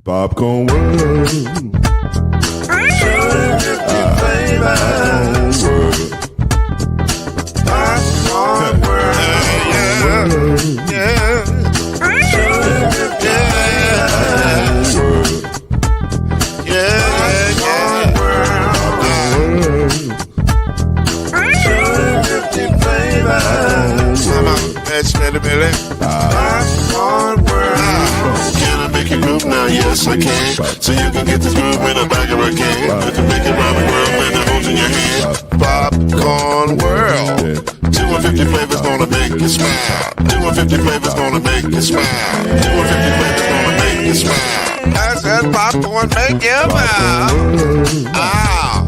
Popcorn World. Popcorn World. Yeah. Can I make you groove now? Yes, I can. So you can get this groove in a bag of a can. I can make it round the world when it holds in your hand. Popcorn World. 250 flavors gonna make you smile. 250 flavors gonna make you smile. 250 flavors gonna make you smile. I said popcorn make you smile. Ah.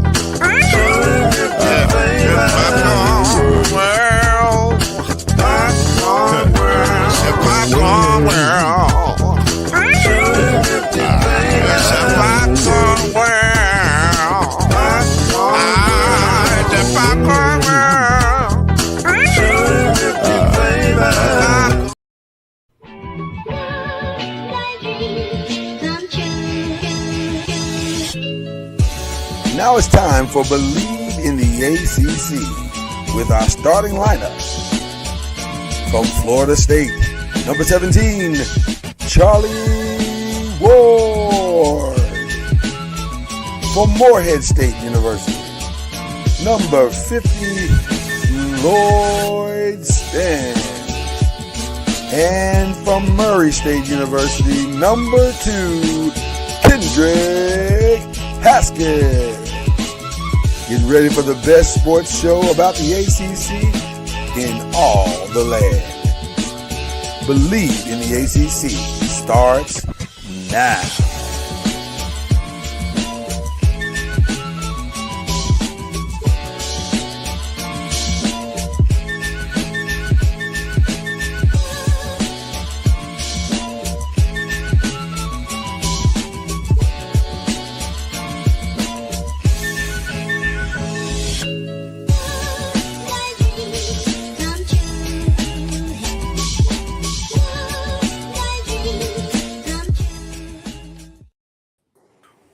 Popcorn World. Popcorn World. Popcorn World. Popcorn World. The Popcorn World. Now it's time for Believe in the ACC with our starting lineup. From Florida State, number 17, Charlie Ward. From Morehead State University, number 50, Lloyd Stan. And from Murray State University, number 2, Kendrick Haskett. Get ready for the best sports show about the ACC in all the land. Believe in the ACC starts now.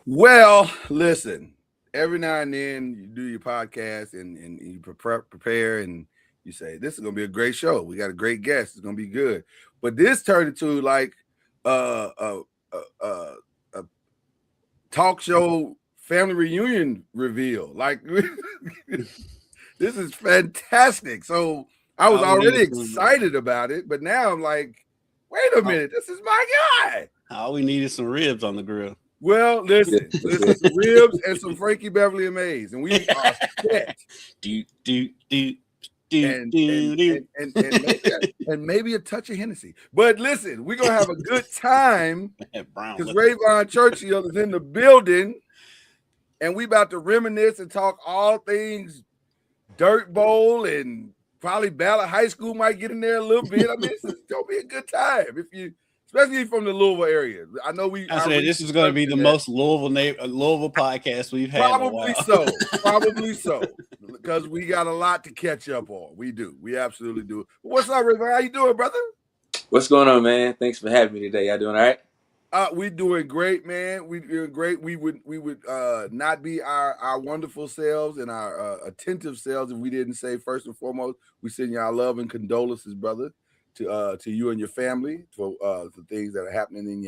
Well, listen, every now and then you do your podcast and you prepare and you say, this is going to be a great show. We got a great guest. It's going to be good. But this turned into like a talk show family reunion reveal. Like, this is fantastic. So I was already excited about it, but now I'm like, wait a minute, this is my guy. All we need is some ribs on the grill. Well, listen, some ribs and some Frankie Beverly and Mays, and we are set. And maybe a touch of Hennessy. But listen, we're going to have a good time because Rayvon Churchill is in the building, and we about to reminisce and talk all things Dirt Bowl, and probably Ballard High School might get in there a little bit. I mean, it's going to be a good time if you. Especially from the Louisville area. I know I said this is going to be the most Louisville podcast we've had. Probably so. Because we got a lot to catch up on. We do. We absolutely do. What's up, River? How you doing, brother? What's going on, man? Thanks for having me today. Y'all doing all right? We doing great, man. We doing great. We would not be our wonderful selves and our attentive selves if we didn't say first and foremost, we send y'all love and condolences, brother. To you and your family for the things that are happening in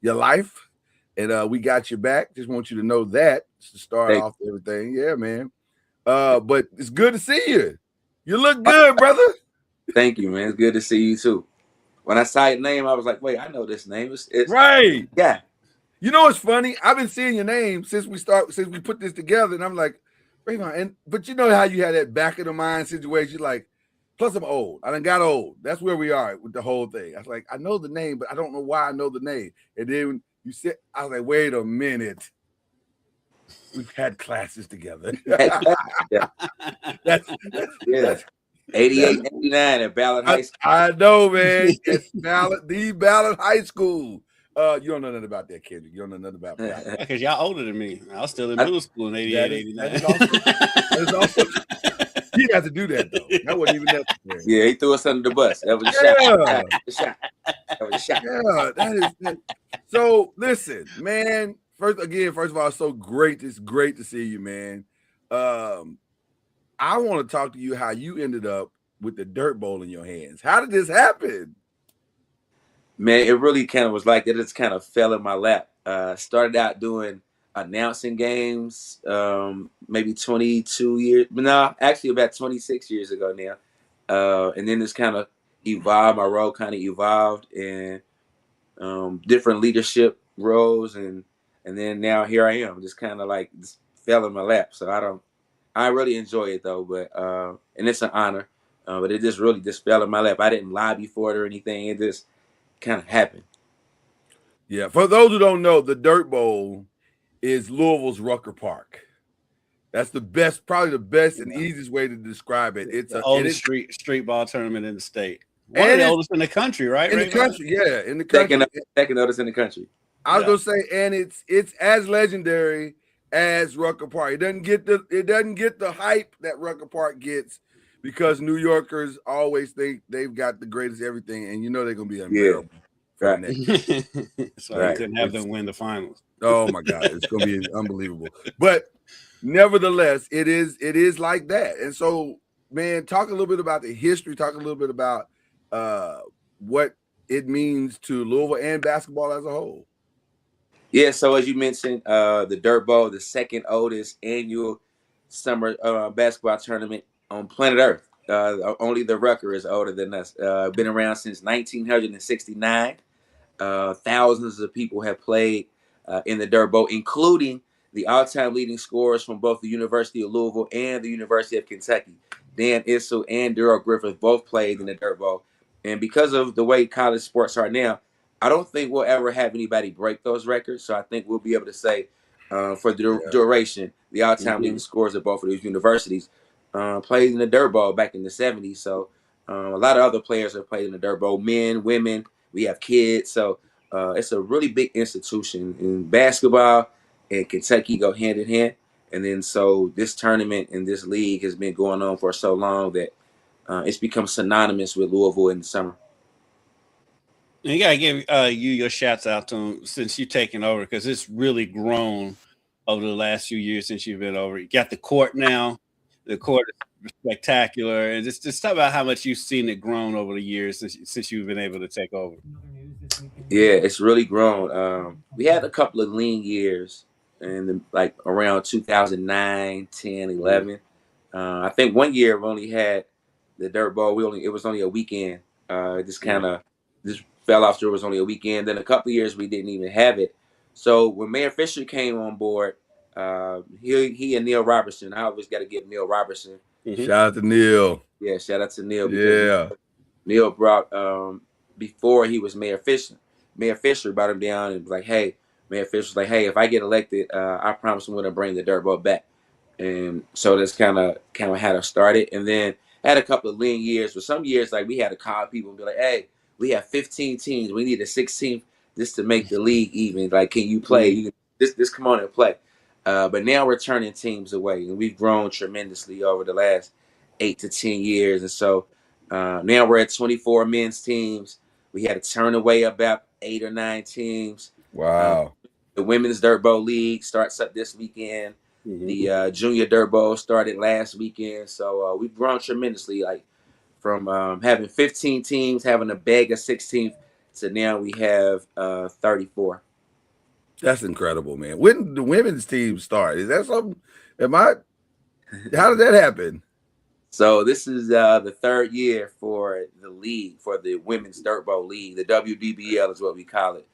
your life, and we got your back. Just want you to know that to start off everything. Yeah, man. But it's good to see you. You look good, brother. Thank you, man. It's good to see you too. When I saw your name, I was like, wait, I know this name. It's right. Yeah. You know what's funny? I've been seeing your name since we put this together, and I'm like, Raymond, but you know how you had that back of the mind situation, like. Plus, I'm old. I done got old. That's where we are with the whole thing. I was like, I know the name, but I don't know why I know the name. And then you said, I was like, wait a minute. We've had classes together. Yeah. That's 88, 89 at Ballard High School. I know, man. It's the Ballard High School. You don't know nothing about that, Kendrick. You don't know nothing about that. Because y'all older than me. I was still in middle school in 88, 89. That is also he didn't have to do that, though. That wasn't even necessary. Yeah, he threw us under the bus. That was a shot. That was a shot. Yeah, that is. So listen, man. First of all, it's so great. It's great to see you, man. I want to talk to you how you ended up with the dirt bowl in your hands. How did this happen? Man, it really kind of was like that. It just kind of fell in my lap. Started out doing announcing games, maybe 22 years, but no, actually about 26 years ago now. And then this kind of evolved. My role kind of evolved in different leadership roles, and then now here I am. Just kind of like just fell in my lap. So I really enjoy it though, but and it's an honor. But it just really just fell in my lap. I didn't lobby for it or anything. It just kind of happened. Yeah, for those who don't know, the Dirt Bowl is Louisville's Rucker Park. That's the best, probably the best and easiest way to describe it. It's the oldest street ball tournament in the state. One and of the oldest in the country, right? In the country, yeah, in the country. Second oldest in the country. I was gonna say, and it's as legendary as Rucker Park. It doesn't get the hype that Rucker Park gets because New Yorkers always think they've got the greatest everything, and you know they're gonna be unbearable. Yeah. Right. So I couldn't have them win the finals. Oh my God, it's gonna be unbelievable. But nevertheless, it is like that. And so, man, talk a little bit about the history. Talk a little bit about what it means to Louisville and basketball as a whole. Yeah, so as you mentioned, the Dirt Bowl, the second oldest annual summer basketball tournament on planet Earth. Only the Rucker is older than us. Been around since 1969. Thousands of people have played in the Dirt Bowl, including the all-time leading scorers from both the University of Louisville and the University of Kentucky. Dan Issel and Darrell Griffith both played in the Dirt Bowl. And because of the way college sports are now, I don't think we'll ever have anybody break those records. So I think we'll be able to say for the duration, the all-time leading scorers of both of these universities played in the Dirt Bowl back in the 70s. So a lot of other players have played in the Dirt Bowl, men, women, we have kids. So it's a really big institution in basketball, and Kentucky go hand in hand. And then so this tournament and this league has been going on for so long that it's become synonymous with Louisville in the summer. And you gotta give you your shouts out to them since you've taken over, because it's really grown over the last few years since you've been over. You got the court now. The court is spectacular, and just talk about how much you've seen it grown over the years since you've been able to take over. Yeah, it's really grown. We had a couple of lean years, and like around 2009, 10, 11. I think one year we only had the Dirt Bowl. It was only a weekend. It just kind of just fell off. It was only a weekend. Then a couple of years we didn't even have it. So when Mayor Fisher came on board, he and Neil Robertson. I always got to give Neil Robertson. Shout out to Neil. Yeah, shout out to Neil. Yeah, Neil brought before he was Mayor Fisher. Mayor Fisher brought him down and was like, "Hey." Mayor Fisher was like, "Hey, if I get elected, I promise I'm going to bring the Dirt Bowl back." And so that's kind of how it started. And then had a couple of lean years. For some years, like we had to call people and be like, "Hey, we have 15 teams. We need a 16th just to make the league even. Like, can you play? You can just come on and play." But now we're turning teams away, and we've grown tremendously over the last 8 to 10 years. And so now we're at 24 men's teams. We had to turn away about 8 or 9 teams. Wow. The Women's Dirt Bowl League starts up this weekend. The Junior Dirt Bowl started last weekend. So we've grown tremendously, like from having 15 teams, having a bag of 16th, to now we have 34. That's incredible, man. When did the women's team start? Is that something? How did that happen? So this is the third year for the league, for the Women's Dirt Bowl League. The WDBL is what we call it.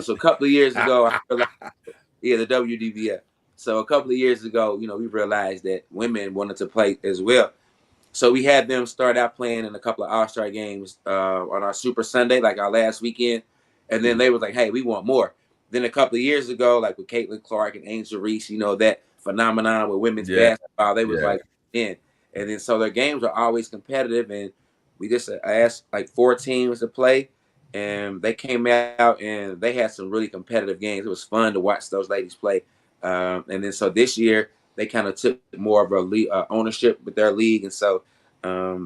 So a couple of years ago, the WDBL. So a couple of years ago, we realized that women wanted to play as well. So we had them start out playing in a couple of All-Star games on our Super Sunday, like our last weekend. And then they was like, "Hey, we want more." Then a couple of years ago, like with Caitlin Clark and Angel Reese, that phenomenon with women's basketball, they was like in. And then so their games are always competitive, and we just asked like 4 teams to play, and they came out and they had some really competitive games. It was fun to watch those ladies play. And then so this year they kind of took more of a ownership with their league, and so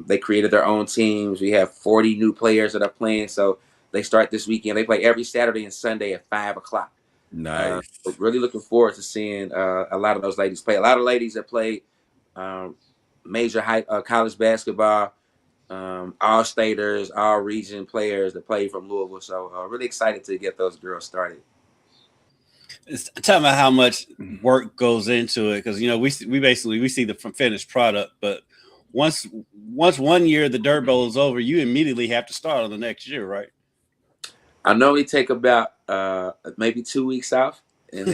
they created their own teams. We have 40 new players that are playing, so They start this weekend. They play every Saturday and Sunday at 5 o'clock. Nice. Really looking forward to seeing a lot of those ladies play. A lot of ladies that played major college basketball, all staters, all region players that played from Louisville. So really excited to get those girls started. It's talking about how much work goes into it, because we see the finished product, but once 1 year the Dirt Bowl is over, you immediately have to start on the next year, right? I normally take about maybe 2 weeks off, and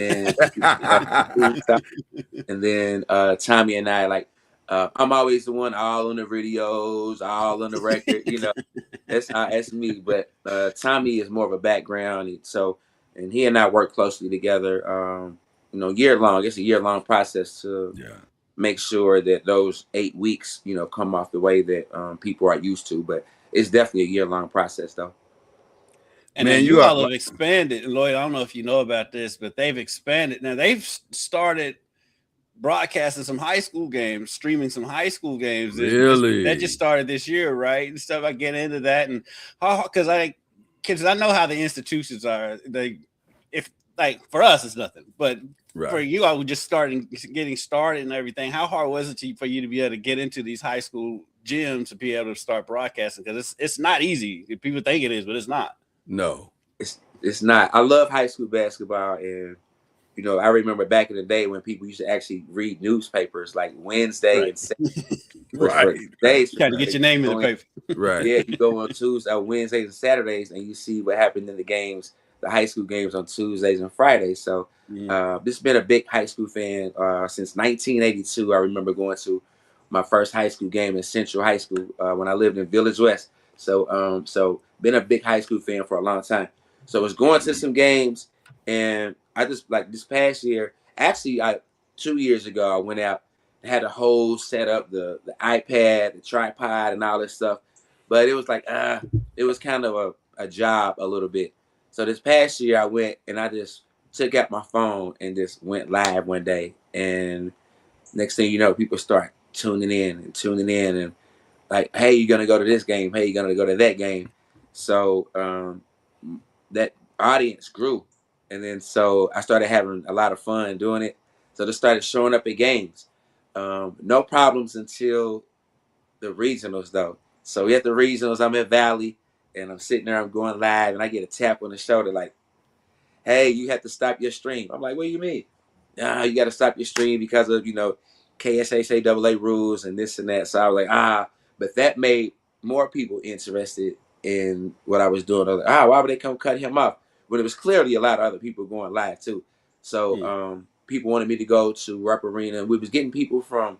then Tommy and I I'm always the one all on the videos, all on the record. That's me. But Tommy is more of a background, and he and I work closely together. Year long. It's a year-long process to make sure that those 8 weeks, come off the way that people are used to. But it's definitely a year-long process, though. And man, you all have expanded. Lloyd, I don't know if you know about this, but they've expanded. Now they've started broadcasting some high school games, streaming some high school games. Really? That just started this year, right? And stuff. I get into that, and because I know how the institutions are. For us, it's nothing, but for you all, just getting started and everything. How hard was it for you to be able to get into these high school gyms to be able to start broadcasting? Because it's not easy. People think it is, but it's not. No, it's not. I love high school basketball, and I remember back in the day when people used to actually read newspapers like Wednesday and Saturday. Days trying to get your name in the paper. Right. Yeah, you go on Wednesdays and Saturdays, and you see what happened in the games, the high school games on Tuesdays and Fridays. So this has been a big high school fan since 1982. I remember going to my first high school game in Central High School when I lived in Village West. So been a big high school fan for a long time. So I was going to some games, and I just this past year, actually 2 years ago, I went out and had a whole setup, the iPad, the tripod, and all this stuff. But it was it was kind of a job a little bit. So this past year I went and I just took out my phone and just went live one day. And next thing you know, people start tuning in and like, hey, you're going to go to this game. Hey, you're going to go to that game. So that audience grew. And then so I started having a lot of fun doing it. So they started showing up at games. No problems until the regionals, though. So we at the regionals, I'm at Valley, and I'm sitting there, I'm going live, and I get a tap on the shoulder like, hey, you have to stop your stream. I'm like, what do you mean? You got to stop your stream because of, KSHA rules and this and that. So I was like, but that made more people interested in what I was doing. I was like, why would they come cut him off? But it was clearly a lot of other people going live too. So people wanted me to go to Rupp Arena. We was getting people from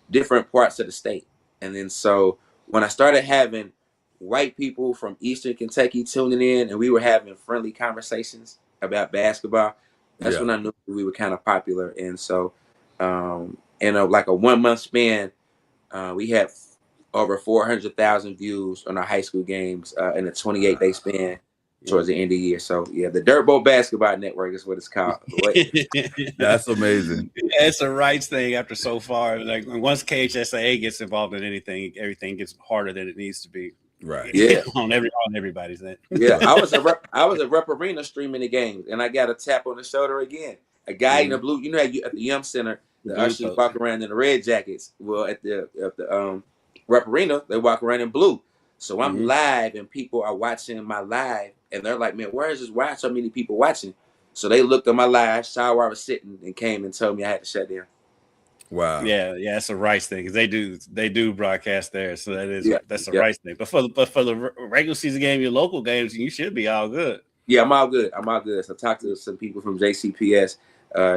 different parts of the state. And then so when I started having white people from Eastern Kentucky tuning in and we were having friendly conversations about basketball, that's when I knew we were kind of popular. And so in a 1 month span, we had over 400,000 views on our high school games in a 28-day span towards the end of the year. So the Dirt Bowl Basketball Network is what it's called. That's amazing. Yeah, it's a rights thing after so far. Like once KHSAA gets involved in anything, everything gets harder than it needs to be. Right. Yeah. on everybody's end. Yeah. I was at Rupp Arena streaming the games, and I got a tap on the shoulder again. A guy in the blue, at the Yum Center, the ushers walk around in the red jackets. Well, at the Rupp Arena, they walk around in blue. So I'm live, and people are watching my live, and they're like, man, why are so many people watching? So they looked at my live, saw where I was sitting, and came and told me I had to shut down. Wow. Yeah, it's a rights thing because they do broadcast there, so that's a rights thing. But for the regular season game, your local games, you should be all good. Yeah, I'm all good. So I talked to some people from JCPS.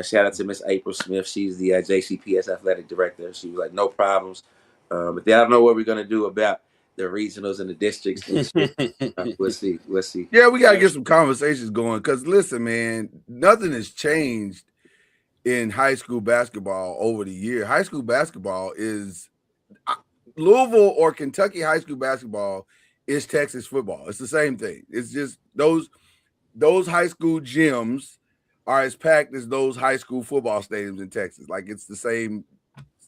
Shout out to Miss April Smith. She's the JCPS athletic director. She was like, no problems. But then I don't know what we're gonna do about the regionals and the districts. We'll see. Yeah, we gotta get some conversations going because listen, man, nothing has changed in high school basketball over the year. High school basketball is Louisville or Kentucky high school basketball is Texas football. It's the same thing. It's just those high school gyms are as packed as those high school football stadiums in Texas. Like it's the same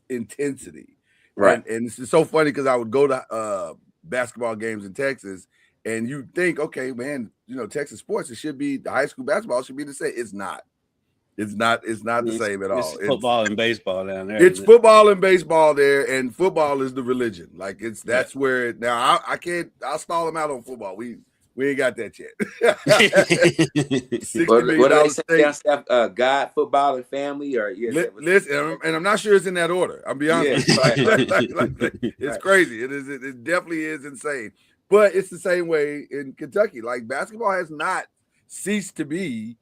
intensity. Right. And it's so funny because I would go to basketball games in Texas And you think, okay, man, Texas sports, it should be the high school basketball should be the same. It's not. It's not the same at all. It's football and baseball down there. It's football and baseball there, and football is the religion. Like that's where now I'll stall them out on football. We ain't got that yet. $60 What million do they say state. down God, football, and family? Or Listen, and I'm not sure it's in that order. I'll be honest. It's crazy. It is. It definitely is insane. But it's the same way in Kentucky. Like basketball has not ceased to be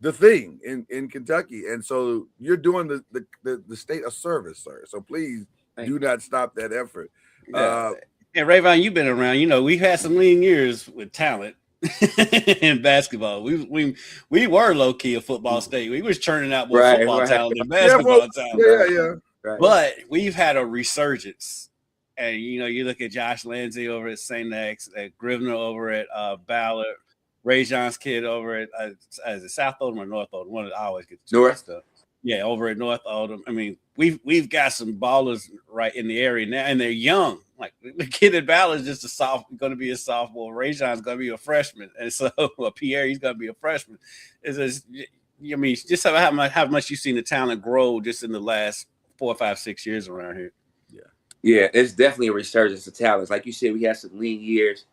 the thing in Kentucky, and so you're doing the state a service, sir. So please do not stop that effort. And Rayvon, you've been around. We've had some lean years with talent in basketball. We were low key a football state. We was churning out more football talent than basketball talent. Yeah. Right. But we've had a resurgence, and you look at Josh Lindsay over at St. X, at Grivner over at Ballard. Ray John's kid over at is it South Oldham or North Oldham? One that I always get the North stuff. Yeah, over at North Oldham. I mean, we've got some ballers right in the area now, and they're young. Like the kid at Ballard is just going to be a sophomore. Ray John's going to be a freshman, and so Pierre, he's going to be a freshman. Just how much you've seen the talent grow just in the last 4, 5, 6 years around here. Yeah, it's definitely a resurgence of talents. Like you said, we had some lean years.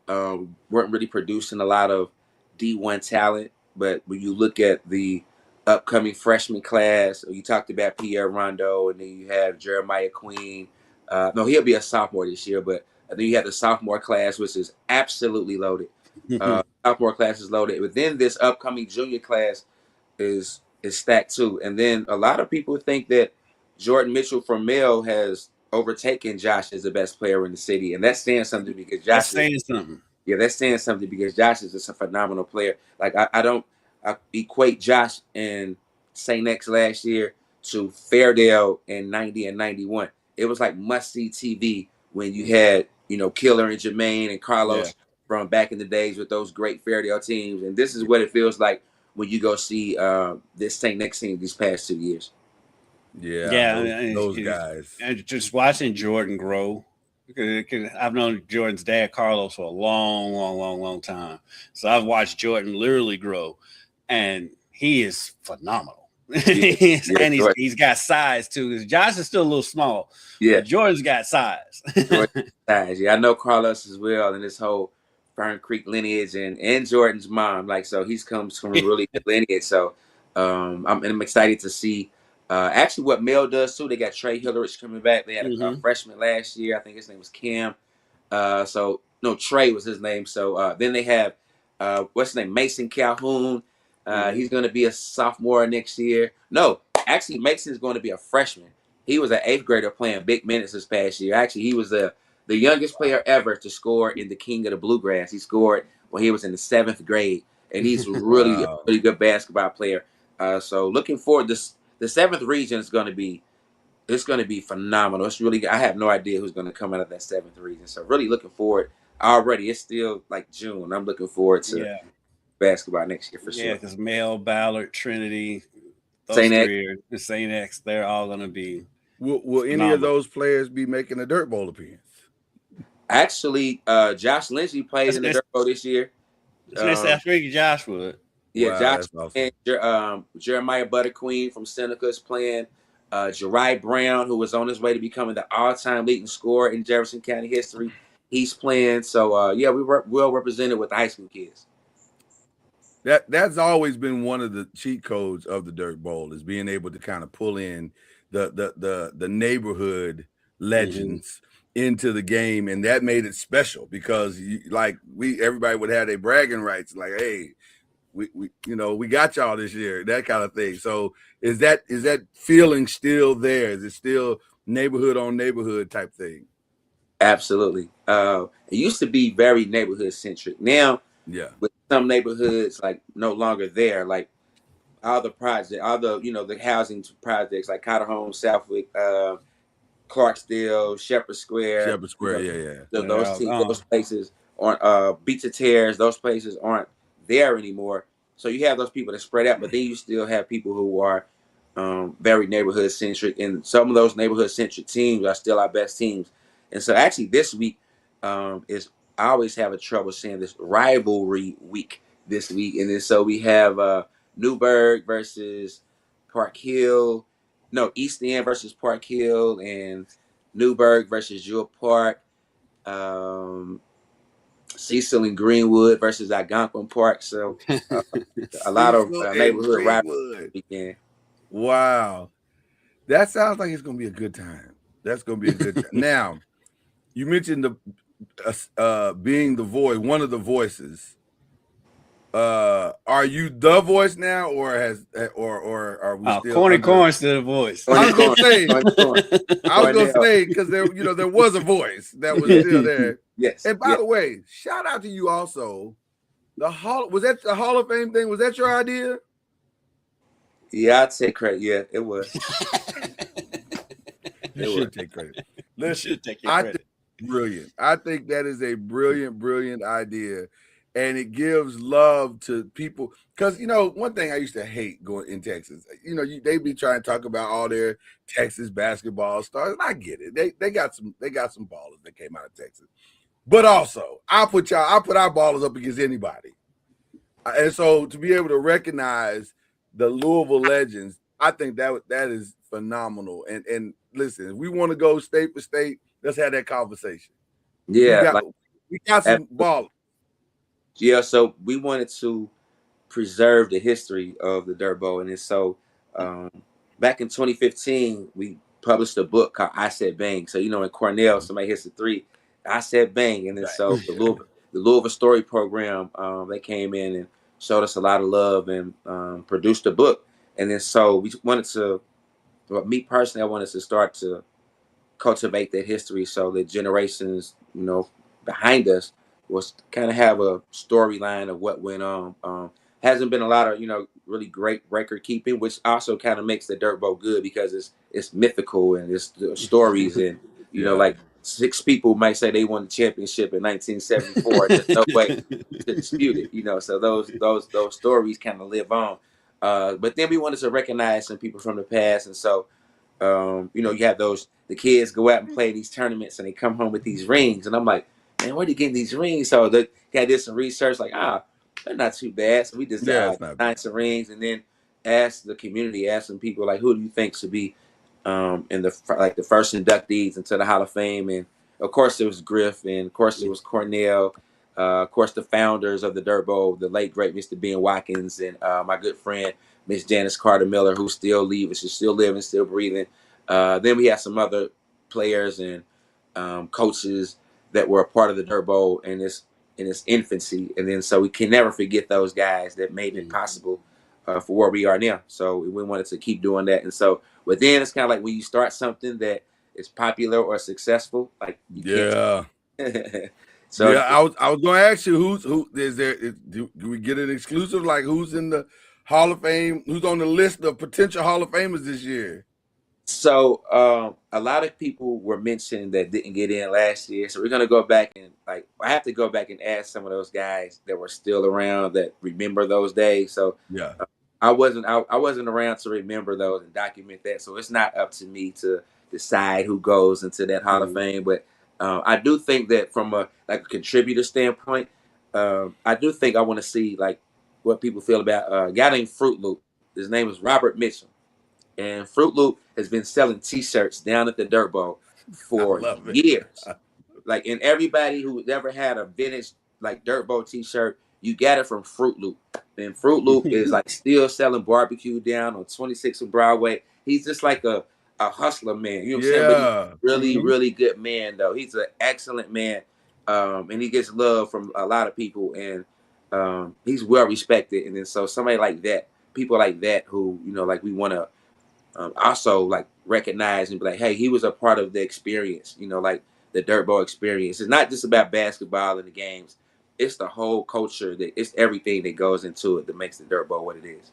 Weren't really producing a lot of D1 talent, but when you look at the upcoming freshman class, you talked about Pierre Rondo, and then you have Jeremiah Queen. No, he'll be a sophomore this year, but then you have the sophomore class, which is absolutely loaded. Sophomore class is loaded. But then this upcoming junior class is stacked too. And then a lot of people think that Jordan Mitchell from Mel has overtaken Josh as the best player in the city, and that's saying something because Josh. Yeah, that's saying something because Josh is just a phenomenal player. Like I equate Josh and St. X last year to Fairdale in 90 and 91. It was like must-see TV when you had Killer and Jermaine and Carlos from back in the days with those great Fairdale teams, and this is what it feels like when you go see this St. X team these past 2 years. Those guys. And just watching Jordan grow. I've known Jordan's dad, Carlos, for a long time. So I've watched Jordan literally grow, and he is phenomenal. He's got size too. Josh is still a little small. Yeah, Jordan's got size. Yeah, I know Carlos as well, and this whole Fern Creek lineage, and Jordan's mom. Like, so he comes from a really good lineage. So I'm excited to see. Actually, what Mel does too, they got Trey Hillerich coming back. They had a freshman last year. I think his name was Cam. Trey was his name. So then they have what's his name, Mason Calhoun. He's going to be a sophomore next year. No, actually, Mason's going to be a freshman. He was an 8th grader playing big minutes this past year. Actually, he was the youngest player ever to score in the King of the Bluegrass. He scored when he was in the 7th grade, and he's really a really good basketball player. So looking forward to the 7th region is going to be phenomenal. It's really, I have no idea who's going to come out of that 7th region. So really looking forward already. It's still like June. I'm looking forward to basketball next year for sure. Yeah, because Mel, Ballard, Trinity, St. X, they're all going to be. Will any of those players be making a Dirt Bowl appearance? Actually, Josh Lindsay played in the Dirt Bowl this year. I figured Josh would. Yeah, Wow, Josh awesome. and Jeremiah Butterqueen from Seneca is playing. Jeriah Brown, who was on his way to becoming the all-time leading scorer in Jefferson County history, he's playing. So, we were well represented with the high school kids. That's always been one of the cheat codes of the Dirt Bowl, is being able to kind of pull in the neighborhood legends into the game, and that made it special because everybody would have their bragging rights, like, hey, we got y'all this year, that kind of thing. So is that feeling still there? Is it still neighborhood on neighborhood type thing? Absolutely. It used to be very neighborhood centric. Now, with some neighborhoods like no longer there, like all the the housing projects like Cotter Homes, Southwick, Clarksdale, Shepherd Square. Those places aren't Beach of Terrace. Those places aren't there anymore. So you have those people that spread out, but then you still have people who are very neighborhood centric, and some of those neighborhood centric teams are still our best teams. And so actually this week is I always have a trouble saying this rivalry week this week, and then so we have Newburgh versus Park Hill, no East End versus Park Hill, and Newburgh versus Jewel Park, Cecil and Greenwood versus Algonquin Park. So a lot of Cecil and neighborhood rivalry Greenwood. weekend. Wow. That sounds like it's going to be a good time. That's going to be a good time. Now, you mentioned the being the voice, one of the voices. Are you the voice now, or are we still Corn's still the voice? I was gonna say, Cornell. because there was a voice that was still there. Yes. And by the way, shout out to you also. Was that the Hall of Fame thing? Was that your idea? Yeah, I'd take credit. Yeah, it was. You should take credit. Listen, Take your credit. Brilliant. I think that is a brilliant idea. And it gives love to people. Because, one thing I used to hate going in Texas, they be trying to talk about all their Texas basketball stars. And I get it. They got some ballers that came out of Texas. But also, I put our ballers up against anybody. And so to be able to recognize the Louisville legends, I think that is phenomenal. And listen, if we want to go state for state, let's have that conversation. Yeah. We got some ballers. Yeah, so we wanted to preserve the history of the Dirt Bowl. And then so back in 2015, we published a book called I Said Bang. So, in Cornell, somebody hits a three, I said bang. And then so the Louisville Story Program, they came in and showed us a lot of love and produced a book. And then so we wanted to, me personally, I wanted to start to cultivate that history so that generations, behind us was kind of have a storyline of what went on. Hasn't been a lot of, really great record keeping, which also kind of makes the Dirt Bowl good because it's mythical and it's stories and, like 6 people might say they won the championship in 1974. There's no way to dispute it, so those stories kind of live on. But then we wanted to recognize some people from the past. And so, you have the kids go out and play these tournaments and they come home with these rings. And I'm like, man, where are you getting these rings? So the guy did some research, like, they're not too bad. So we just designed some rings and then asked the community, asked some people, like, who do you think should be in the first inductees into the Hall of Fame? And of course it was Griff, and of course it was Cornell, of course the founders of the Dirt Bowl, the late great Mr. Ben Watkins, and my good friend Miss Janice Carter Miller, who's still she's still living, still breathing. Then we have some other players and coaches that were a part of the Dirt Bowl in its infancy, and then so we can never forget those guys that made it possible for where we are now. So we wanted to keep doing that, and so but then it's kind of like when you start something that is popular or successful, like you can't. So I was going to ask you who is there? Do we get an exclusive? Like who's in the Hall of Fame? Who's on the list of potential Hall of Famers this year? So a lot of people were mentioned that didn't get in last year. So we're gonna go back and I have to go back and ask some of those guys that were still around that remember those days. So I wasn't around to remember those and document that. So it's not up to me to decide who goes into that Hall of Fame. But I do think that from a contributor standpoint, I do think I want to see what people feel about a guy named Fruit Loop. His name is Robert Mitchell. And Fruit Loop has been selling T-shirts down at the Dirt Bowl for years. And everybody who ever had a vintage Dirt Bowl T-shirt, you got it from Fruit Loop. And Fruit Loop is still selling barbecue down on 26th and Broadway. He's just like a hustler man. You know what I'm saying? But he's really, really good man, though. He's an excellent man. And he gets love from a lot of people. And he's well respected. And then so somebody like that, people like that who, we want to also recognize and be like, hey, he was a part of the experience, the Dirt Bowl experience. It's not just about basketball and the games. It's the whole culture, it's everything that goes into it that makes the Dirt Bowl what it is.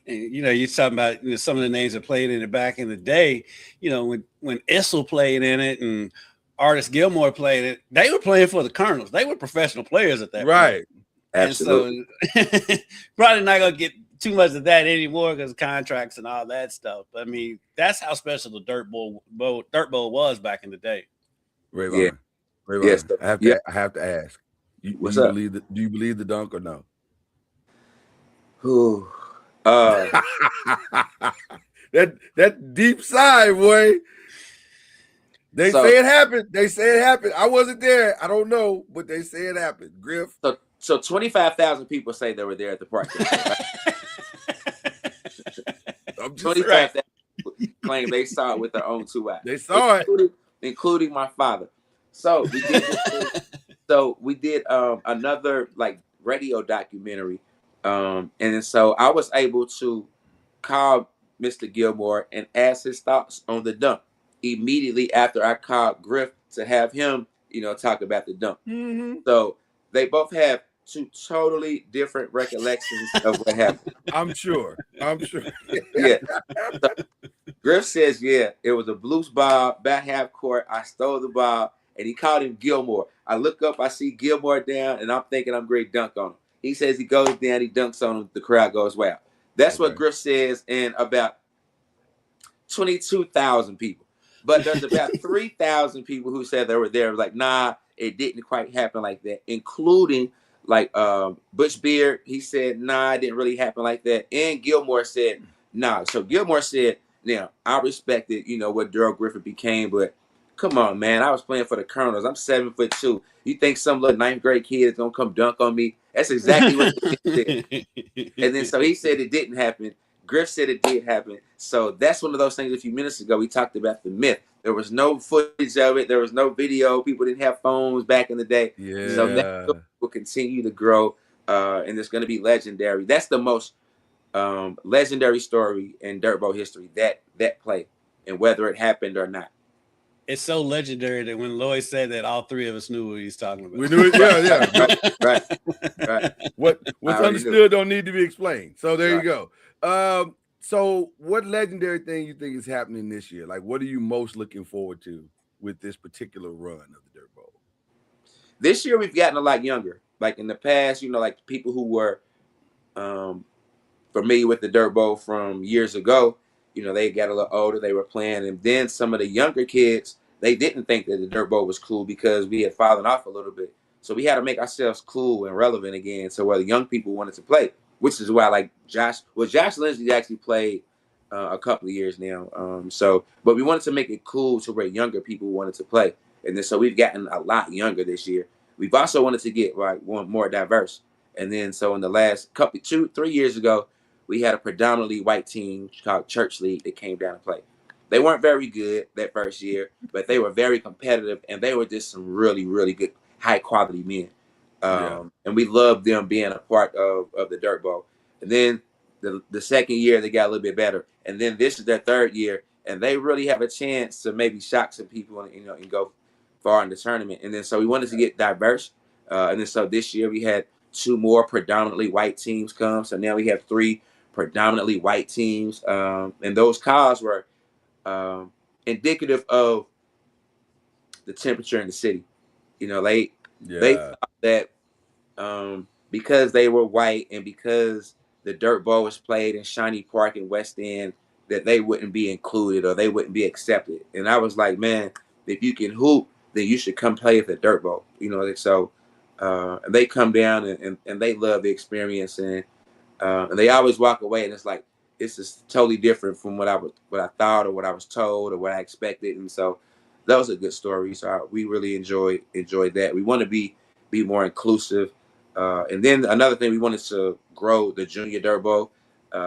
And you're talking about some of the names that played in it back in the day. When Issel played in it and Artis Gilmore played it, they were playing for the Colonels. They were professional players at that point. Absolutely. And so probably not gonna get too much of that anymore because contracts and all that stuff. But I mean, that's how special the Dirt Bowl was back in the day. Yeah. Yes. I have Yeah. to. I have to ask. What's up? Do you believe the dunk or no? Whew. that deep sigh, boy. They say it happened. They say it happened. I wasn't there. I don't know, but they say it happened. Griff. So 25,000 people say they were there at the park. Right? I'm just 25,000 people claim they saw it with their own 2 eyes. They saw it, including my father. So we did. We did another like radio documentary, and then so I was able to call Mr. Gilmore and ask his thoughts on the dunk immediately after I called Griff to have him, talk about the dunk. Mm-hmm. So they both have 2 totally different recollections of what happened. I'm sure. Yeah. So Griff says, yeah, it was a Blues ball, back half court. I stole the ball, and he called him Gilmore. I look up, I see Gilmore down, and I'm thinking I'm great dunk on him. He says he goes down, he dunks on him, the crowd goes wow. That's what Griff says, and about 22,000 people. But there's about 3,000 people who said they were there. Like, nah, it didn't quite happen like that, including like Butch Beard. He said, nah, it didn't really happen like that. And Gilmore said, nah. So Gilmore said, now, I respected, what Daryl Griffin became, but come on, man. I was playing for the Colonels. I'm 7'2". You think some little 9th grade kid is going to come dunk on me? That's exactly what he said. And then so he said it didn't happen. Griff said it did happen. So that's one of those things a few minutes ago we talked about the myth. There was no footage of it. There was no video. People didn't have phones back in the day. Yeah. So that will continue to grow, and it's going to be legendary. That's the most legendary story in Dirt Bowl history, that play, and whether it happened or not. It's so legendary that when Lloyd said that, all 3 of us knew what he was talking about. We knew it. Yeah. Right. What's understood don't need to be explained. So there you go. So what legendary thing you think is happening this year? Like, what are you most looking forward to with this particular run of the Dirt Bowl? This year we've gotten a lot younger. Like in the past, like people who were familiar with the Dirt Bowl from years ago, they got a little older, they were playing, and then some of the younger kids, they didn't think that the Dirt Bowl was cool because we had fallen off a little bit. So we had to make ourselves cool and relevant again. So where the young people wanted to play, which is why like Josh Lindsey actually played a couple of years now. But we wanted to make it cool to where younger people wanted to play. And then so we've gotten a lot younger this year. We've also wanted to get more diverse. And then so in the last 2-3 years ago, we had a predominantly white team called Church League that came down to play. They weren't very good that first year, but they were very competitive, and they were just some really, really good, high-quality men. And we loved them being a part of the Dirt Bowl. And then the second year, they got a little bit better. And then this is their 3rd year, and they really have a chance to maybe shock some people and go far in the tournament. And then so we wanted to get diverse. And then so this year we had 2 more predominantly white teams come. So now we have 3 predominantly white teams. And those calls were indicative of the temperature in the city. They thought that because they were white and because the Dirt Bowl was played in Shawnee Park in West End, that they wouldn't be included or they wouldn't be accepted. And I was like, man, if you can hoop, then you should come play at the Dirt Bowl. So they come down and they love the experience, and they always walk away and it's like, this is totally different from what I thought or what I was told or what I expected. And so that was a good story. So we really enjoyed that. We want to be more inclusive. And then another thing, we wanted to grow the Junior Dirt Bowl.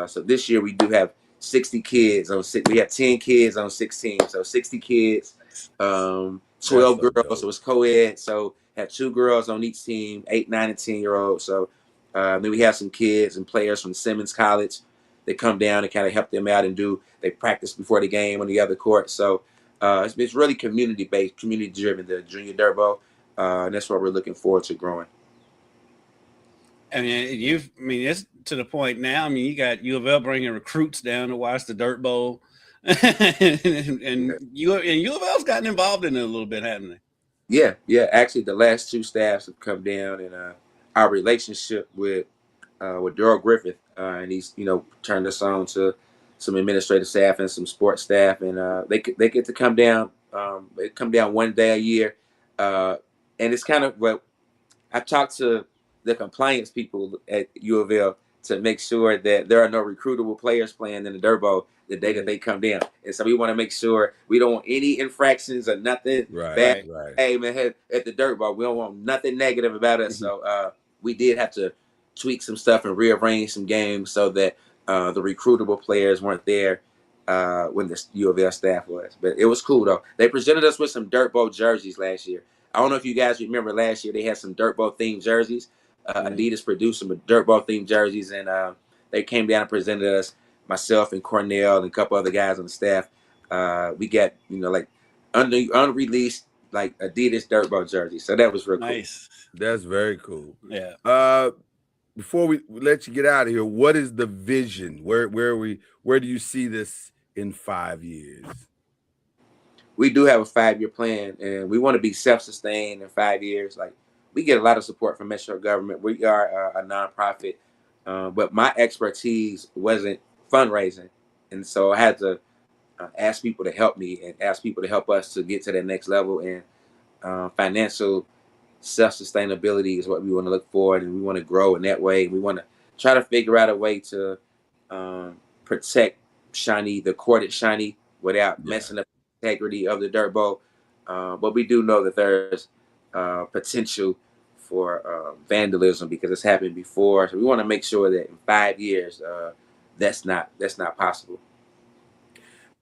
So this year we do have 60 kids on 6. We have 10 kids on 6 teams. So 60 kids, 12 girls. Dope. So it's co-ed. So have 2 girls on each team, 8, 9, and 10-year-olds. So then we have some kids and players from Simmons College. They come down and kind of help them out and they practice before the game on the other court. So it's really community-based, community-driven, the Junior Dirt Bowl. And that's what we're looking forward to growing. It's to the point now. You got U of L bringing recruits down to watch the Dirt Bowl. and U of L's gotten involved in it a little bit, haven't they? Yeah. Actually, the last 2 staffs have come down, and our relationship with Daryl Griffith, and he's turned us on to some administrative staff and some sports staff, and they get to come down. They come down one day a year, and it's kind of what I talked to the compliance people at U of L to make sure that there are no recruitable players playing in the dirt bowl the day that they come down. And so we want to make sure we don't want any infractions or nothing bad. Right. Hey man, at the dirt bowl, we don't want nothing negative about us. So we did have to tweak some stuff and rearrange some games so that the recruitable players weren't there when the U of L staff was. But it was cool though. They presented us with some dirt bowl jerseys last year. I don't know if you guys remember last year they had some dirt bowl themed jerseys. Adidas produced some dirt ball themed jerseys, and they came down and presented us, myself and Cornell and a couple other guys on the staff. We got like unreleased like Adidas dirt ball jerseys, so that was real Nice. cool. That's very cool. Yeah. Before we let you get out of here, what is the vision? Where do you see this in 5 years? We do have a 5-year plan, and we want to be self-sustained in 5 years. Like, we get a lot of support from Metro government. We are a nonprofit, but my expertise wasn't fundraising, and so I had to ask people to help me and ask people to help us to get to that next level. And financial self-sustainability is what we want to look for, and we want to grow in that way. We want to try to figure out a way to protect the court at Shawnee without messing up the integrity of the dirt bowl. But we do know that there's potential for vandalism because it's happened before. So we want to make sure that in 5 years that's not possible.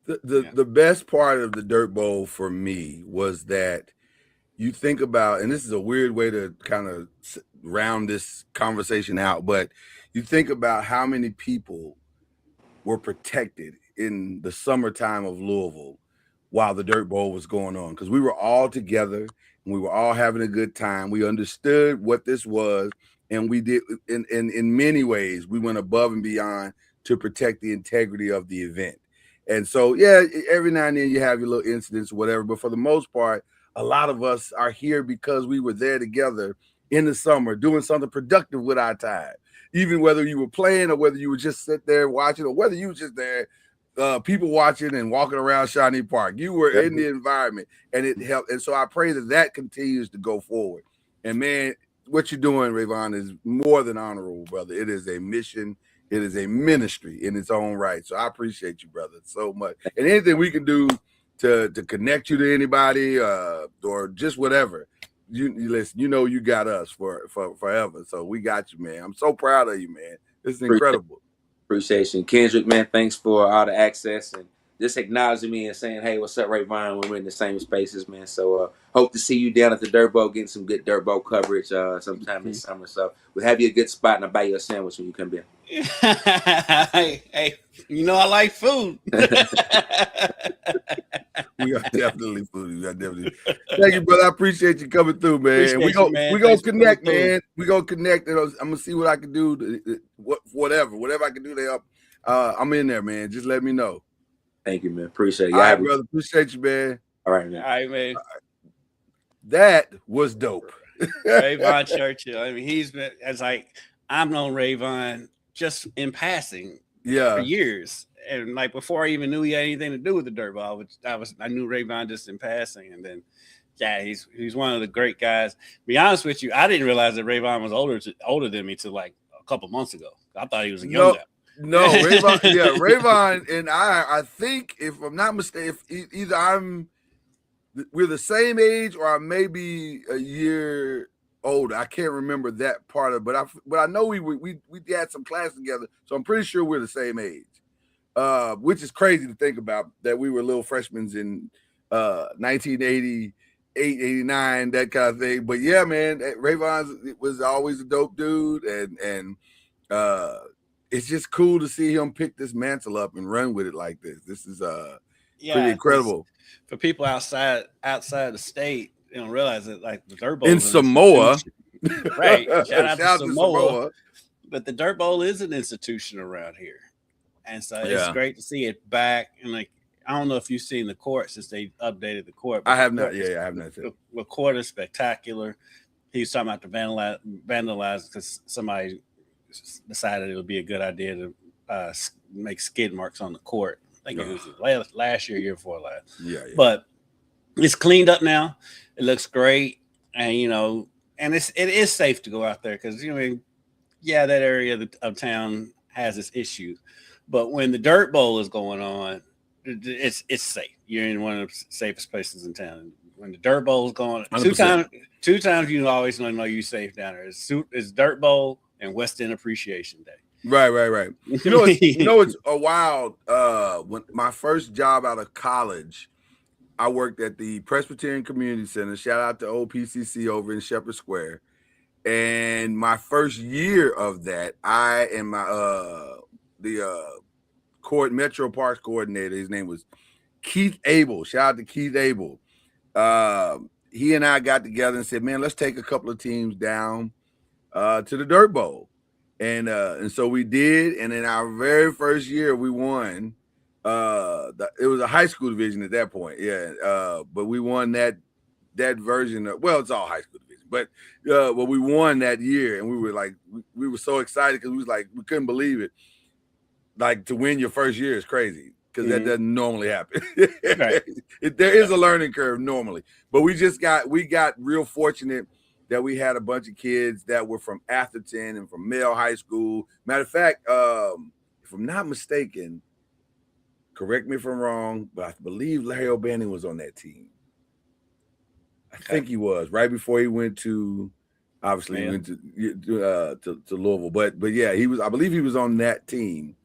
The best part of the dirt bowl for me was that you think about, and this is a weird way to kind of round this conversation out, but you think about how many people were protected in the summertime of Louisville while the dirt bowl was going on, because we were all together and we were all having a good time. We understood what this was, and we did in many ways we went above and beyond to protect the integrity of the event. And so every now and then you have your little incidents or whatever, but for the most part, a lot of us are here because we were there together in the summer doing something productive with our time. Even whether you were playing or whether you were just sit there watching or whether you were just there, people watching and walking around Shawnee Park. You were in the environment, and it helped. And so I pray that continues to go forward. And, man, what you're doing, Rayvon, is more than honorable, brother. It is a mission. It is a ministry in its own right. So I appreciate you, brother, so much. And anything we can do to connect you to anybody or just whatever, you listen, you got us for forever. So we got you, man. I'm so proud of you, man. This is incredible. Appreciation. Kendrick, man, thanks for all the access and just acknowledging me and saying, hey, what's up, Rayvon, when we're in the same spaces, man. So hope to see you down at the Dirt Bowl, getting some good Dirt Bowl coverage sometime this summer. So we'll have you a good spot, and I'll buy you a sandwich when you come down. Hey, I like food. We are definitely food. Thank you, brother. I appreciate you coming through, man. We gonna connect, man. We gonna connect. And I'm gonna see what I can do. Whatever I can do to help. I'm in there, man. Just let me know. Thank you, man. Appreciate it. All right, brother. Appreciate you, man. All right, man. All right, man. That was dope. Rayvon Churchill. I mean, I've known Rayvon just in passing for years. And like before I even knew he had anything to do with the dirt ball, I knew Rayvon just in passing. And then he's one of the great guys. To be honest with you, I didn't realize that Rayvon was older than me till like a couple months ago. I thought he was a young guy. No, Rayvon, Rayvon and I think, if I'm not mistaken, either we're the same age or I may be a year older. I can't remember that part of it, but I know we had some class together, so I'm pretty sure we're the same age. Which is crazy to think about, that we were little freshmen in 1988, 89, that kind of thing. But yeah, man, Rayvon was always a dope dude, and it's just cool to see him pick this mantle up and run with it like this. This is pretty incredible. For people outside the state, they don't realize that, like, the Dirt Bowl in Samoa, right? Shout out to Samoa. But the Dirt Bowl is an institution around here, and so it's great to see it back. And like, I don't know if you've seen the court since they updated the court. I have not. Yeah, I have not. The court is spectacular. He was talking about the vandalize because somebody decided it would be a good idea to make skid marks on the court. I think it was last year before last. Yeah. But it's cleaned up now. It looks great. and and it is safe to go out there because that area of town has its issues, but when the Dirt Bowl is going on, it's safe. You're in one of the safest places in town. When the Dirt Bowl is going, 100%. two times you always know you're safe down there. It's Dirt Bowl and West End Appreciation Day. Right. It's a wild. When my first job out of college, I worked at the Presbyterian Community Center. Shout out to OPCC over in Shepherd Square. And my first year of that, I and my Metro Parks coordinator, his name was Keith Abel. Shout out to Keith Abel. He and I got together and said, "Man, let's take a couple of teams down to the Dirt Bowl." And so we did. And in our very first year, we won. It was a high school division at that point. Yeah. But we won that version of, well, it's all high school division, but we won that year, and we were like, we were so excited because we couldn't believe it. Like, to win your first year is crazy because that doesn't normally happen. Right. There is a learning curve normally, but we got real fortunate that we had a bunch of kids that were from Atherton and from Male High School. Matter of fact, if I'm not mistaken, correct me if I'm wrong, but I believe Larry O'Bannon was on that team. I think he was right before he went to, obviously he went to Louisville, but yeah, he was. I believe he was on that team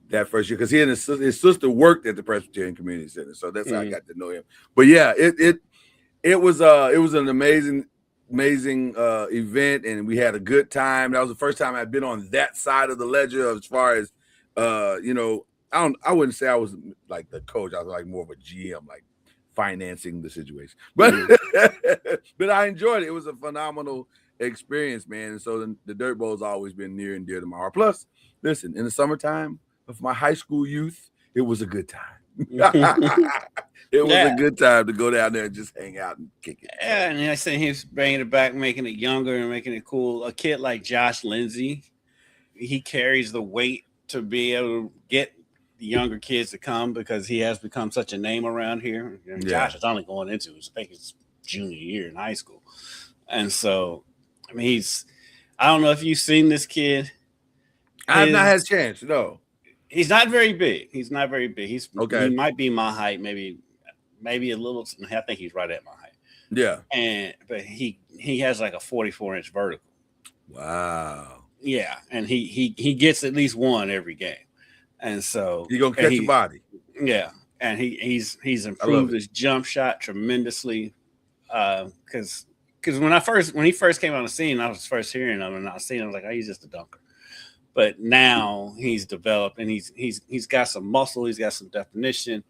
that first year because he and his sister worked at the Presbyterian Community Center, so that's how I got to know him. But yeah, it was an amazing event, and we had a good time. That was the first time I'd been on that side of the ledger as far as I wouldn't say I was like the coach. I was like more of a GM, like financing the situation. But but I enjoyed it. It was a phenomenal experience, man. And so the Dirt Bowl has always been near and dear to my heart. Plus, listen, in the summertime of my high school youth, it was a good time. It was a good time to go down there and just hang out and kick it. Yeah, and I said he's bringing it back, making it younger and making it cool. A kid like Josh Lindsay, he carries the weight to be able to get the younger kids to come because he has become such a name around here. And Josh is only going into his junior year in high school. And so, I mean, I don't know if you've seen this kid. I've not had a chance, no. He's not very big. He's not very big. He might be my height, maybe a little. I think he's right at my height. Yeah. But he has like a 44-inch vertical. Wow. Yeah, and he gets at least one every game, and so he's gonna catch a body. Yeah, and he's improved his jump shot tremendously. Because when he first came on the scene, I was first hearing him, and I was like, oh, he's just a dunker. But now he's developed, and he's got some muscle, he's got some definition,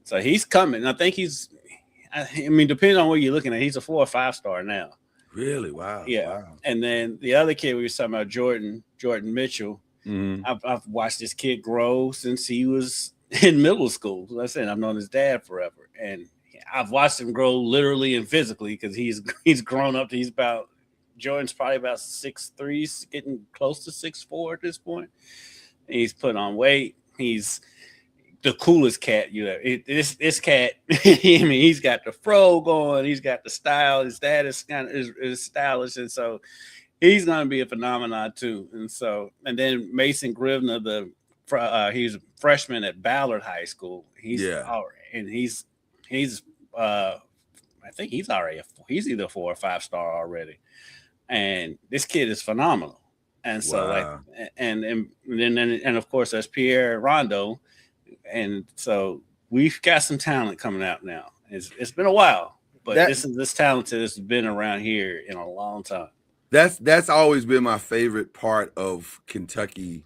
so he's coming. I think depending on what you're looking at, he's a 4 or 5 star now. Really? Wow. Yeah. Wow. And then the other kid we were talking about, Jordan Mitchell. Mm-hmm. I've watched this kid grow since he was in middle school. Like I said, I've known his dad forever, and I've watched him grow literally and physically because he's grown up to Jordan's probably about 6'3", getting close to 6'4" at this point. He's put on weight. He's the coolest cat this cat. I mean, he's got the fro going. He's got the style. His dad is stylish, and so he's going to be a phenomenon too. And then Mason Grivna, he's a freshman at Ballard High School. He's I think he's already he's either 4 or 5 star already. And this kid is phenomenal. And so and of course there's Pierre Rondo. And so we've got some talent coming out now. It's been a while, but this talent has been around here in a long time. That's always been my favorite part of Kentucky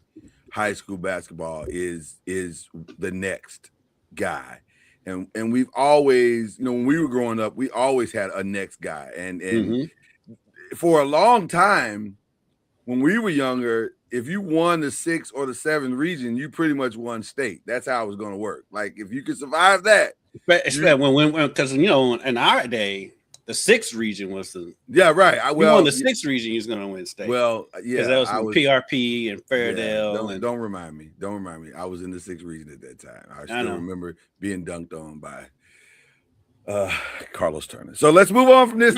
high school basketball is the next guy. And we've always, when we were growing up, we always had a next guy. And for a long time, when we were younger, if you won the 6 or the 7 region, you pretty much won state. That's how it was going to work. Like, if you could survive that. Because, in our day, the 6th region was the right. You won the 6th region, he was going to win state. Well, yeah, because that was from PRP and Fairdale. Yeah, don't remind me. Don't remind me. I was in the 6th region at that time. I still remember being dunked on by Carlos Turner. So let's move on from this.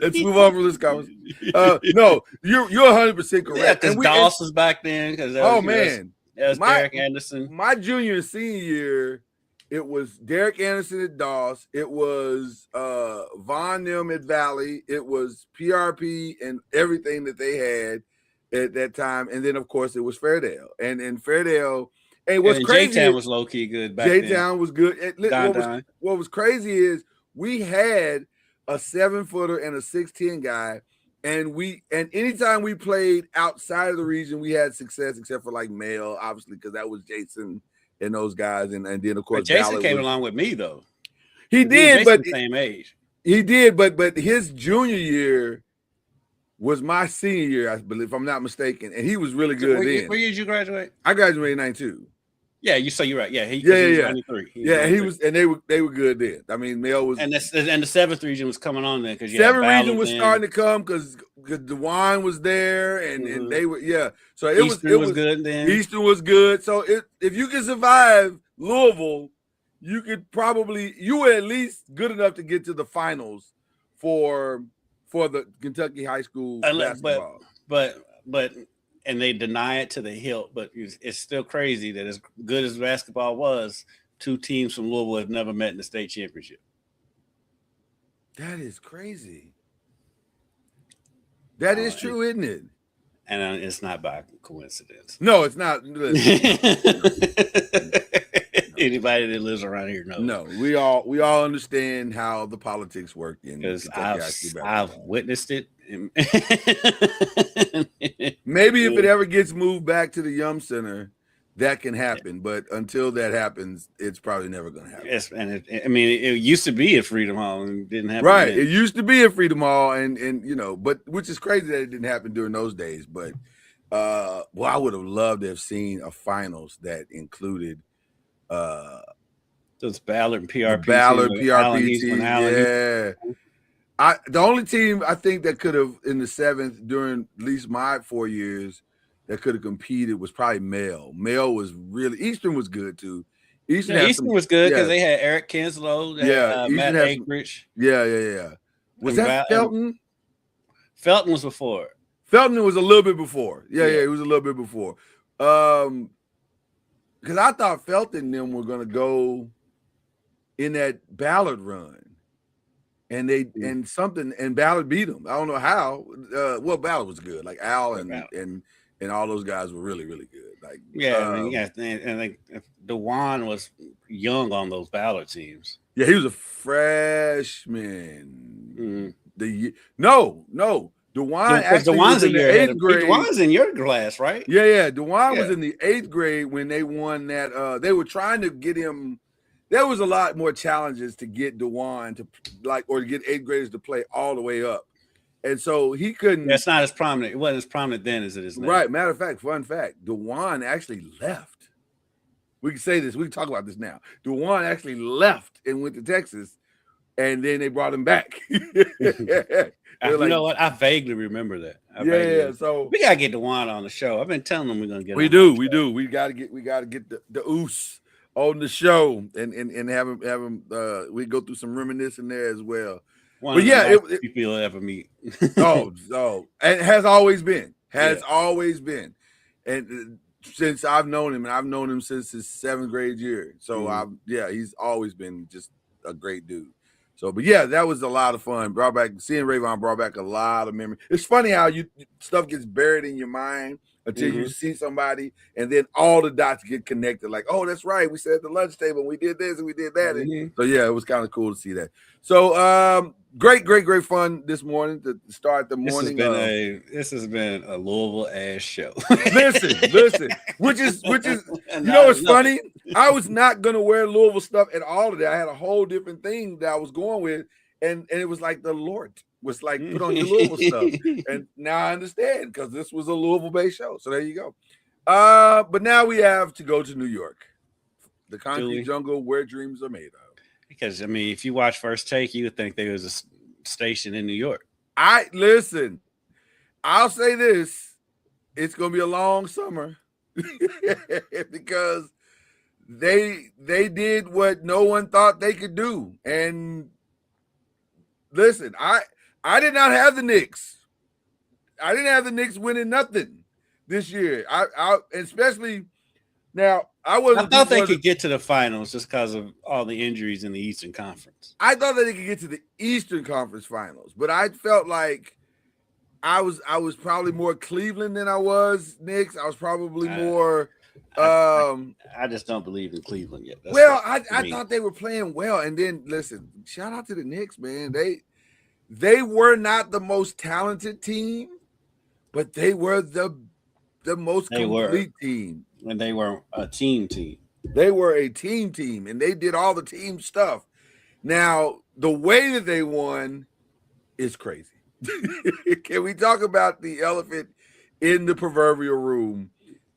Let's move on from this conversation. No, you're 100% Yeah, correct. because Doss was back then. Because man, that was Derek Anderson. My junior and senior year, it was Derek Anderson at Doss. It was Von Nim at Valley. It was PRP and everything that they had at that time. And then, of course, it was Fairdale. And Fairdale. Hey, what's crazy? J-Town was low key good back then. J-Town was good. What was crazy is we had a 7-footer and a 6'10" guy, and anytime we played outside of the region, we had success, except for like Mel, obviously, because that was Jason and those guys, and then of course but Jason came along with me though. He did, but same age. He did, but his junior year was my senior year, I believe, if I'm not mistaken, and he was really good then. Where year did you graduate? I graduated in 92. Yeah, you're right. Yeah, he was 93. He was, and they were good then. I mean, Mel was, and the 7th region was coming on then because 7th region was starting to come because DeWine was there, and they were So it was good then. Eastern was good. So if you can survive Louisville, you were at least good enough to get to the finals for the Kentucky high school basketball. But and they deny it to the hilt, but it's still crazy that as good as basketball was, 2 teams from Louisville have never met in the state championship. That is crazy. That is true, isn't it? And it's not by coincidence. No, it's not. Anybody that lives around here knows. No, we all understand how the politics work in because I've witnessed it. Maybe if it ever gets moved back to the Yum Center, that can happen. But until that happens, it's probably never going to happen. Yes, and it used to be at Freedom Hall and didn't happen. Right, then. It used to be at Freedom Hall, and but which is crazy that it didn't happen during those days. But I would have loved to have seen a finals that included those Ballard and PRP. Yeah. The only team I think that could have in the 7th during at least my 4 years that could have competed was probably Mel. Mel was really Eastern was good too. Eastern was good because they had Eric Kinslow, Matt Anchorage. Yeah. Was that Felton? Felton was before. Felton was a little bit before. Yeah, it was a little bit before. Because I thought Felton and them were gonna go in that Ballard run. And Ballard beat them. I don't know how. Ballard was good. Like Al and all those guys were really, really good. Like and like DeWine was young on those Ballard teams. Yeah, he was a freshman. DeWine actually was in the 8th grade. DeWine's in your class, right? Yeah. DeWine was in the 8th grade when they won that. They were trying to get him. There was a lot more challenges to get DeWine to or to get 8th graders to play all the way up. And so he couldn't. That's not as prominent. It wasn't as prominent then as it is now. Right. Matter of fact, fun fact, DeWine actually left. We can say this. We can talk about this now. DeWine actually left and went to Texas, and then they brought him back. You know what? I vaguely remember that. So we gotta get DeWine on the show. I've been telling them we're gonna get. We do. We gotta get the Oos on the show and have him. We go through some reminiscing there as well. People you'll ever meet. and it has always been. Always been, and since I've known him, and I've known him since his 7th grade year. So he's always been just a great dude. So, but that was a lot of fun. Seeing Rayvon brought back a lot of memory. It's funny how stuff gets buried in your mind until you see somebody, and then all the dots get connected. Like, oh, that's right. We sat at the lunch table and we did this and we did that. And so it was kind of cool to see that. So great fun this morning to start the morning. This has been a Louisville ass show. listen. Which is it's funny. I was not gonna wear Louisville stuff at all today. I had a whole different thing that I was going with, and it was like the Lord was like, put on your Louisville stuff. And now I understand because this was a Louisville-based show. So there you go. But now we have to go to New York, the concrete jungle where dreams are made of. Because if you watch First Take, you would think there was a station in New York. I'll say this: it's gonna be a long summer because they did what no one thought they could do. And listen, I did not have the Knicks. I didn't have the Knicks winning nothing this year. I especially now I wasn't. I thought they could get to the finals just because of all the injuries in the Eastern Conference. I thought that they could get to the Eastern Conference Finals, but I felt like I was probably more Cleveland than I was Knicks. I was probably more. I just don't believe in Cleveland yet. That's I thought they were playing well, and then listen, shout out to the Knicks, man. They were not the most talented team, but they were the most complete team. And they were a team. They were a team, and they did all the team stuff. Now, the way that they won is crazy. Can we talk about the elephant in the proverbial room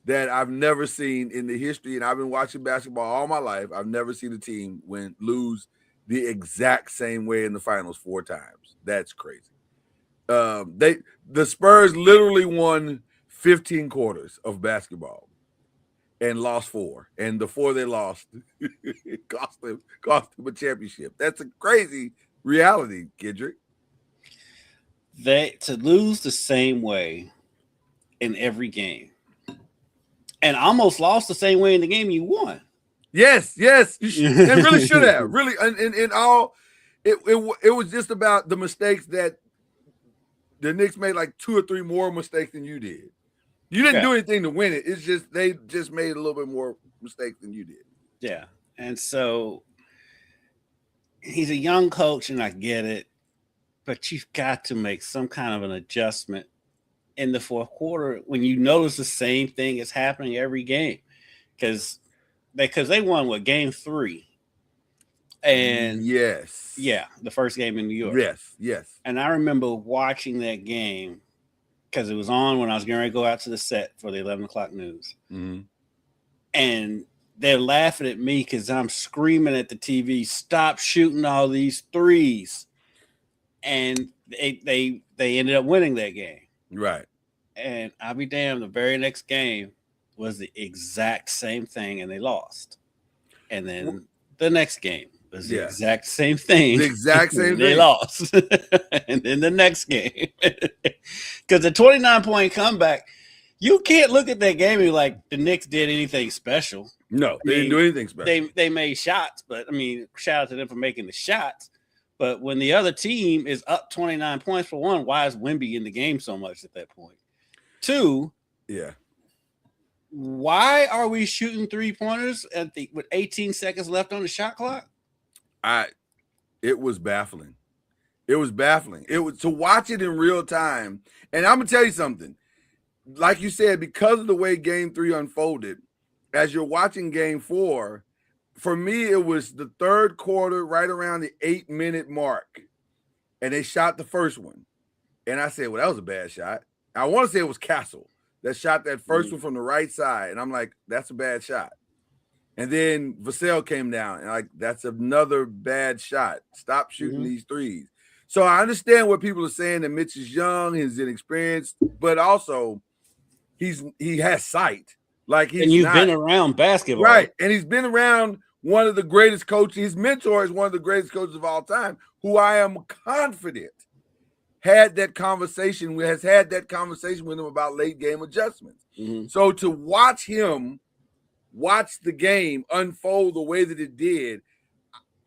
that I've never seen in the history? And I've been watching basketball all my life. I've never seen a team lose the exact same way in the finals 4 times. That's crazy. The Spurs literally won 15 quarters of basketball and lost 4. And the 4 they lost cost them a championship. That's a crazy reality, Kendrick. To lose the same way in every game and almost lost the same way in the game you won. Yes, and really should have. Really, and all it was just about the mistakes that the Knicks made, like 2 or 3 more mistakes than you did. You didn't do anything to win it. It's just they just made a little bit more mistakes than you did. Yeah. And so he's a young coach, and I get it, but you've got to make some kind of an adjustment in the fourth quarter when you notice the same thing is happening every game. Because they won game 3. And the first game in New York. Yes. And I remember watching that game because it was on when I was getting ready to go out to the set for the 11 o'clock news. Mm-hmm. And they're laughing at me because I'm screaming at the TV, stop shooting all these threes. And they ended up winning that game. Right. And I'll be damned, the very next game was the exact same thing, and they lost. And then the next game was the exact same thing. The exact same thing. They lost. And then the next game. Because the 29-point comeback, you can't look at that game and be like, the Knicks did anything special. No, they didn't do anything special. They made shots, but, I mean, shout out to them for making the shots. But when the other team is up 29 points, for one, why is Wemby in the game so much at that point? 2, why are we shooting 3-pointers with 18 seconds left on the shot clock? It was baffling. It was to watch it in real time. And I'm gonna tell you something. Like you said, because of the way game 3 unfolded, as you're watching game 4, for me, it was the third quarter, right around the 8-minute mark, and they shot the first one. And I said, well, that was a bad shot. I want to say it was Castle that shot that first one from the right side. And I'm like, that's a bad shot. And then Vassell came down, and like, that's another bad shot. Stop shooting these threes. So I understand what people are saying, that Mitch is young, he's inexperienced, but also he has sight. Like, and you've been around basketball. Right. And he's been around one of the greatest coaches. His mentor is one of the greatest coaches of all time, who I am confident has had that conversation with him about late game adjustments. Mm-hmm. So to watch him watch the game unfold the way that it did,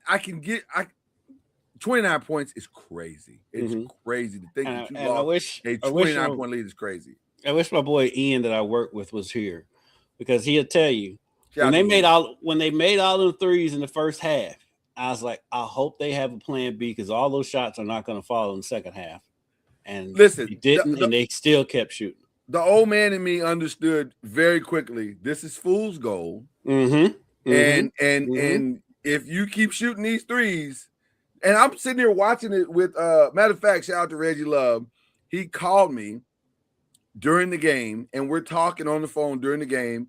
29 points is crazy. It's crazy to think that you lost a 29-point lead is crazy. I wish my boy Ian that I work with was here, because he'll tell you when they made all the threes in the first half, I was like, I hope they have a plan B, because all those shots are not going to fall in the second half. And listen, they didn't, and they still kept shooting. The old man in me understood very quickly, this is fool's gold. And if you keep shooting these threes, and I'm sitting here watching it with matter of fact, shout out to Reggie Love. He called me during the game, and we're talking on the phone during the game,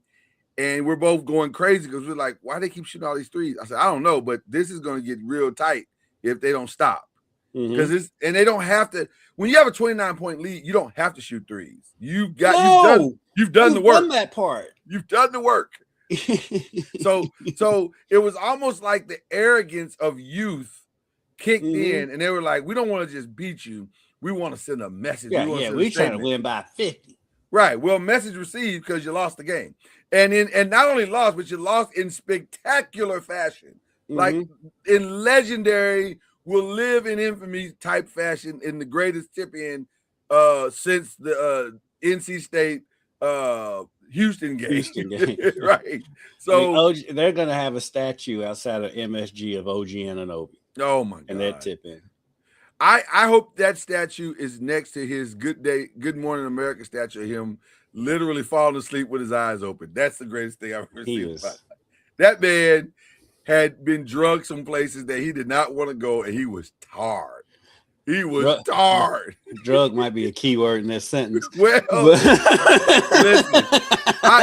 and we're both going crazy because we're like, why do they keep shooting all these threes? I said, I don't know, but this is going to get real tight if they don't stop. Because they don't have to. When you have a 29-point lead, you don't have to shoot threes. You've done the work. Done that part. You've done the work. So it was almost like the arrogance of youth kicked in, and they were like, "We don't want to just beat you. We want to send a message. Yeah, we trying to statement." win by 50. Right. Well, message received because you lost the game, and not only lost, but you lost in spectacular fashion, like in legendary, will live in infamy type fashion, in the greatest tip-in since the NC State Houston game. Right. So they're gonna have a statue outside of MSG of OG Anunoby. Oh my god! And that tip-in. I hope that statue is next to his Good Morning America statue of him literally falling asleep with his eyes open. That's the greatest thing I've ever seen. That man had been drugged some places that he did not want to go, and he was tarred. He was tarred. Drug might be a key word in that sentence. Well, listen,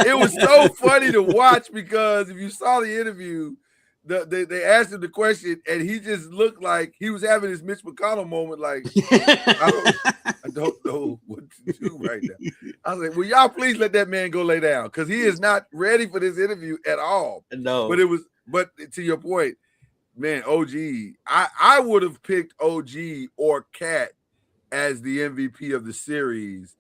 it was so funny to watch, because if you saw the interview, they asked him the question, and he just looked like he was having his Mitch McConnell moment. Like, I don't know what to do right now. I was like, "Will y'all please let that man go lay down, because he is not ready for this interview at all." No, but to your point, man, OG, I would have picked OG or Cat as the MVP of the series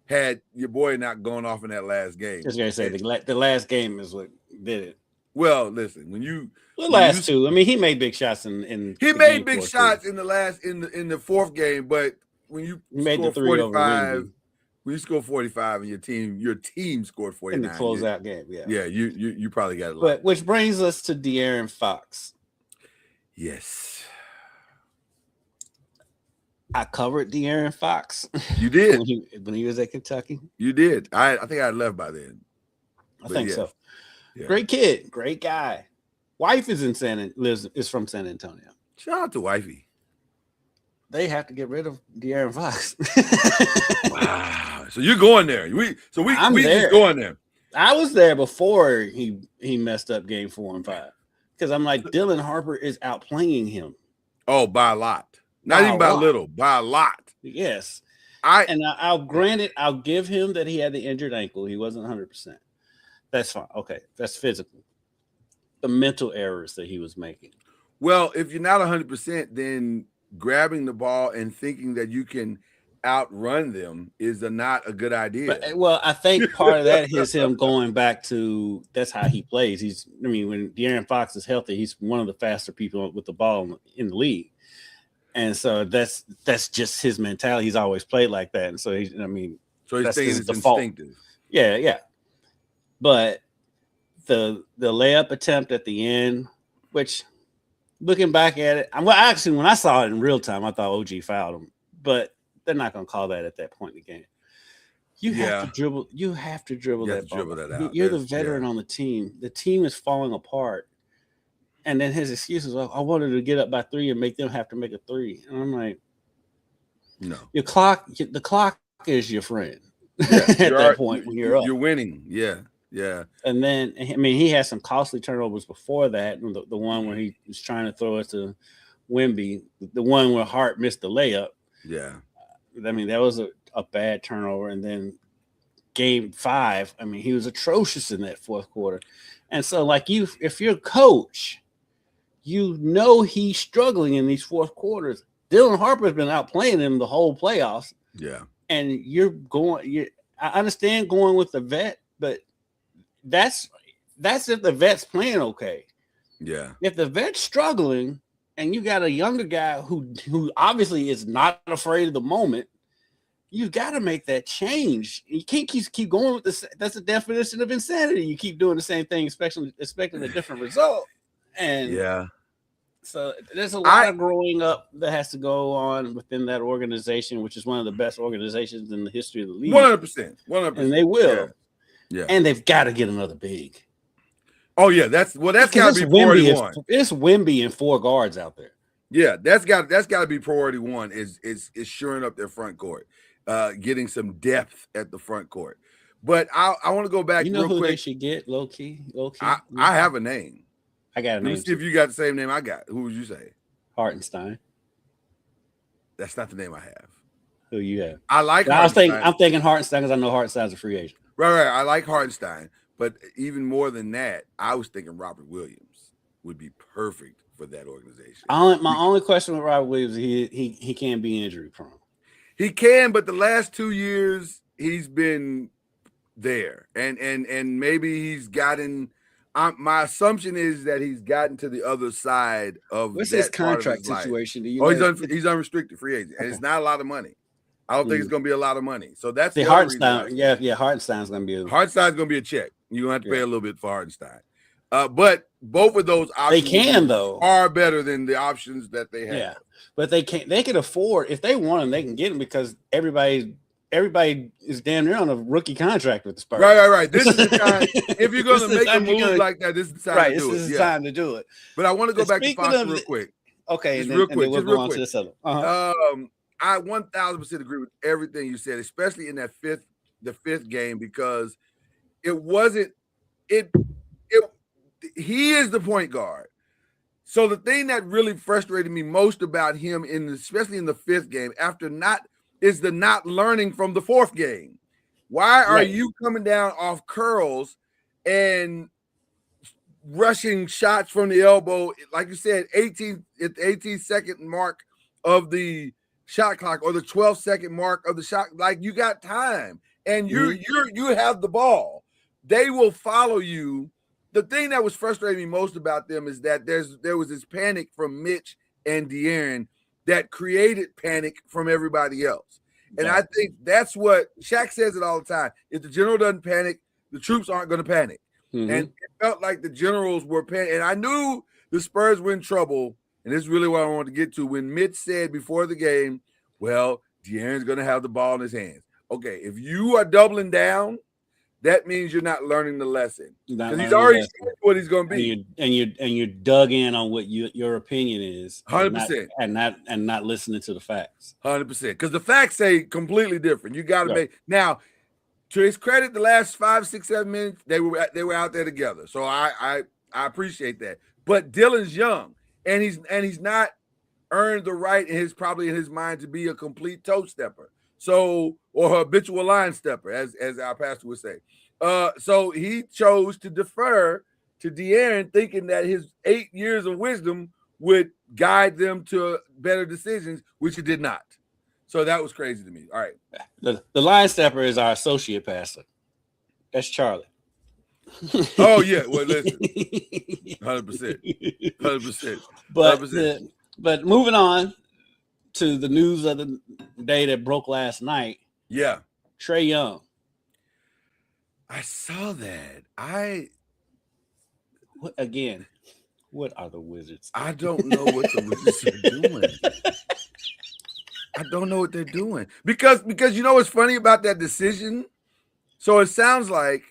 had your boy not gone off in that last game. Just gonna say the last game is what did it. Well, listen, the last two, I mean, he made big shots in he made big shots in the fourth game, but when you made score the 45, when you score 45 and your team scored 49 in the closeout game, you probably got a lot. But which brings us to De'Aaron Fox. Yes, I covered De'Aaron Fox. You did when he was at Kentucky. You did. I think I had left by then. I think so. Yeah. Great kid, great guy. Wife is is from San Antonio. Shout out to wifey. They have to get rid of De'Aaron Fox. Wow. So you're going there. We just going there. I was there before he messed up game 4 and 5. Because I'm like, Dylan Harper is outplaying him. Oh, by a lot. Not even by a little, by a lot. Yes. I'll give him that he had the injured ankle. He wasn't 100%. That's fine. Okay. That's physical. The mental errors that he was making. Well, if you're not 100%, then grabbing the ball and thinking that you can outrun them is not a good idea. But, I think part of that is him going back to that's how he plays. When De'Aaron Fox is healthy, he's one of the faster people with the ball in the league. And so that's just his mentality. He's always played like that. And so he's thinking it's instinctive. Yeah. But the layup attempt at the end, which looking back at it, actually when I saw it in real time, I thought OG fouled him, but they're not going to call that at that point in the game. You have to dribble. You have to dribble that ball. Dribble that out. You're the veteran on the team. The team is falling apart. And then his excuse is, I wanted to get up by 3 and make them have to make a 3. And I'm like, no. The clock is your friend at that point when you're up. You're winning. Yeah. And then, he had some costly turnovers before that. The one where he was trying to throw it to Wemby, the one where Hart missed the layup. Yeah. That was a bad turnover. And then game 5, he was atrocious in that fourth quarter. And so, if you're a coach, he's struggling in these fourth quarters. Dylan Harper's been outplaying him the whole playoffs. Yeah. And I understand going with the vet, but that's if the vet's playing okay. Yeah. If the vet's struggling and you got a younger guy who obviously is not afraid of the moment, you've got to make that change. You can't keep going with this. That's the definition of insanity. You keep doing the same thing, expecting a different result. And so there's a lot of growing up that has to go on within that organization, which is one of the best organizations in the history of the league. 100%. And they will. Yeah. And they've got to get another big. Oh yeah, that's got to be priority one. It's Wemby and 4 guards out there. Yeah, that's got to be priority one. Is shoring up their front court, getting some depth at the front court. But I want to go back. You know real who quick. they should get? Low key. I have a name. I got a name. Let me see if you got the same name I got. Who would you say? Hartenstein. That's not the name I have. Who you have? I like. I'm thinking Hartenstein because I know Hartenstein's a free agent. Right. I like Hartenstein, But even more than that, I was thinking Robert Williams would be perfect for that organization. My only question with Robert Williams, he can't be injury prone. He can, but the last 2 years he's been there, and maybe he's gotten. My assumption is that he's gotten to the other side of What's that his part of contract his life. situation? Do you know? He's unrestricted free agent, and it's not a lot of money. I don't think it's going to be a lot of money. So that's the Hartenstein. Yeah, Hartenstein's going to be Hartenstein's going to be a check. You're going to have to pay a little bit for Hartenstein. But both of those options are better than the options that they have. Yeah, but they can't. They can afford, if they want them, they can get them because everybody is damn near on a rookie contract with the Spurs. Right. This is the time. If you're going to make a move like that, this is the time to do it. This is the time to do it. But I want to go back to Fox real quick. Okay, just real quick. We'll go on to this other. I 1000% agree with everything you said, especially in that fifth game, because it wasn't it. He is the point guard. So the thing that really frustrated me most about him, especially in the fifth game, is the not learning from the fourth game. Why are you coming down off curls and rushing shots from the elbow? Like you said, at the 18-second mark of the shot clock or the 12-second mark of the shot. Like, you got time and you have the ball. They will follow you. The thing that was frustrating me most about them is that there was this panic from Mitch and De'Aaron that created panic from everybody else. And I think that's what Shaq says it all the time. If the general doesn't panic, the troops aren't going to panic. And it felt like the generals were panicking. And I knew the Spurs were in trouble. And this is really what I wanted to get to. When Mitch said before the game, well, De'Aaron's going to have the ball in his hands. Okay, if you are doubling down, that means you're not learning the lesson. Because he's already said what he's going to be. And you dug in on what your opinion is. 100%. And not listening to the facts. 100%. Because the facts say completely different. You got to make – now, to his credit, the last 5, 6, 7 minutes, they were out there together. So I appreciate that. But Dylan's young, and he's not earned the right probably in his mind to be a complete toe stepper. So, or habitual line stepper, as our pastor would say. So he chose to defer to De'Aaron, thinking that his 8 years of wisdom would guide them to better decisions, which it did not. So that was crazy to me. All right. The line stepper is our associate pastor. That's Charlie. Oh, yeah. Well, listen. 100%. 100%. But moving on to the news of the day that broke last night. Yeah. Trae Young. I saw that. What are the Wizards? I don't know what the Wizards are doing. I don't know what they're doing. Because you know what's funny about that decision? So it sounds like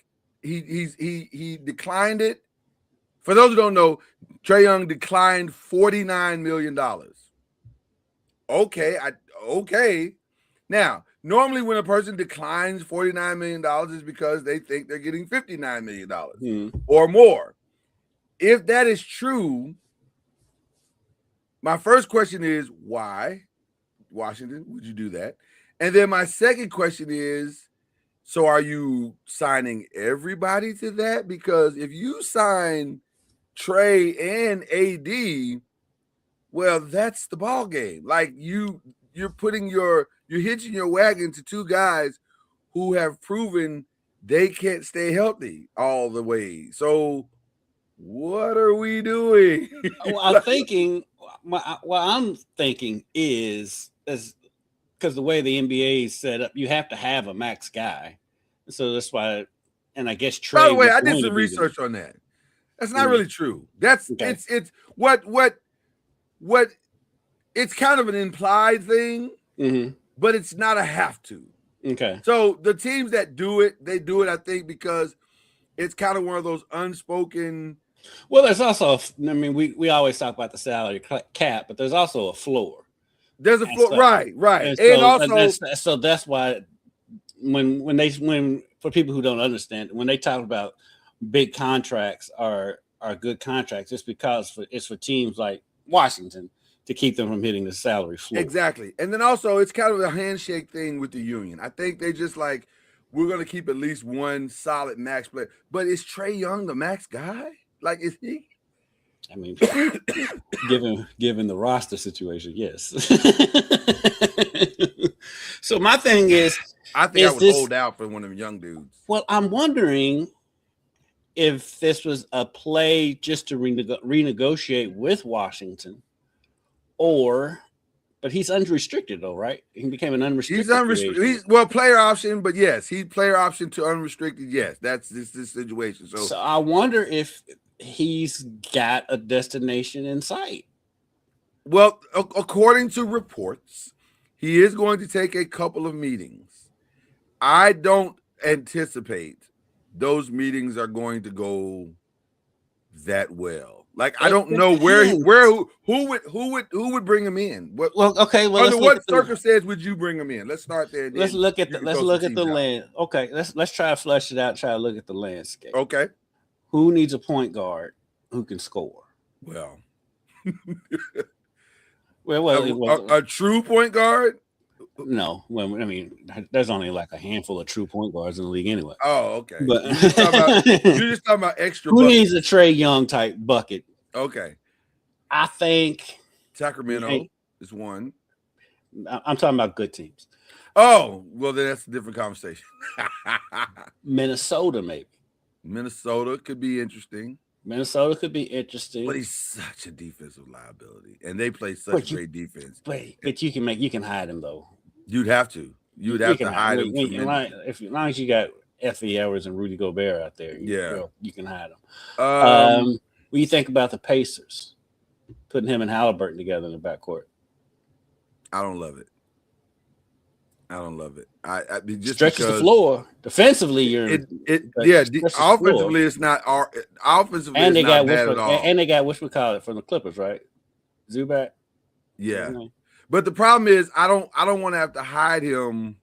he declined it. For those who don't know, Trae Young declined $49 million. Okay. Now, normally when a person declines $49 million is because they think they're getting $59 million or more. If that is true, my first question is, why, Washington, would you do that? And then my second question is, so are you signing everybody to that? Because if you sign Trae and AD, well, that's the ball game. Like you're hitching your wagon to two guys who have proven they can't stay healthy all the way. So what are we doing? I'm thinking is because the way the NBA is set up, you have to have a max guy. So that's why, and I guess Trae. By the way, I did some research on that. That's not really true. That's okay. It's what it's kind of an implied thing, but it's not a have to. Okay. So the teams that do it, they do it, I think, because it's kind of one of those unspoken. Well, there's also, we always talk about the salary cap, but there's also a floor. There's a floor, right. And also, that's why when for people who don't understand, when they talk about big contracts are good contracts, it's because it's for teams like Washington to keep them from hitting the salary floor. Exactly. And then also it's kind of a handshake thing with the union. I think they just like, we're gonna keep at least one solid max player. But is Trae Young the max guy? Like, is he? I mean, given the roster situation, yes. So my thing is, I think I would hold out for one of them young dudes. Well, I'm wondering if this was a play just to renegotiate with Washington, but he's unrestricted though, right? He became an unrestricted. He's unrestricted. Player option, but yes, he's player option to unrestricted. Yes, that's this situation. So I wonder if he's got a destination in sight. Well, according to reports, he is going to take a couple of meetings. I don't anticipate those meetings are going to go that well. Like, I don't know who would bring him in. Under what circumstance would you bring him in? Let's start there. Let's look at the land. Okay, let's try to flesh it out. Try to look at the landscape. Okay, who needs a point guard who can score? Well, a true point guard. No, well, I mean, there's only like a handful of true point guards in the league anyway. Oh, okay. But you're just talking about extra. Who needs a Trae Young type bucket? Okay, I think Sacramento is one. I'm talking about good teams. Oh, well, then that's a different conversation. Minnesota, maybe. Minnesota could be interesting. But he's such a defensive liability, and they play such great defense. But you can hide him though. You'd have to. You'd have to hide him. As long as you got Effie Edwards and Rudy Gobert out there, you can hide them. What do you think about the Pacers putting him and Halliburton together in the backcourt? I don't love it. I just stretches the floor defensively. Offensively, it's not. Offensively, and they got bad at all. And they got whatchamacallit from the Clippers, right? Zubac. Yeah, but the problem is, I don't want to have to hide him.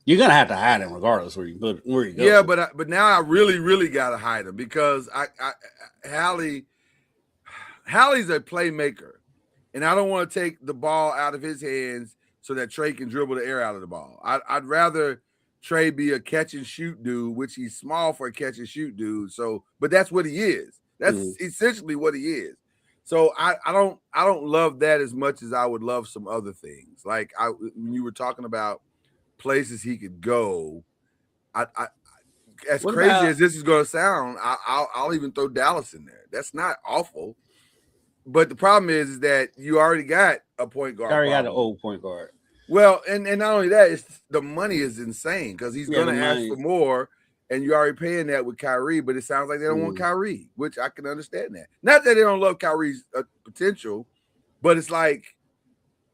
You're gonna have to hide him regardless where you go. Yeah, but now I really gotta hide him because Hallie's a playmaker, and I don't want to take the ball out of his hands so that Trae can dribble the air out of the ball. I'd rather Trae be a catch and shoot dude, which he's small for a catch and shoot dude. So, but that's what he is. That's essentially what he is. So I don't love that as much as I would love some other things. Like when you were talking about places he could go, as crazy as this is going to sound, I'll even throw Dallas in there. That's not awful. But the problem is that you already got a point guard. Got an old point guard. Well, and not only that, it's the money is insane because he's going to ask for more, and you're already paying that with Kyrie. But it sounds like they don't want Kyrie, which I can understand that. Not that they don't love Kyrie's potential, but it's like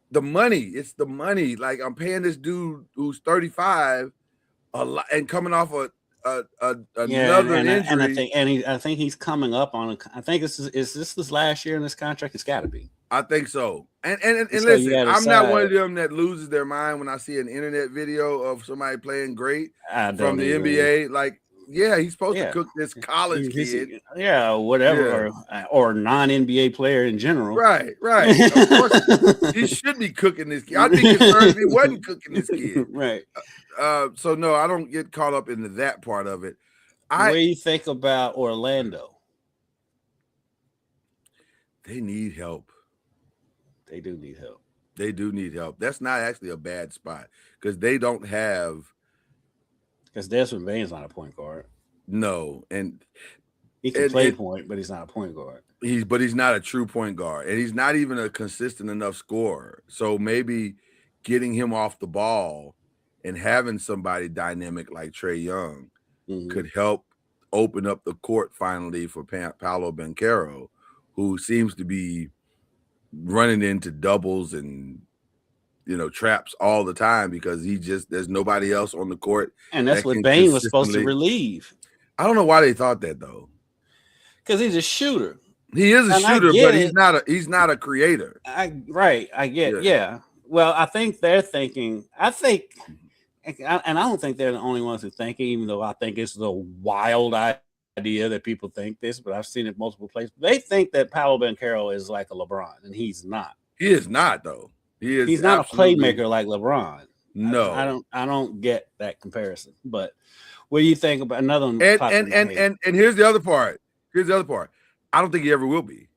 the money. It's the money. Like, I'm paying this dude who's 35 a lot and coming off another injury. I think he's coming up on. I think is this last year in this contract? It's got to be. I think so. And listen, I'm not one of them that loses their mind when I see an internet video of somebody playing great from the NBA. Like, yeah, he's supposed to cook this college kid. Yeah, whatever, or non-NBA player in general. Right. Of course, he should be cooking this kid. I'd be concerned if he wasn't cooking this kid. Right. So no, I don't get caught up into that part of it. What do you think about Orlando? They need help. They do need help. They do need help. That's not actually a bad spot because they don't have. Because Desmond Bane's not a point guard. No, and he can play point, but he's not a point guard. He's not a true point guard, and he's not even a consistent enough scorer. So maybe getting him off the ball and having somebody dynamic like Trae Young could help open up the court finally for Paolo Banchero, who seems to be running into doubles and traps all the time because there's nobody else on the court. And that's what Bane was supposed to relieve. I don't know why they thought that though. Because he's a shooter. He is a shooter, but he's not a creator. I get. Yeah. Well, I think they're thinking. And I don't think they're the only ones who think it, even though I think it's the wild idea that people think this, but I've seen it multiple places. They think that Paolo Banchero is like a LeBron, and he's not. He is not, though. He's not a playmaker like LeBron. No. I don't get that comparison. But what do you think about another one? And here's the other part. I don't think he ever will be.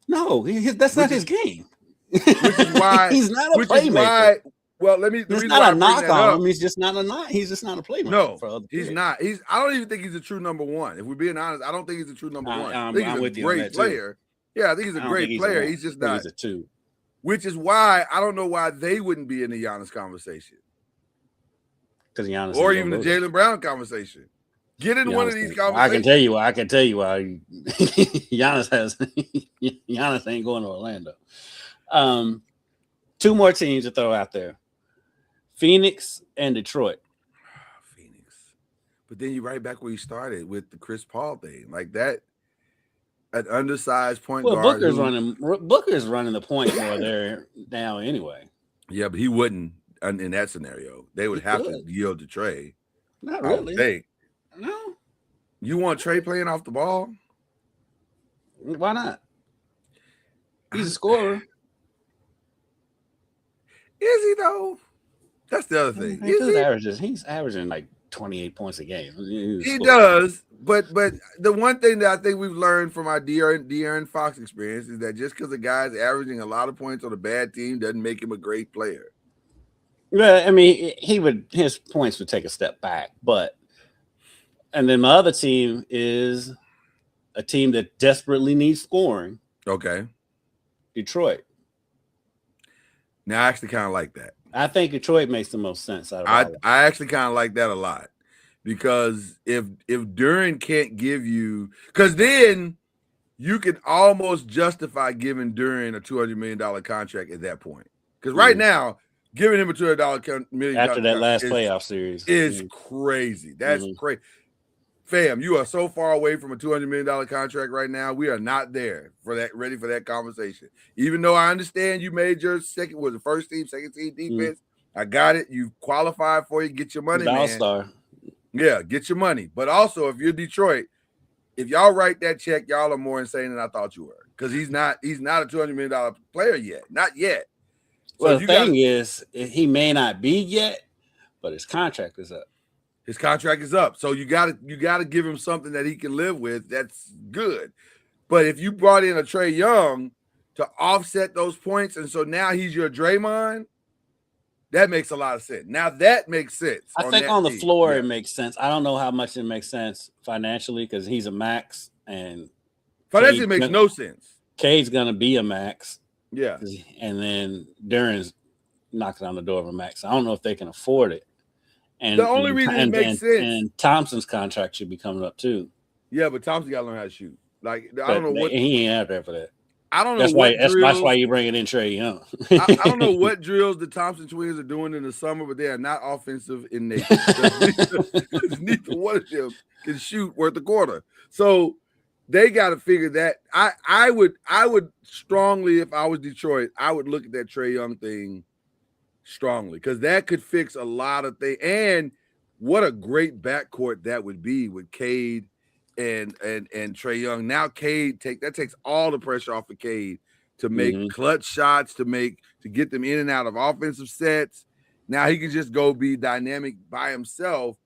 No, that's not his game. Which is why he's not a playmaker. Well, let me. It's not a knock on him. He's just not a playmaker. No, for other he's players. not. I don't even think he's a true number one. If we're being honest, I don't think he's a true number one. I think I'm he's a great player. Yeah, I think he's a great player. He's just not. He's a 2. Which is why I don't know why they wouldn't be in the Giannis conversation. Because Giannis, or even the Jaylen Brown conversation. Get in one of these conversations. I can tell you why Giannis ain't going to Orlando. 2 more teams to throw out there: Phoenix and Detroit. Phoenix, but then you right back where you started with the Chris Paul thing, like that. An undersized point guard. Booker's running the point more there now anyway. Yeah, but he wouldn't in that scenario. They would have to yield to Trey. Not really. No. You want Trey playing off the ball? Why not? He's a scorer. Is he though? That's the other thing. He's averaging like 28 points a game. He does, but the one thing that I think we've learned from our De'Aaron Fox experience is that just because a guy's averaging a lot of points on a bad team doesn't make him a great player. Well, I mean, his points would take a step back, and then my other team is a team that desperately needs scoring. Okay. Detroit. Now, I actually kind of like that. I think Detroit makes the most sense out of I actually kind of like that a lot, because if Duren can't give you, because then you can almost justify giving Duren a $200 million contract at that point. Because right now, giving him a $200 million after that last playoff series is crazy. That's crazy. Fam, you are so far away from a $200 million contract right now. We are not there for that, ready for that conversation. Even though I understand you made your first team, second team defense. I got it. You qualified for it. Get your money, man. All-star. Yeah, get your money. But also, if you're Detroit, if y'all write that check, y'all are more insane than I thought you were. Because he's not a $200 million player yet. Not yet. Well, the thing is, he may not be yet, but his contract is up. His contract is up. So you gotta give him something that he can live with. That's good. But if you brought in a Trae Young to offset those points, and so now he's your Draymond, that makes a lot of sense. Now that makes sense. I think on the floor it makes sense. I don't know how much it makes sense financially because he's a max, and financially makes no sense. Cade's gonna be a max. Yeah. And then Duren's knocking on the door of a max. I don't know if they can afford it. And the only reason it makes sense, and Thompson's contract should be coming up too. Yeah, but Thompson got to learn how to shoot. Like I don't know what he ain't out there for that. I don't know. That's why you bring it in Trae Young. I don't know what drills the Thompson twins are doing in the summer, but they are not offensive in nature. Neither one of them can shoot worth a quarter. So they got to figure that. I would strongly, if I was Detroit, I would look at that Trae Young thing strongly, because that could fix a lot of things. And what a great backcourt that would be with Cade and Trae Young. Now Cade takes all the pressure off of Cade to make clutch shots, to get them in and out of offensive sets. Now he can just go be dynamic by himself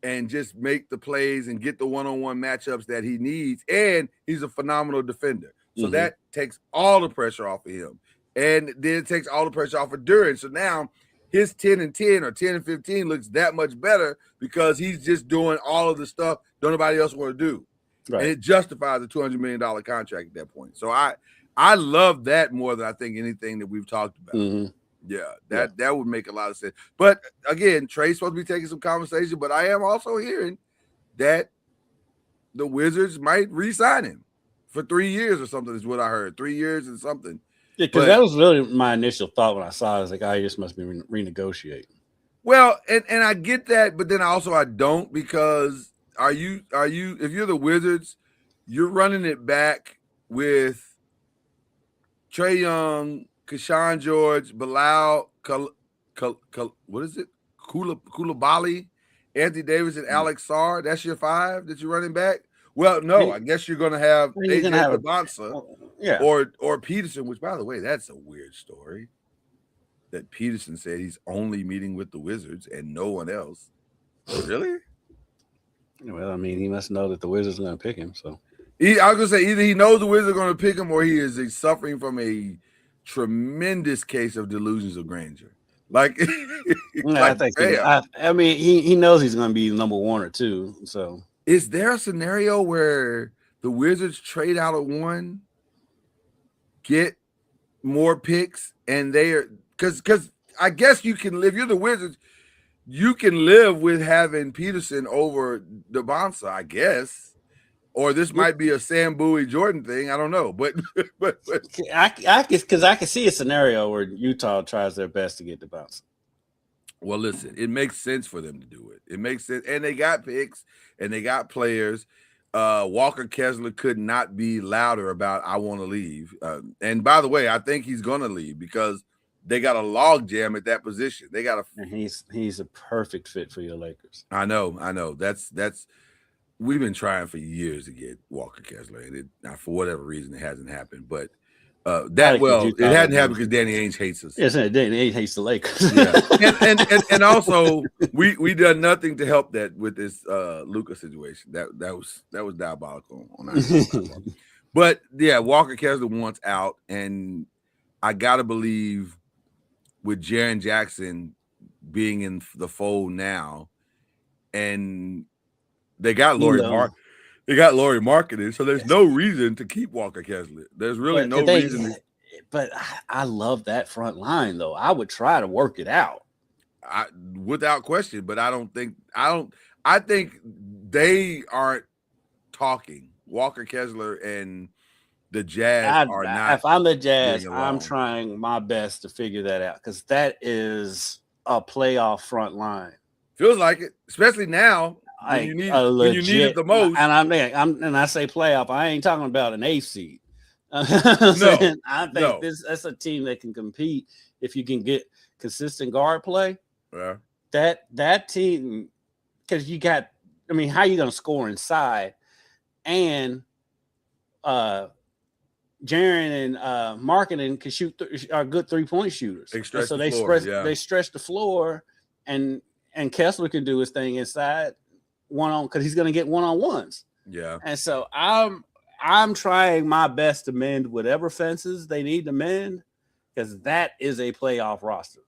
and just make the plays and get the one-on-one matchups that he needs. And he's a phenomenal defender. So that takes all the pressure off of him. And then it takes all the pressure off of Duren. So now his 10 and 10 or 10 and 15 looks that much better because he's just doing all of the stuff don't nobody else want to do. Right. And it justifies a $200 million contract at that point. So I love that more than I think anything that we've talked about. Yeah, that would make a lot of sense. But again, Trae's supposed to be taking some conversation, but I am also hearing that the Wizards might re-sign him for 3 years or something is what I heard. 3 years and something. Yeah, because that was really my initial thought when I saw it. I was like, he just must be renegotiating. Well, and I get that, but then I don't, because are you if you're the Wizards, you're running it back with Trae Young, Keshawn George, Bilal, what is it? Koulibaly, Anthony Davis, and Alex Sarr. That's your 5 that you're running back. Well, no, I guess you're going to have AJ Bonsa, or Peterson. Which, by the way, that's a weird story. that Peterson said he's only meeting with the Wizards and no one else. Really? Well, I mean, he must know that the Wizards are going to pick him. So I was gonna say either he knows the Wizards are going to pick him, or he is suffering from a tremendous case of delusions of grandeur. Like, I think I mean he knows he's going to be number 1 or 2. So is there a scenario where the Wizards trade out of 1, get more picks, and they are because I guess you can live. You're the Wizards. You can live with having Peterson over DeBonsa, I guess. Or this might be a Sam Bowie Jordan thing. I don't know, but I can see a scenario where Utah tries their best to get DeBonsa. Well, listen, it makes sense for them to do it. It makes sense, and they got picks and they got players. Walker Kessler could not be louder about I want to leave. And by the way, I think he's going to leave because they got a log jam at that position. They got and he's a perfect fit for your Lakers. I know. That's we've been trying for years to get Walker Kessler, and for whatever reason it hasn't happened. But it hadn't happened because Danny Ainge hates us. Yes, Danny Ainge hates the Lakers. Yeah, and also we done nothing to help that with this Luka situation. That was diabolical on our side. But yeah, Walker Kessler wants out, and I gotta believe with Jaren Jackson being in the fold now, and they got Laurie Marketing, so there's no reason to keep Walker Kessler. There's really no reason. But I love that front line, though. I would try to work it out. Without question, but I think they aren't talking. Walker Kessler and the Jazz are not. If I'm the Jazz, I'm trying my best to figure that out because that is a playoff front line. Feels like it, especially now when you need it the most. And I say playoff. I ain't talking about an 8th seed. I think that's a team that can compete if you can get consistent guard play. Yeah. That team, because you got. I mean, how are you going to score inside? And Jaren and Marketing can are good 3-point shooters. They stretch the floor, and Kessler can do his thing inside because he's going to get one-on-ones. Yeah. And so I'm trying my best to mend whatever fences they need to mend because that is a playoff roster.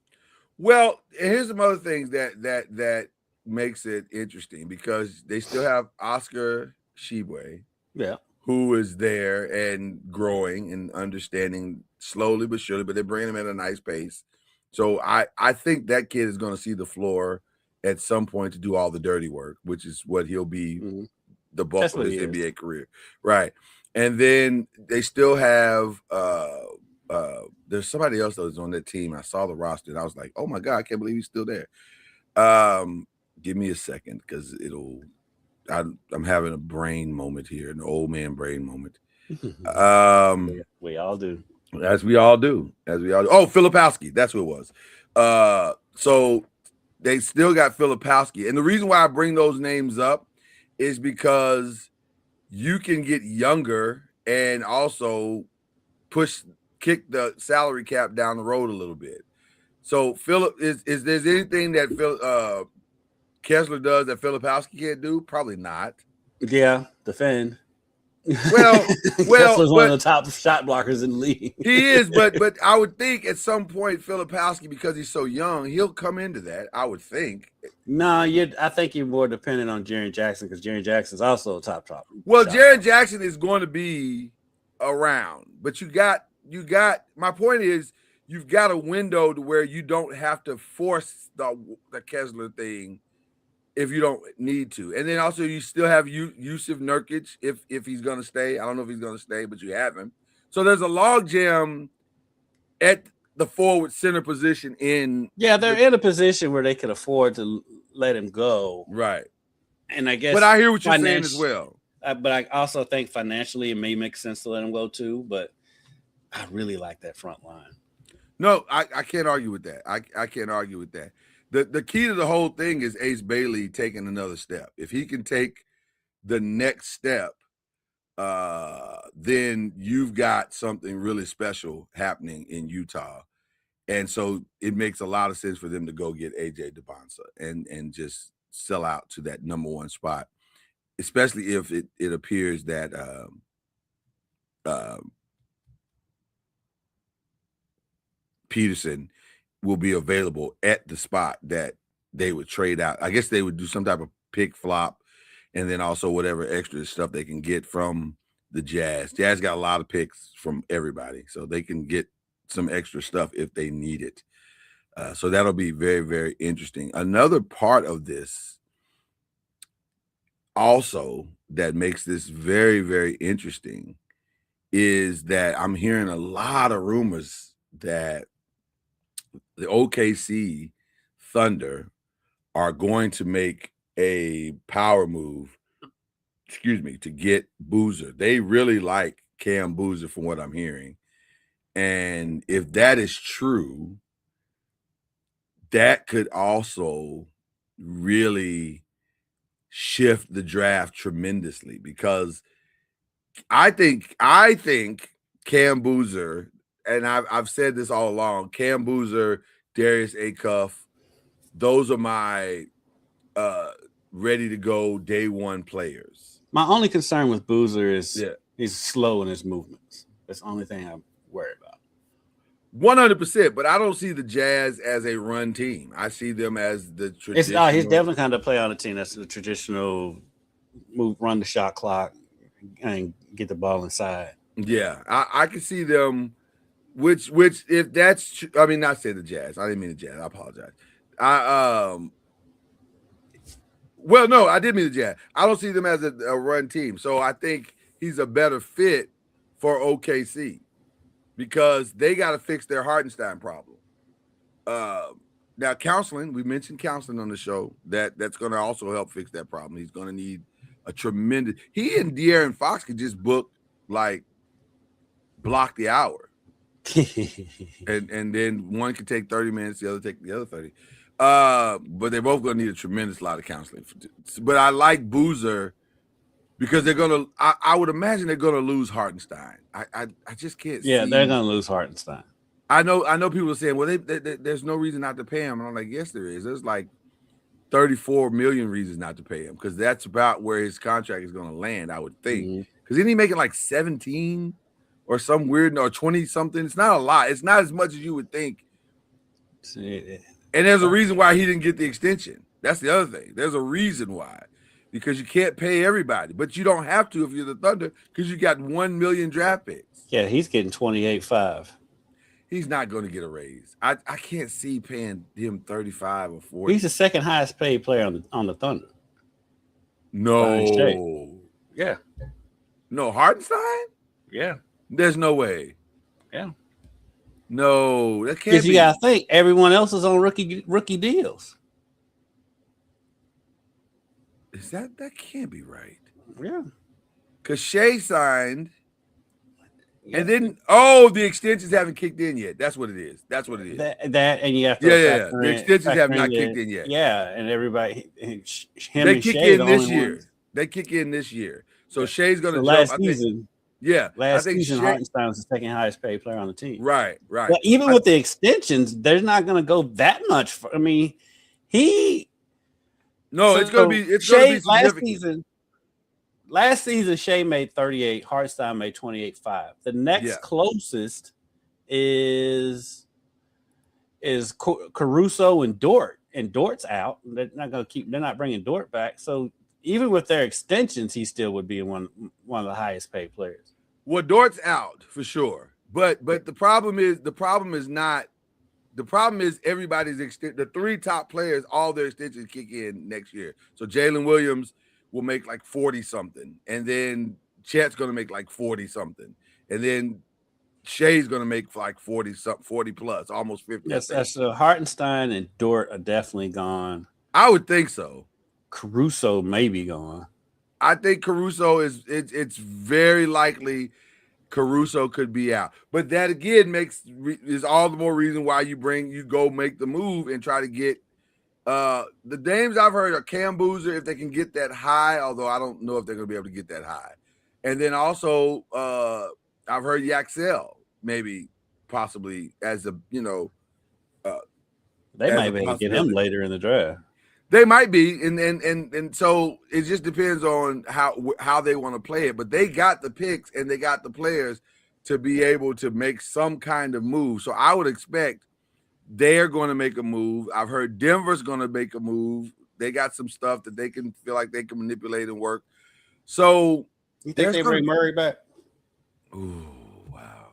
Well, here's some other things that makes it interesting because they still have Oscar Tshiebwe. Yeah. Who is there and growing and understanding slowly but surely, but they're bringing him at a nice pace. So I think that kid is going to see the floor at some point to do all the dirty work, which is what he'll be the bulk of his NBA career. Right. And then they still have there's somebody else that was on that team. I saw the roster and I was like, oh my God, I can't believe he's still there. Give me a second because I'm having a brain moment here, an old man brain moment. We all do. As we all do. Oh, Filipowski. That's who it was. So they still got Filipowski. And the reason why I bring those names up is because you can get younger and also kick the salary cap down the road a little bit. So Philip, is there anything that Kessler does that Filipowski can't do? Probably not. Yeah, defend. Well, Kessler's one of the top shot blockers in the league. He is, but I would think at some point Filipowski, because he's so young, he'll come into that. I would think. No, I think you're more dependent on Jaren Jackson because Jaren Jackson's also a top. Well, Jaren Jackson is going to be around, but you got. My point is, you've got a window to where you don't have to force the Kessler thing if you don't need to. And then also you still have Yusuf Nurkic if he's going to stay. I don't know if he's going to stay, but you have him. So there's a log jam at the forward center position they're in a position where they could afford to let him go. Right. And I guess. But I hear what you're saying as well. But I also think financially it may make sense to let him go too. But I really like that front line. No, I can't argue with that. I can't argue with that. The key to the whole thing is Ace Bailey taking another step. If he can take the next step, then you've got something really special happening in Utah. And so it makes a lot of sense for them to go get AJ DeBonsa and just sell out to that number one spot, especially if it appears that Peterson will be available at the spot that they would trade out. I guess they would do some type of pick flop, and then also whatever extra stuff they can get from the Jazz. Jazz got a lot of picks from everybody, so they can get some extra stuff if they need it. So that'll be very, very interesting. Another part of this also that makes this very, very interesting is that I'm hearing a lot of rumors that the OKC Thunder are going to make a power move, to get Boozer. They really like Cam Boozer from what I'm hearing. And if that is true, that could also really shift the draft tremendously, because I think Cam Boozer, and I've said this all along, Cam Boozer, Darius Acuff, those are my ready to go day one players. My only concern with Boozer is he's slow in his movements. That's the only thing I'm worried about. 100%, but I don't see the Jazz as a run team. I see them as the traditional. He's definitely kind of play on a team that's the traditional move, run the shot clock, and get the ball inside. Yeah, I can see them. Which if that's, I mean, not say the Jazz. I didn't mean the Jazz. I apologize. Well, no, I did mean the Jazz. I don't see them as a run team. So I think he's a better fit for OKC because they got to fix their Hartenstein problem. Now, counseling, we mentioned counseling on the show. That's going to also help fix that problem. He's going to need a tremendous. He and De'Aaron Fox could just book, like, block the hour. and then one can take 30 minutes, the other take the other 30. But they're both going to need a tremendous lot of counseling. But I like Boozer because they're going to. I would imagine they're going to lose Hartenstein. I just can't. Yeah, see. they're going to lose Hartenstein. I know people are saying, well, there's no reason not to pay him. And I'm like, yes, there is. There's like 34 million reasons not to pay him because that's about where his contract is going to land, I would think. Because isn't he making like 17 or some weird, or 20 something? It's not a lot. It's not as much as you would think. And there's a reason why he didn't get the extension. That's the other thing. There's a reason why. Because you can't pay everybody. But you don't have to if you're the Thunder because you got 1 million draft picks. Yeah, he's getting 28.5. He's not going to get a raise. I can't see paying him 35 or 40. He's the second highest paid player on the Thunder. No. Yeah. No, Hartenstein? Yeah. There's no way. Yeah. No, that can't be. Because you got to think everyone else is on rookie deals. Is that can't be right? Yeah. Because Shea signed. Yeah. And then, the extensions haven't kicked in yet. That's what it is. That's what it is. That and you have to. Yeah. The extensions have not kicked in yet. Yeah, and everybody, they kick in this year. They kick in this year. So Shea's going to jump. Last season. Last season, Hartenstein was the second highest paid player on the team. Right. But even with the extensions, they're not going to go that much. It's going to be significant. Last season, Shea made 38. Hartenstein made 28.5. The next closest is Caruso and Dort, and Dort's out. They're not bringing Dort back. So even with their extensions, he still would be one of the highest paid players. Well, Dort's out for sure, but the problem is everybody's the three top players, all their extensions kick in next year. So Jalen Williams will make like 40 something, and then Chet's going to make like 40 something, and then Shea's going to make like 40 plus, almost 50. Yes, so Hartenstein and Dort are definitely gone. I would think so. Caruso may be gone. I think Caruso it's very likely Caruso could be out. But that again is all the more reason why you go make the move and try to get the names I've heard are Cam Boozer if they can get that high, although I don't know if they're going to be able to get that high. And then also I've heard Yaxel maybe possibly as a, They as might a be able to get him possibility. later in the draft. They might be, and so it just depends on how they want to play it. But they got the picks and they got the players to be able to make some kind of move. So I would expect they're going to make a move. I've heard Denver's going to make a move. They got some stuff that they can feel like they can manipulate and work. So You think they bring Murray back? Ooh, wow.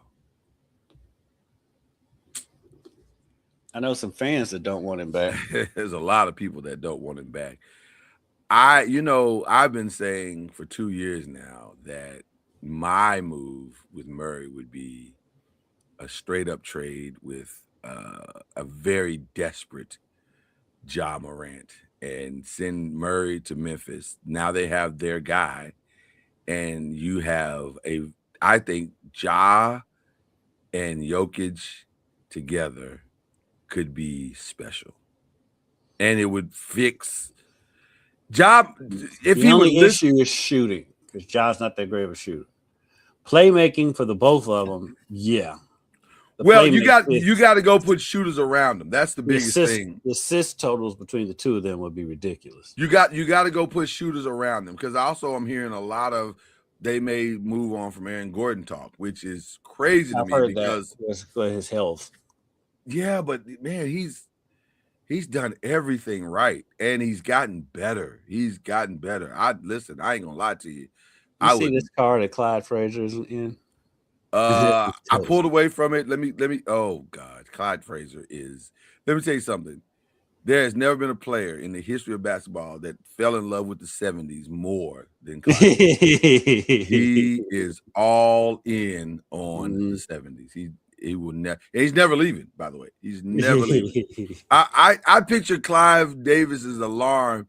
I know some fans that don't want him back. There's a lot of people that don't want him back. I've been saying for 2 years now that my move with Murray would be a straight up trade with a very desperate Ja Morant and send Murray to Memphis. Now they have their guy, and you have I think Ja and Jokic together could be special, and it would fix Ja. If The he would only issue is shooting because Ja's not that great of a shooter. Playmaking for the both of them, yeah. Well, you got to go put shooters around them. That's the biggest thing. The assist totals between the two of them would be ridiculous. You got to go put shooters around them because also I'm hearing a lot of they may move on from Aaron Gordon talk, which is crazy to me because his health. Yeah, but man, he's done everything right and he's gotten better. He's gotten better. I ain't gonna lie to you. You see this car that Clyde Frazier's in? I pulled away from it. Let me. Oh God, Clyde Frazier is. Let me tell you something. There has never been a player in the history of basketball that fell in love with the 70s more than Clyde. He is all in on the 70s. He will never. He's never leaving. By the way, he's never leaving. I picture Clive Davis's alarm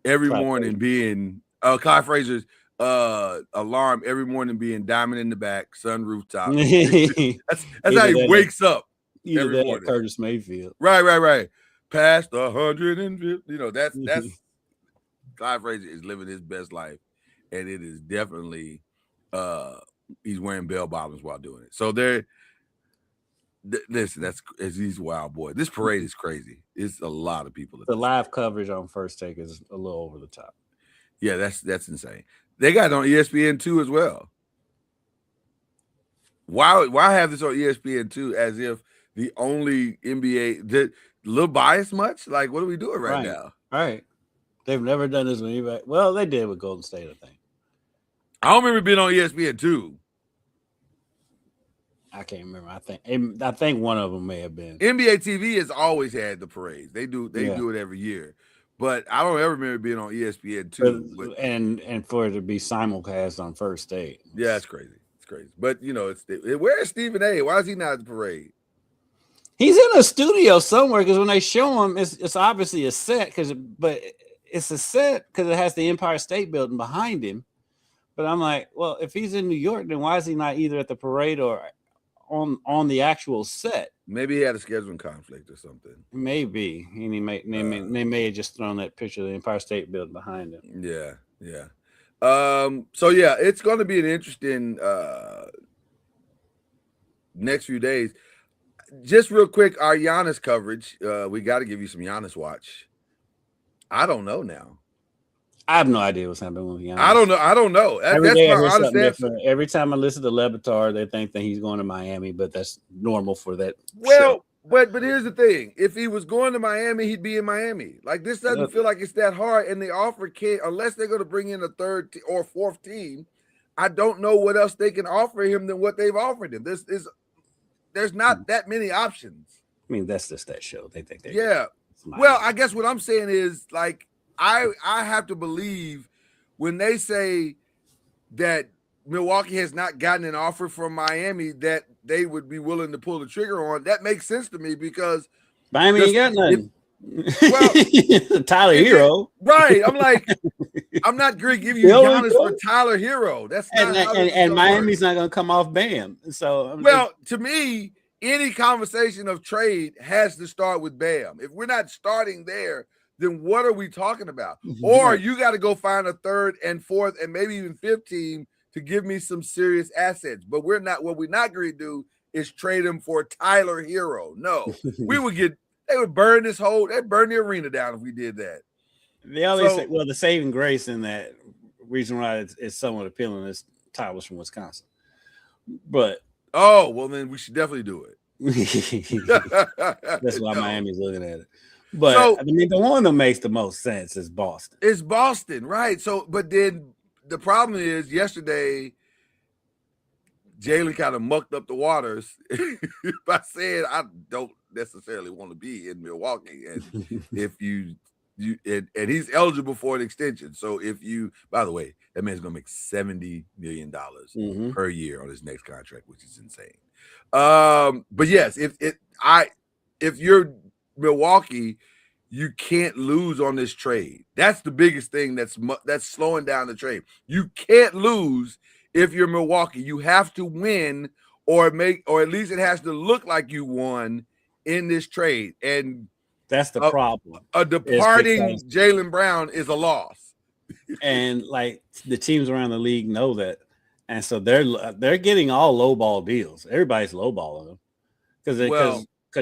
every morning being Clyde Frazier's alarm every morning being diamond in the back, sun rooftop. That's how he wakes up every morning. Curtis Mayfield. Right. Past 150. That's Clyde Frazier is living his best life, and it is definitely he's wearing bell bottoms while doing it. So listen, he's a wild boy. This parade is crazy. It's a lot of people. The live coverage on First Take is a little over the top. Yeah, that's insane. They got it on ESPN2 as well. Why have this on ESPN2 as if the only NBA a little biased much? Like, what are we doing right now? Right. They've never done this with anybody. Well, they did with Golden State, I think. I don't remember being on ESPN2. I can't remember. I think one of them may have been. NBA TV has always had the parades. They do it every year. But I don't ever remember being on ESPN2. And for it to be simulcast on First Take. Yeah, it's crazy. It's crazy. But, where is Stephen A? Why is he not at the parade? He's in a studio somewhere because when they show him, it's obviously a set. But it's a set because it has the Empire State Building behind him. But I'm like, well, if he's in New York, then why is he not either at the parade or on the actual set? Maybe he had a scheduling conflict or something. Maybe. And they may have just thrown that picture of the Empire State Building behind him. Yeah. So yeah, it's going to be an interesting next few days. Just real quick, our Giannis coverage. We got to give you some Giannis watch. I don't know now. I have no idea what's happening with Giannis. I don't know. That's my honest answer. Every time I listen to Levitar, they think that he's going to Miami, but that's normal for that. Well, but here's the thing: if he was going to Miami, he'd be in Miami. Like, this doesn't feel like it's that hard, and the offer can't, unless they're going to bring in a third or fourth team. I don't know what else they can offer him than what they've offered him. There's not that many options. I mean, that's just that show. They think Well, I guess what I'm saying is, like, I have to believe when they say that Milwaukee has not gotten an offer from Miami that they would be willing to pull the trigger on. That makes sense to me because Miami ain't got nothing. Well, Tyler Hero, right? I'm like, I'm not going to give you Giannis for Tyler Hero. That's not and Miami's not going to come off Bam. So to me, any conversation of trade has to start with Bam. If we're not starting there, then what are we talking about? Or you got to go find a third and fourth and maybe even fifth team to give me some serious assets. But what we're not going to do is trade him for Tyler Hero. No, we would get They would burn they'd burn the arena down if we did that. They always say, well, the saving grace in that reason why it's somewhat appealing is Ty was from Wisconsin. But well, then we should definitely do it. That's why Miami's looking at it. But I mean, the one that makes the most sense is Boston. It's Boston, right? So, but then the problem is yesterday, Jalen kind of mucked up the waters by saying I don't necessarily want to be in Milwaukee, and if you and he's eligible for an extension. So if you, by the way, that man's gonna make $70 million per year on his next contract, which is insane. But yes, if you're Milwaukee, you can't lose on this trade. That's the biggest thing that's slowing down the trade. You can't lose if you're Milwaukee. You have to win or at least it has to look like you won in this trade. And that's the problem. A departing Jaylen Brown is a loss. And like the teams around the league know that. And so they're getting all low ball deals. Everybody's low balling them because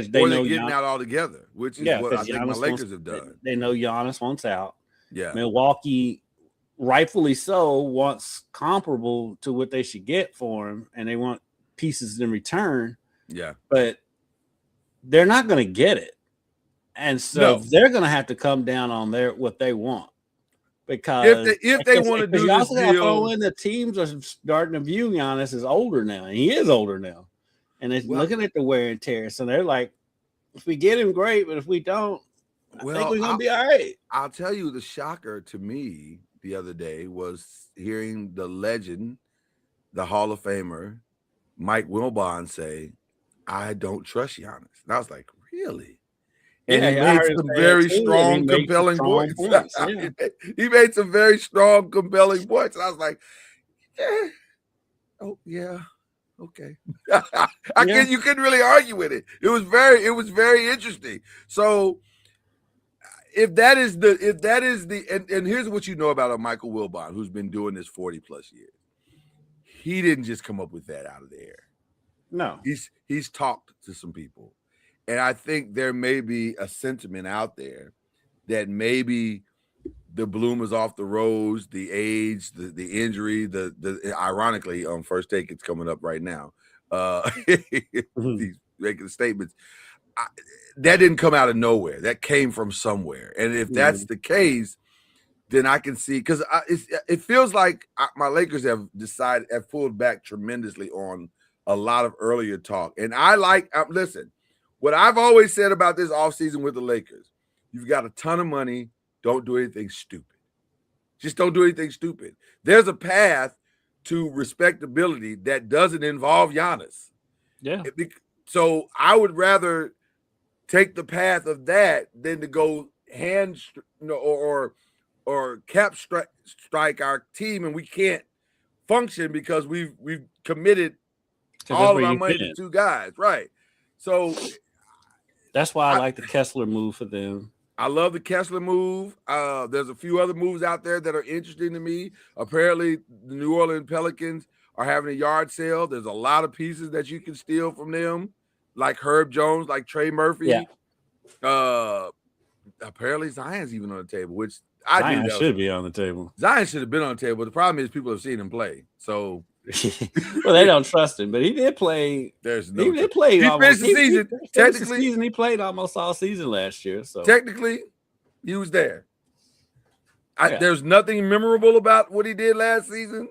they know getting out altogether, which is what I think my Lakers have done. They know Giannis wants out. Yeah, Milwaukee, rightfully so, wants comparable to what they should get for him, and they want pieces in return. Yeah, but they're not going to get it, and so they're going to have to come down on what they want. Because if they want to do this deal, throw in the teams are starting to view Giannis as older now, and he is older now, and they're looking at the wear and tear. So they're like, if we get him, great, but if we don't, I think we're gonna be all right. I'll tell you, the shocker to me the other day was hearing the legend, the Hall of Famer, Mike Wilbon say, "I don't trust Giannis," and I was like, really? And he made some very strong, compelling points. He made some very strong, compelling points. And I was like, yeah. Oh, yeah. Okay. You couldn't really argue with it. It was very interesting. So if that is the and here's what you know about Michael Wilbon, who's been doing this 40 plus years. He didn't just come up with that out of the air. No. He's talked to some people. And I think there may be a sentiment out there that maybe the bloom is off the rose, the age, the injury, the ironically, on First Take, it's coming up right now. These making statements. That didn't come out of nowhere. That came from somewhere. And if that's the case, then I can see, because it feels like my Lakers have pulled back tremendously on a lot of earlier talk. And listen, what I've always said about this offseason with the Lakers, you've got a ton of money. Don't do anything stupid. Just don't do anything stupid. There's a path to respectability that doesn't involve Giannis. Yeah. So I would rather take the path of that than to go or cap strike our team and we can't function because we've committed all of our money to two guys. Right. So that's why I like the Kessler move for them. I love the Kessler move. There's a few other moves out there that are interesting to me. Apparently, the New Orleans Pelicans are having a yard sale. There's a lot of pieces that you can steal from them, like Herb Jones, like Trey Murphy. Yeah. Apparently, Zion's even on the table, which Zion should be on the table. Zion should have been on the table. The problem is people have seen him play. So, well, they don't trust him, but he did play. He finished the season. Technically, he played almost all season last year. So technically, he was there. There's nothing memorable about what he did last season.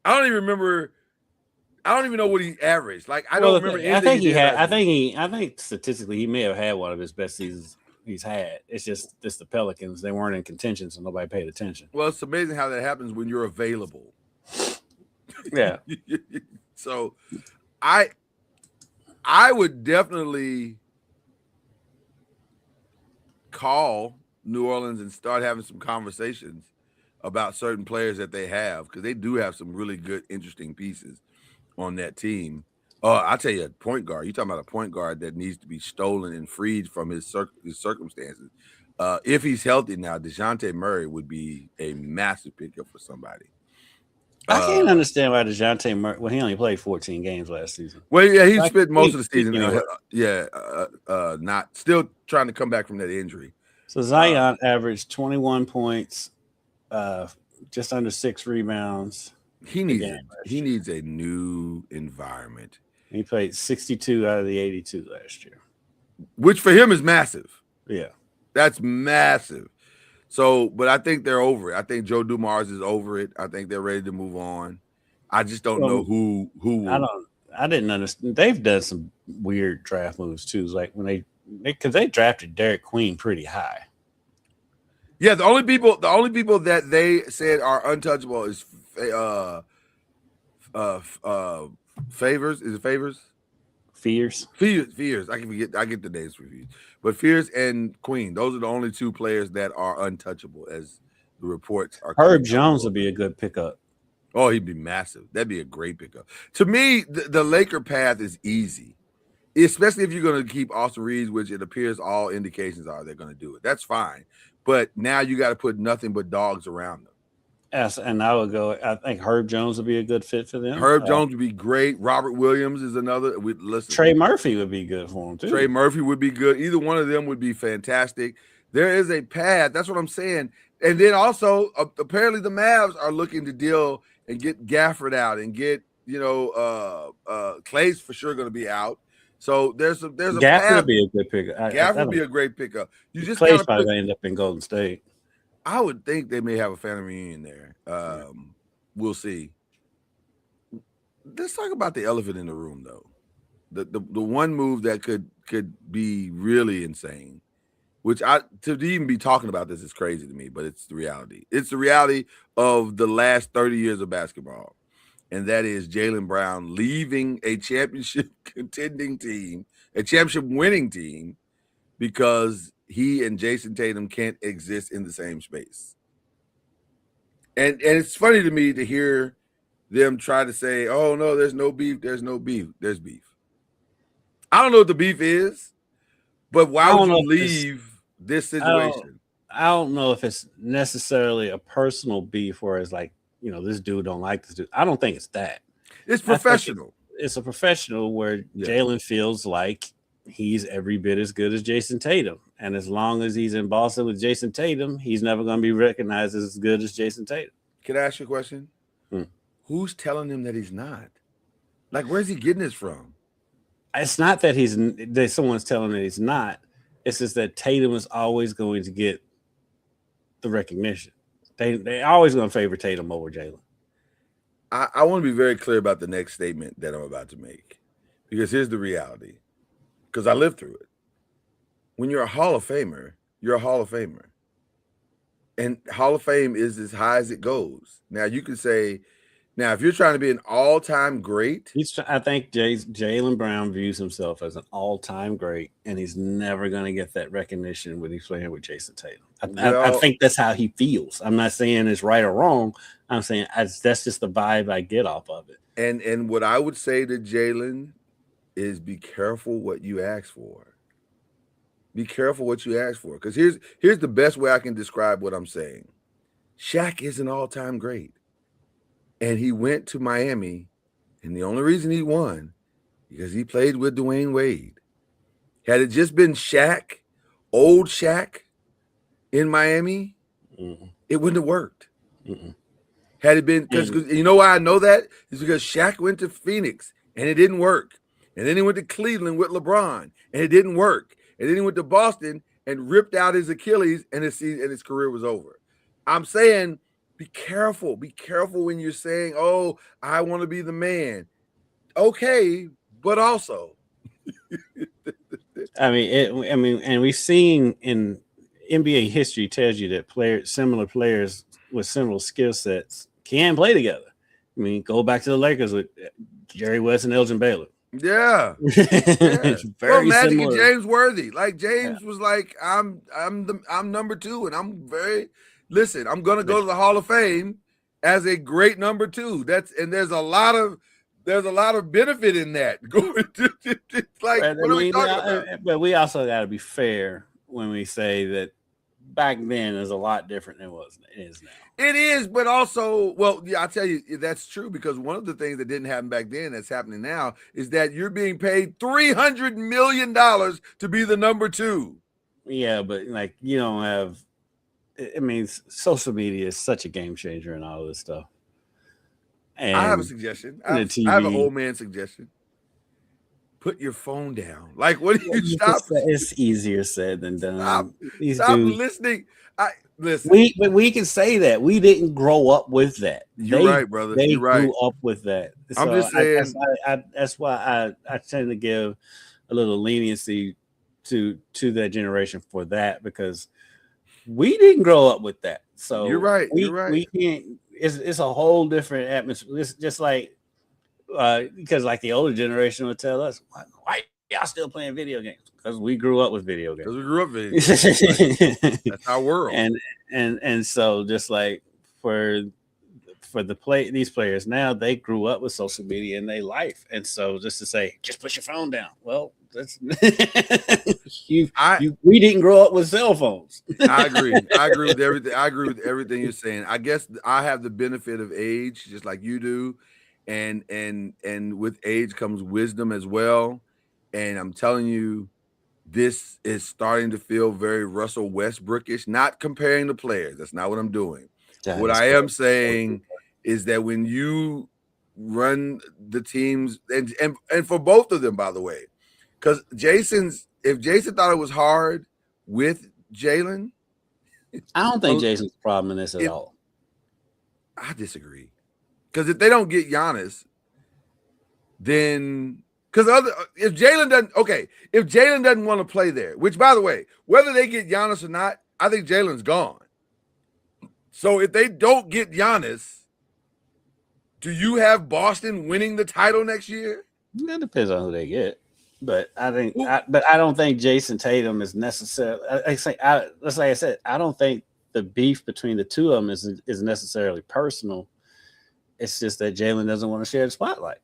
I don't even know what he averaged. Like I don't remember. I think statistically he may have had one of his best seasons he's had. It's just the Pelicans. They weren't in contention, so nobody paid attention. Well, it's amazing how that happens when you're available. Yeah. So I would definitely call New Orleans and start having some conversations about certain players that they have, because they do have some really good, interesting pieces on that team. I'll tell you, a point guard. You're talking about a point guard that needs to be stolen and freed from his circumstances. If he's healthy now, DeJounte Murray would be a massive pickup for somebody. I can't understand why DeJounte Murray. Well, he only played 14 games last season. Well, yeah, he I spent most of the can't season. Not still trying to come back from that injury. So Zion averaged 21 points, just under 6 rebounds. He needs a new environment. He played 62 out of the 82 last year, which for him is massive. Yeah, that's massive. So, but I think they're over it. I think Joe Dumars is over it. I think they're ready to move on. I just don't know who. I didn't understand. They've done some weird draft moves too, like when because they drafted Derek Queen pretty high. Yeah, the only people that they said are untouchable is Favors. Is it Favors? Fears. I can forget. I get the names confused. But Fears and Queen, those are the only two players that are untouchable, as the reports are. Herb Jones would be a good pickup. Oh, he'd be massive. That'd be a great pickup. To me, the Laker path is easy, especially if you're going to keep Austin Reeves, which it appears all indications are they're going to do it. That's fine. But now you got to put nothing but dogs around them. Yes, and I would go. I think Herb Jones would be a good fit for them. Herb Jones would be great. Robert Williams is another. Trey Murphy would be good for him too. Trey Murphy would be good. Either one of them would be fantastic. There is a path. That's what I'm saying. And then also, apparently, the Mavs are looking to deal and get Gafford out and get Clay's for sure going to be out. So there's a Gafford path. Would be a good pickup. Gafford would be a great pickup. You just Clay's probably going to end up in Golden State. I would think they may have a family reunion there. We'll see. Let's talk about the elephant in the room, though. The one move that could be really insane, which to even be talking about this is crazy to me, but it's the reality. It's the reality of the last 30 years of basketball, and that is Jaylen Brown leaving a championship contending team, a championship winning team, because he and Jason Tatum can't exist in the same space. And it's funny to me to hear them try to say, oh, no, there's no beef. There's no beef. There's beef. I don't know what the beef is, but why would you leave this situation? I don't know if it's necessarily a personal beef where it's like, this dude don't like this dude. I don't think it's that. It's professional. It's a professional where Jaylen feels like he's every bit as good as Jason Tatum. And as long as he's in Boston with Jason Tatum, he's never going to be recognized as good as Jason Tatum. Can I ask you a question? Who's telling him that he's not? Like, where's he getting this from? It's not that someone's telling him that he's not. It's just that Tatum is always going to get the recognition. They're always going to favor Tatum over Jaylen. I want to be very clear about the next statement that I'm about to make, because here's the reality. Because I lived through it. When you're a Hall of Famer, you're a Hall of Famer. And Hall of Fame is as high as it goes. Now, you could say, if you're trying to be an all-time great. I think Jaylen Brown views himself as an all-time great, and he's never going to get that recognition when he's playing with Jason Tatum. I think that's how he feels. I'm not saying it's right or wrong. I'm saying that's just the vibe I get off of it. And what I would say to Jaylen is be careful what you ask for. Be careful what you ask for. Because here's the best way I can describe what I'm saying. Shaq is an all-time great. And he went to Miami, and the only reason he won because he played with Dwayne Wade. Had it just been Shaq, old Shaq, in Miami, it wouldn't have worked. Had it been, because you know why I know that? It's because Shaq went to Phoenix, and it didn't work. And then he went to Cleveland with LeBron, and it didn't work. And then he went to Boston and ripped out his Achilles, and his career was over. I'm saying, be careful. Be careful when you're saying, oh, I want to be the man. Okay, but also. And we've seen in NBA history tells you that similar players with similar skill sets can play together. I mean, go back to the Lakers with Jerry West and Elgin Baylor. Yeah. It's very Magic similar. and James Worthy. Like James was like, I'm number 2, and I'm gonna go to the Hall of Fame as a great number 2. There's a lot of benefit in that. It's like, what are we talking about? But we also got to be fair when we say that back then is a lot different than it is now. It is, but also, well, yeah, I'll tell you that's true because one of the things that didn't happen back then that's happening now is that you're being paid $300 million to be the number 2. Yeah, but like you don't have. I mean, social media is such a game changer and all this stuff. And I have a suggestion. I have an old man suggestion. Put your phone down. Like, what do you stop? It's easier said than done. Stop listening. Listen. We can say that we didn't grow up with that. You're right, brother. They You're right. grew up with that. I'm just saying. That's why I tend to give a little leniency to that generation for that because we didn't grow up with that. So you're right. You're right. We can't. It's a whole different atmosphere. It's just like because like the older generation would tell us, why y'all still playing video games? Because we grew up with video games. Because we grew up with video games. That's our world. And so just like for these players now, they grew up with social media in their life. And so just to say, just put your phone down. Well, that's we didn't grow up with cell phones. I agree. I agree with everything. I agree with everything you're saying. I guess I have the benefit of age, just like you do. And with age comes wisdom as well. And I'm telling you, this is starting to feel very Russell Westbrookish, not comparing the players. That's not what I'm doing. What I am saying is that when you run the teams, and for both of them, by the way, because if Jason thought it was hard with Jalen, I don't think Jason's a problem in this at all. I disagree. Because if they don't get Giannis, then if Jalen doesn't want to play there, which by the way, whether they get Giannis or not, I think Jalen's gone. So if they don't get Giannis, do you have Boston winning the title next year? That depends on who they get. But I think, I don't think Jason Tatum is necessarily. Like I said, I don't think the beef between the two of them is necessarily personal. It's just that Jalen doesn't want to share the spotlight.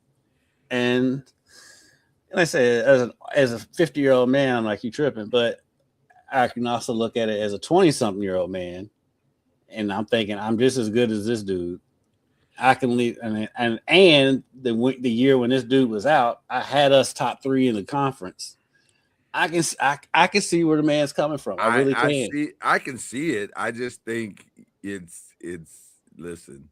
And like I said, as a 50-year-old man, I'm like, you tripping. But I can also look at it as a 20-something-year-old man, and I'm thinking I'm just as good as this dude. I can leave, and the year when this dude was out, I had us top 3 in the conference. I can see where the man's coming from. I really can. I can see it. I just think it's listen.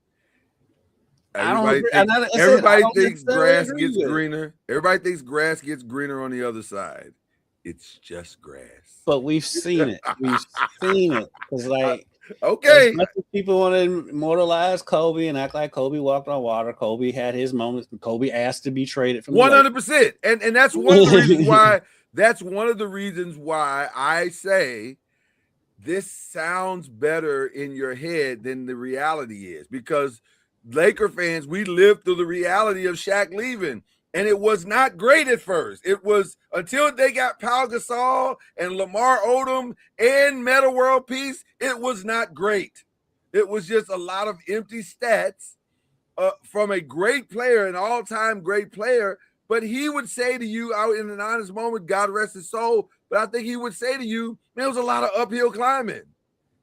Everybody thinks grass gets greener. Everybody thinks grass gets greener on the other side. It's just grass. But we've seen it. We've seen it. Because okay. As much as people want to immortalize Kobe and act like Kobe walked on water, Kobe had his moments, but Kobe asked to be traded from 100%. And that's one of the reasons why. That's one of the reasons why I say this sounds better in your head than the reality is, because Laker fans, we lived through the reality of Shaq leaving, and it was not great at first. It was until they got Pau Gasol and Lamar Odom and Metta World Peace, it was not great. It was just a lot of empty stats from a great player, an all-time great player. But he would say to you out in an honest moment, God rest his soul, but I think he would say to you, man, it was a lot of uphill climbing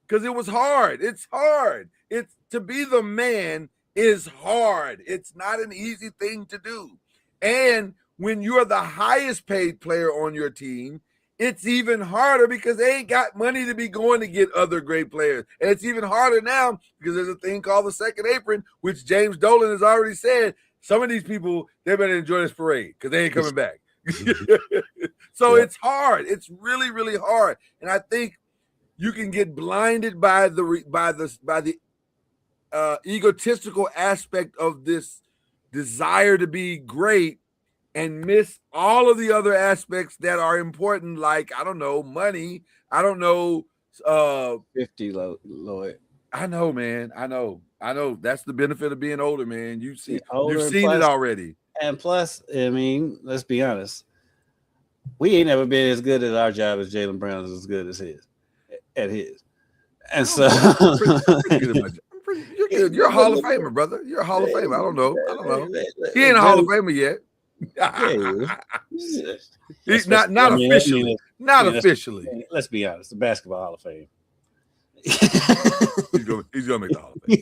because it was hard. It's hard. It's to be the man is hard. It's not an easy thing to do. And when you're the highest paid player on your team, it's even harder because they ain't got money to be going to get other great players. And it's even harder now because there's a thing called the second apron, which James Dolan has already said, some of these people, they better enjoy this parade because they ain't coming back. So it's hard. It's really, really hard. And I think you can get blinded by the egotistical aspect of this desire to be great and miss all of the other aspects that are important, like, I don't know, money. I don't know. 50, Lloyd. I know, man. I know. That's the benefit of being older, man. You've seen it already. And plus, I mean, let's be honest. We ain't never been as good at our job as Jaylen Brown is as good as at his. And so you're a Hall of Famer, brother. You're a Hall of Famer. I don't know. He ain't a Hall of Famer yet. He's not officially. Not officially. Let's be honest. The Basketball Hall of Fame. He's gonna make the Hall of Fame.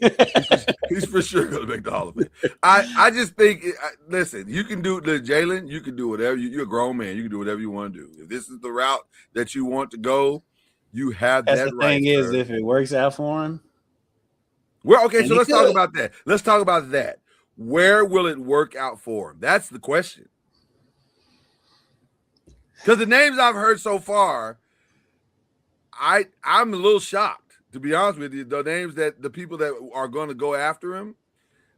He's for sure gonna make the Hall of Fame. I just think. Listen, you can do the Jalen. You can do whatever. You're a grown man. You can do whatever you want to do. If this is the route that you want to go, you have That's that the right. thing is, sir. if it works out for him, well, okay. and So he let's talk could. about that. Let's talk about that. Where will it work out for him? That's the question. Because the names I've heard so far, I'm a little shocked, to be honest with you. The names that the people that are going to go after him,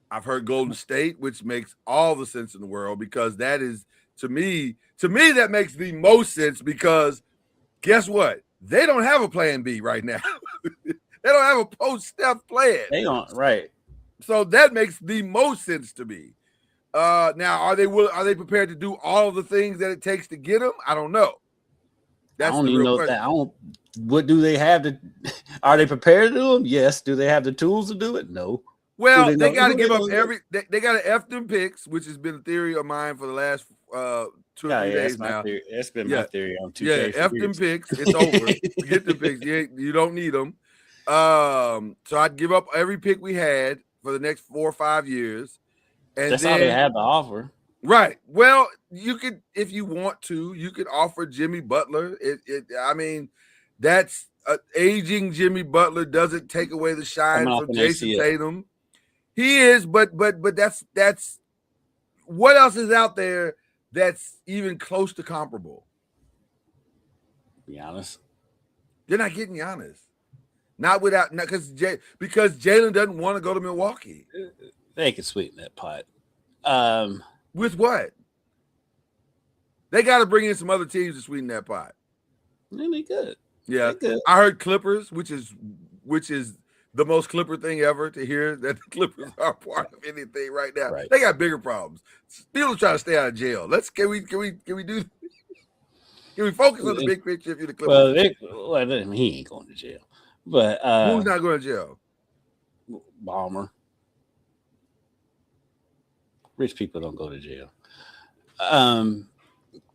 I've heard Golden State, which makes all the sense in the world, because that is, to me, that makes the most sense, because guess what? They don't have a plan B right now. They don't have a post-Steph plan. They don't, right. So that makes the most sense to me. Now, are they prepared to do all of the things that it takes to get him? I don't know. That's I don't the even real know question. that. What do they have to? Are they prepared to do them? Yes. Do they have the tools to do it? No. Well, they got to give up they got to F them picks, which has been a theory of mine for the last 2 or 3 days now. That's been my theory on 2K. Yeah, F them picks. It's over. Forget the picks. You don't need them. So I'd give up every pick we had for the next 4 or 5 years. And that's then, all they have to offer. Right. Well, you could, if you want to, you could offer Jimmy Butler. I mean, that's aging Jimmy Butler doesn't take away the shine from Jason Tatum. He is, but that's what else is out there that's even close to comparable? Be honest. They're not getting Giannis. Not because Jalen doesn't want to go to Milwaukee. They can sweeten that pot. With what? They got to bring in some other teams to sweeten that pot. Really good. Yeah, I heard Clippers, which is the most Clipper thing ever to hear that the Clippers are part of anything right now. Right. They got bigger problems. People trying to stay out of jail. Can we focus on the big picture if you're the Clippers? Well, he ain't going to jail. But who's not going to jail? Bomber. Rich people don't go to jail.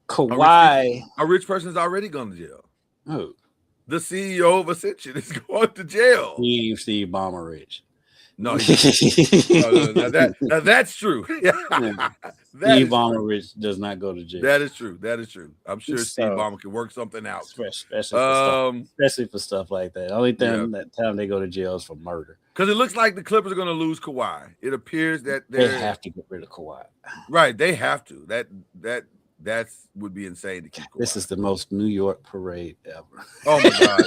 Kawhi. A rich person's already gone to jail. Who? The CEO of Ascension is going to jail. He ain't Steve Ballmer rich. No, now that's true. Steve Ballmer rich does not go to jail. That is true. I'm sure Steve Ballmer can work something out. Especially for stuff like that. Only thing that time they go to jail is for murder. Because it looks like the Clippers are going to lose Kawhi. It appears that they have to get rid of Kawhi. Right, they have to. That would be insane to keep Kawhi. This is the most New York parade ever. Oh my God.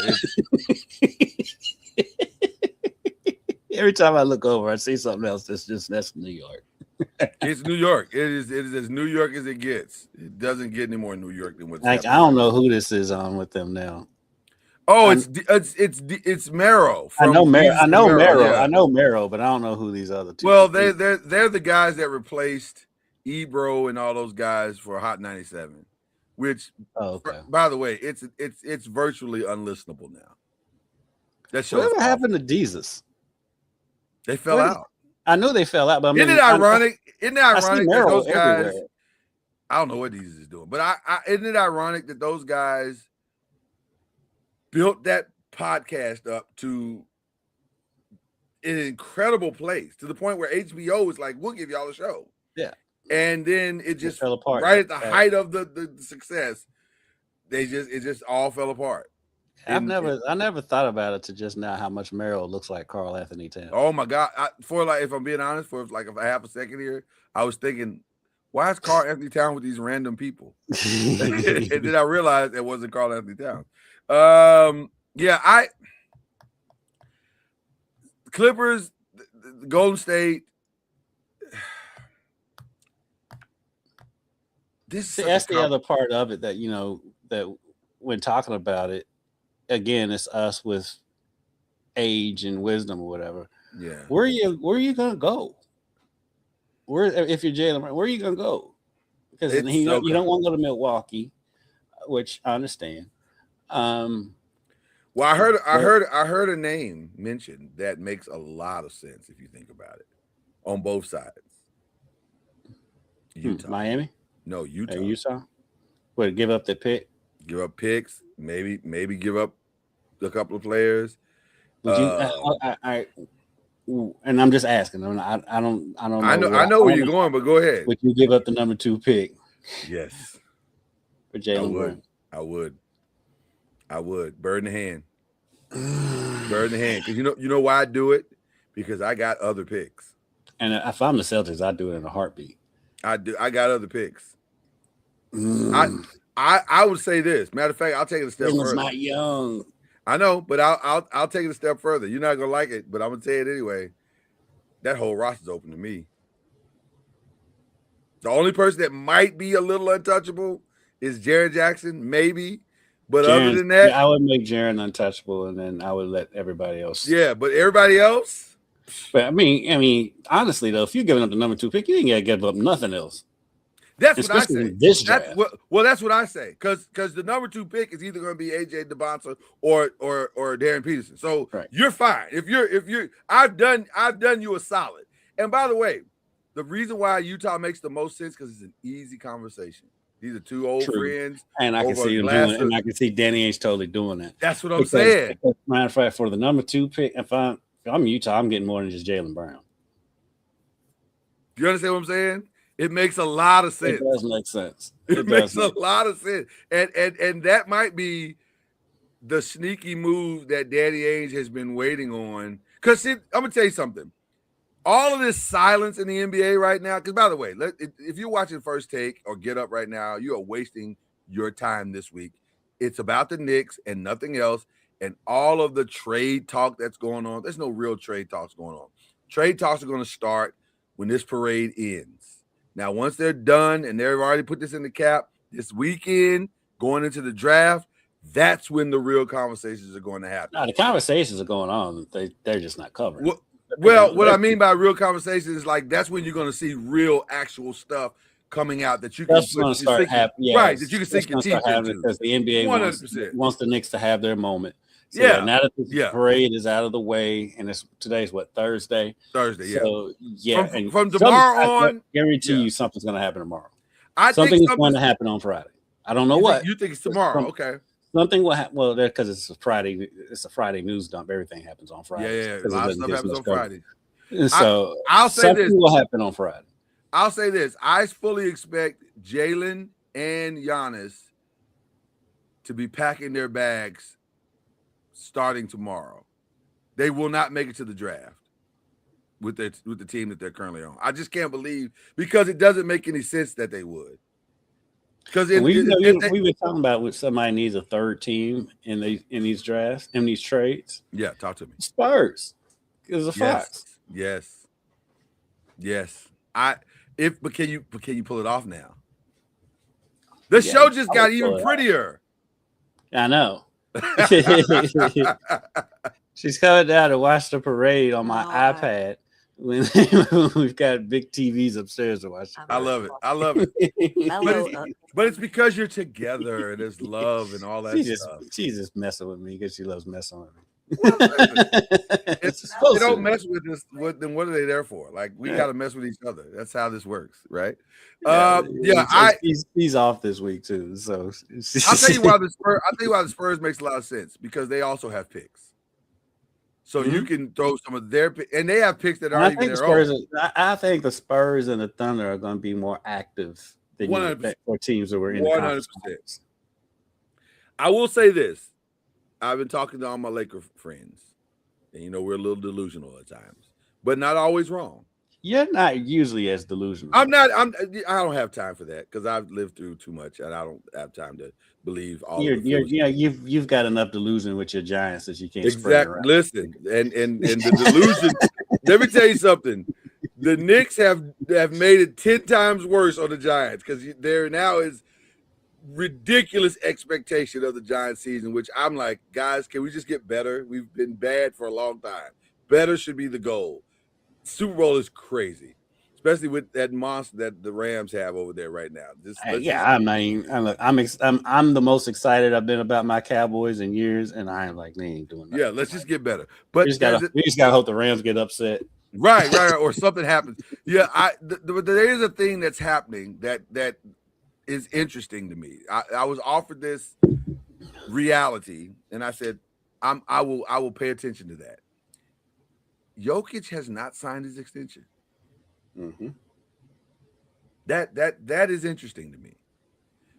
Every time I look over, I see something else that's New York. It's New York. It is as New York as it gets. It doesn't get any more New York than what's happening. I don't know who this is on with them now. Oh, it's Mero. I know Mero. Yeah. I know Mero, but I don't know who these other two. Well, they're the guys that replaced Ebro and all those guys for Hot 97, which by the way, it's virtually unlistenable now. That show. Whatever happened to Jesus? They fell out. I knew they fell out, but isn't it ironic? Isn't it ironic that those guys? Everywhere. I don't know what Jesus is doing, but isn't it ironic that those guys built that podcast up to an incredible place, to the point where HBO was like, "We'll give y'all a show." Yeah, and then it just fell apart right at the height of the success. It just all fell apart. I never thought about it to just now how much Mero looks like Karl Anthony Towns. Oh my God! If I'm being honest, for like a half a second here, I was thinking, why is Karl Anthony Towns with these random people? And then I realized it wasn't Karl Anthony Towns. Clippers, Golden State. That's the other part of it that that when talking about it. Again, it's us with age and wisdom or whatever. Yeah. Where are you gonna go? If you're Jalen, where are you gonna go? Because you don't want to go to Milwaukee, which I understand. Well, I heard a name mentioned that makes a lot of sense if you think about it, on both sides. Utah. Miami? No, Utah. Utah? What, give up the pick? Give up picks, maybe give up a couple of players, Would you? And I'm just asking. I don't know. I know where you're going, but go ahead. Would you give up the number 2 pick? Yes, For Jaylen Brown? I would. Bird in the hand. Bird in the hand. Because you know why I do it? Because I got other picks. And if I'm the Celtics, I'd do it in a heartbeat. I got other picks. I would say this. Matter of fact, I'll take it a step further. Not young. I know, but I'll take it a step further. You're not gonna like it, but I'm gonna say it anyway. That whole roster's open to me. The only person that might be a little untouchable is Jaren Jackson, maybe. But other than that, I would make Jaren untouchable, and then I would let everybody else. Yeah, but everybody else. But I mean, honestly though, if you're giving up the number 2 pick, you ain't gotta give up nothing else. That's especially what I say. This draft. That's what I say. Because the number 2 pick is either going to be AJ DeBonsa or Darren Peterson. So You're fine. If you're, I've done you a solid. And by the way, the reason why Utah makes the most sense because it's an easy conversation. These are 2 old friends, and I can see him doing it. And I can see Danny Ainge totally doing that. That's what I'm saying. Matter of fact, for the number 2 pick, if I'm Utah, I'm getting more than just Jaylen Brown. You understand what I'm saying? It makes a lot of sense. It does make sense. It makes a lot of sense. And that might be the sneaky move that Danny Ainge has been waiting on. Because I'm going to tell you something. All of this silence in the NBA right now, because by the way, if you're watching First Take or Get Up right now, you are wasting your time this week. It's about the Knicks and nothing else. And all of the trade talk that's going on, there's no real trade talks going on. Trade talks are going to start when this parade ends. Now, once they're done and they've already put this in the cap this weekend, going into the draft, that's when the real conversations are going to happen. No, the conversations are going on. They're just not covered. Well, what I mean by real conversations is like that's when you're going to see real, actual stuff coming out that you can start happening. Right, that you can sink your teeth into. Because the NBA wants the Knicks to have their moment. So now that the parade is out of the way, and today's what, Thursday? Thursday, so, yeah. From tomorrow on, I guarantee you something's going to happen tomorrow. Something is going to happen on Friday. I don't know what. You think it's tomorrow? Okay. Something will happen. Well, because it's a Friday. It's a Friday news dump. Everything happens on Friday. Yeah. A lot of stuff happens on Friday. So I'll say this. Something will happen on Friday. I'll say this. I fully expect Jalen and Giannis to be packing their bags starting tomorrow. They will not make it to the draft with the team that they're currently on. I just can't believe because it doesn't make any sense that they would. Because we were talking about when somebody needs a third team in these drafts, in these trades. Yeah, talk to me. Spurs is a Fox. Yes. But can you pull it off now? The show just got even prettier. I know. She's coming down to watch the parade on my iPad when we've got big TVs upstairs to watch. I love it. But it's because you're together and there's love and all that stuff. She's just messing with me because she loves messing with me. They don't mess with us. Then what are they there for? Like we got to mess with each other. That's how this works, right? He's off this week too. So I'll tell you why the Spurs makes a lot of sense because they also have picks. So you can throw some of their picks, and they have picks that aren't even their own. I think the Spurs and the Thunder are going to be more active than for teams that were in 100%. I will say this. I've been talking to all my Laker friends, and we're a little delusional at times, but not always wrong. You're not usually as delusional. I don't have time for that because I've lived through too much, and I don't have time to believe all. You've got enough delusion with your Giants that you can't. Exactly. Listen, and the delusion. Let me tell you something. The Knicks have made it 10 times worse on the Giants because there now is ridiculous expectation of the Giants season, which I'm like, guys, can we just get better? We've been bad for a long time. Better should be the goal. Super Bowl is crazy, especially with that monster that the Rams have over there right now. I'm the most excited I've been about my Cowboys in years, and I am like, they ain't doing that. Yeah, let's just get better. But we just gotta hope the Rams get upset. Right, or something happens. Yeah, there is a thing that's happening that is interesting to me. I was offered this reality, and I said, I will pay attention to that. Jokic has not signed his extension. Mm-hmm. That is interesting to me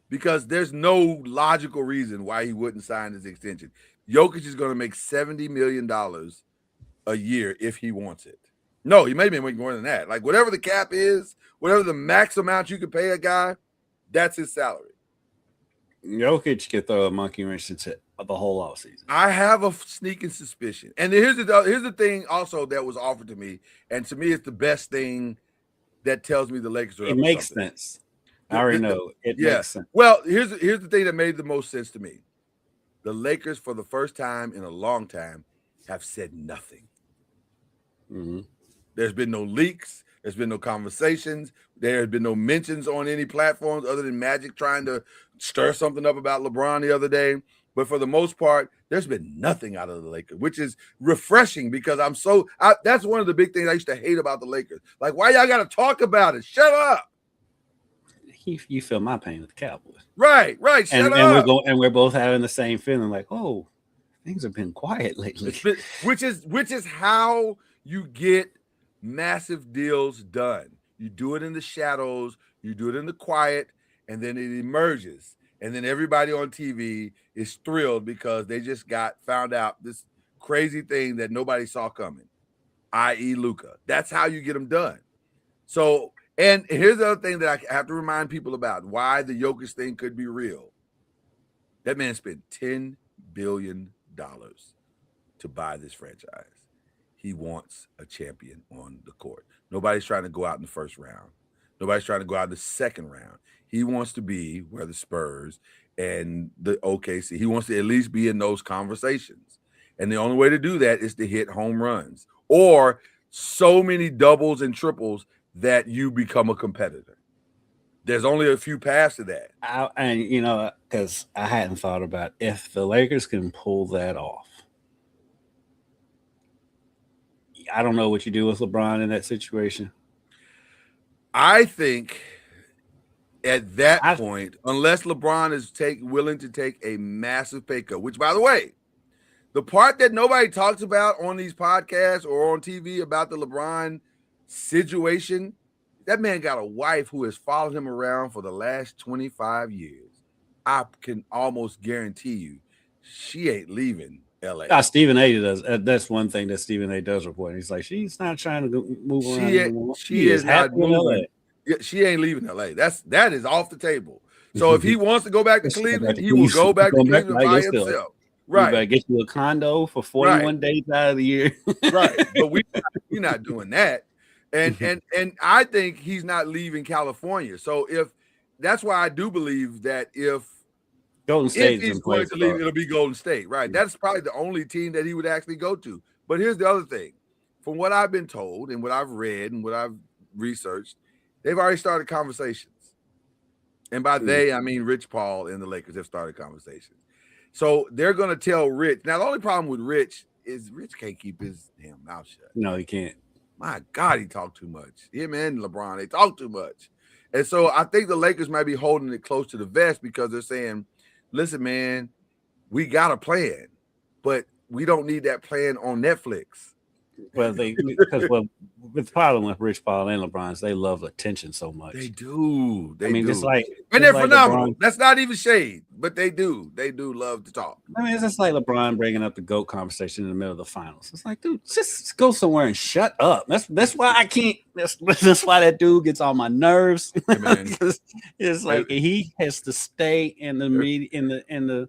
because there's no logical reason why he wouldn't sign his extension. Jokic is going to make $70 million a year if he wants it. No, he may be making more than that. Like whatever the cap is, whatever the max amount you can pay a guy, that's his salary. Jokic could throw a monkey wrench into the whole offseason. I have a sneaking suspicion. And here's the thing also that was offered to me. And to me, it's the best thing that tells me the Lakers are It up to makes something. sense. I already know. It makes sense. Well, here's the thing that made the most sense to me. The Lakers, for the first time in a long time, have said nothing. Mm-hmm. There's been no leaks. There's been no conversations. There has been no mentions on any platforms other than Magic trying to stir something up about LeBron the other day. But for the most part, there's been nothing out of the Lakers, which is refreshing because that's one of the big things I used to hate about the Lakers. Like, why y'all got to talk about it? Shut up. You feel my pain with the Cowboys. Right. Shut up. We're both having the same feeling like, oh, things have been quiet lately. Which is how you get massive deals done. You do it in the shadows, you do it in the quiet, and then it emerges. And then everybody on TV is thrilled because they just found out this crazy thing that nobody saw coming, i.e. Luka. That's how you get them done. So, and here's the other thing that I have to remind people about, why the Jokic thing could be real. That man spent $10 billion to buy this franchise. He wants a champion on the court. Nobody's trying to go out in the first round. Nobody's trying to go out in the second round. He wants to be where the Spurs and the OKC, he wants to at least be in those conversations. And the only way to do that is to hit home runs or so many doubles and triples that you become a competitor. There's only a few paths to that. Because I hadn't thought about if the Lakers can pull that off. I don't know what you do with LeBron in that situation. I think at that point, unless LeBron is willing to take a massive pay cut, which, by the way, the part that nobody talks about on these podcasts or on TV about the LeBron situation, that man got a wife who has followed him around for the last 25 years. I can almost guarantee you she ain't leaving LA. Stephen A. does. That's one thing that Stephen A. does report. He's like, she's not trying to move around anymore. She is not moving. Yeah, she ain't leaving LA. That is off the table. So if he wants to go back to Cleveland, he will go back to Cleveland by himself. Right. You better get you a condo for 41 days out of the year. Right. But we're not doing that. And I think he's not leaving California. So that's why I do believe that if Golden State he's going to leave, it'll be Golden State. Right. Yeah. That's probably the only team that he would actually go to. But here's the other thing. From what I've been told and what I've read and what I've researched, they've already started conversations. And by they, I mean Rich Paul and the Lakers have started conversations. So they're going to tell Rich. Now, the only problem with Rich is Rich can't keep his damn mouth shut. No, he can't. My God, he talked too much. Him and LeBron, they talk too much. And so I think the Lakers might be holding it close to the vest because they're saying, listen, man, we got a plan, but we don't need that plan on Netflix. Well, the problem with Rich Paul and LeBron is they love attention so much. They do. Just like, and they're phenomenal. LeBron, that's not even shade, but they do. They do love to talk. I mean, it's just like LeBron bringing up the GOAT conversation in the middle of the finals. It's like, dude, just go somewhere and shut up. That's why I can't. That's why that dude gets on my nerves. It's like he has to stay in the media in the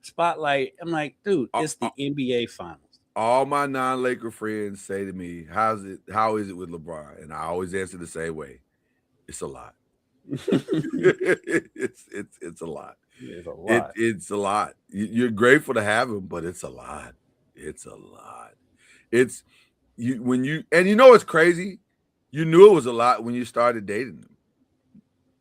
spotlight. I'm like, dude, it's the NBA finals. All my non-Laker friends say to me, how is it with LeBron? And I always answer the same way. It's a lot. it's a lot. It's a lot. It's a lot. You're grateful to have him, but it's a lot. It's a lot. It's it's crazy. You knew it was a lot when you started dating him.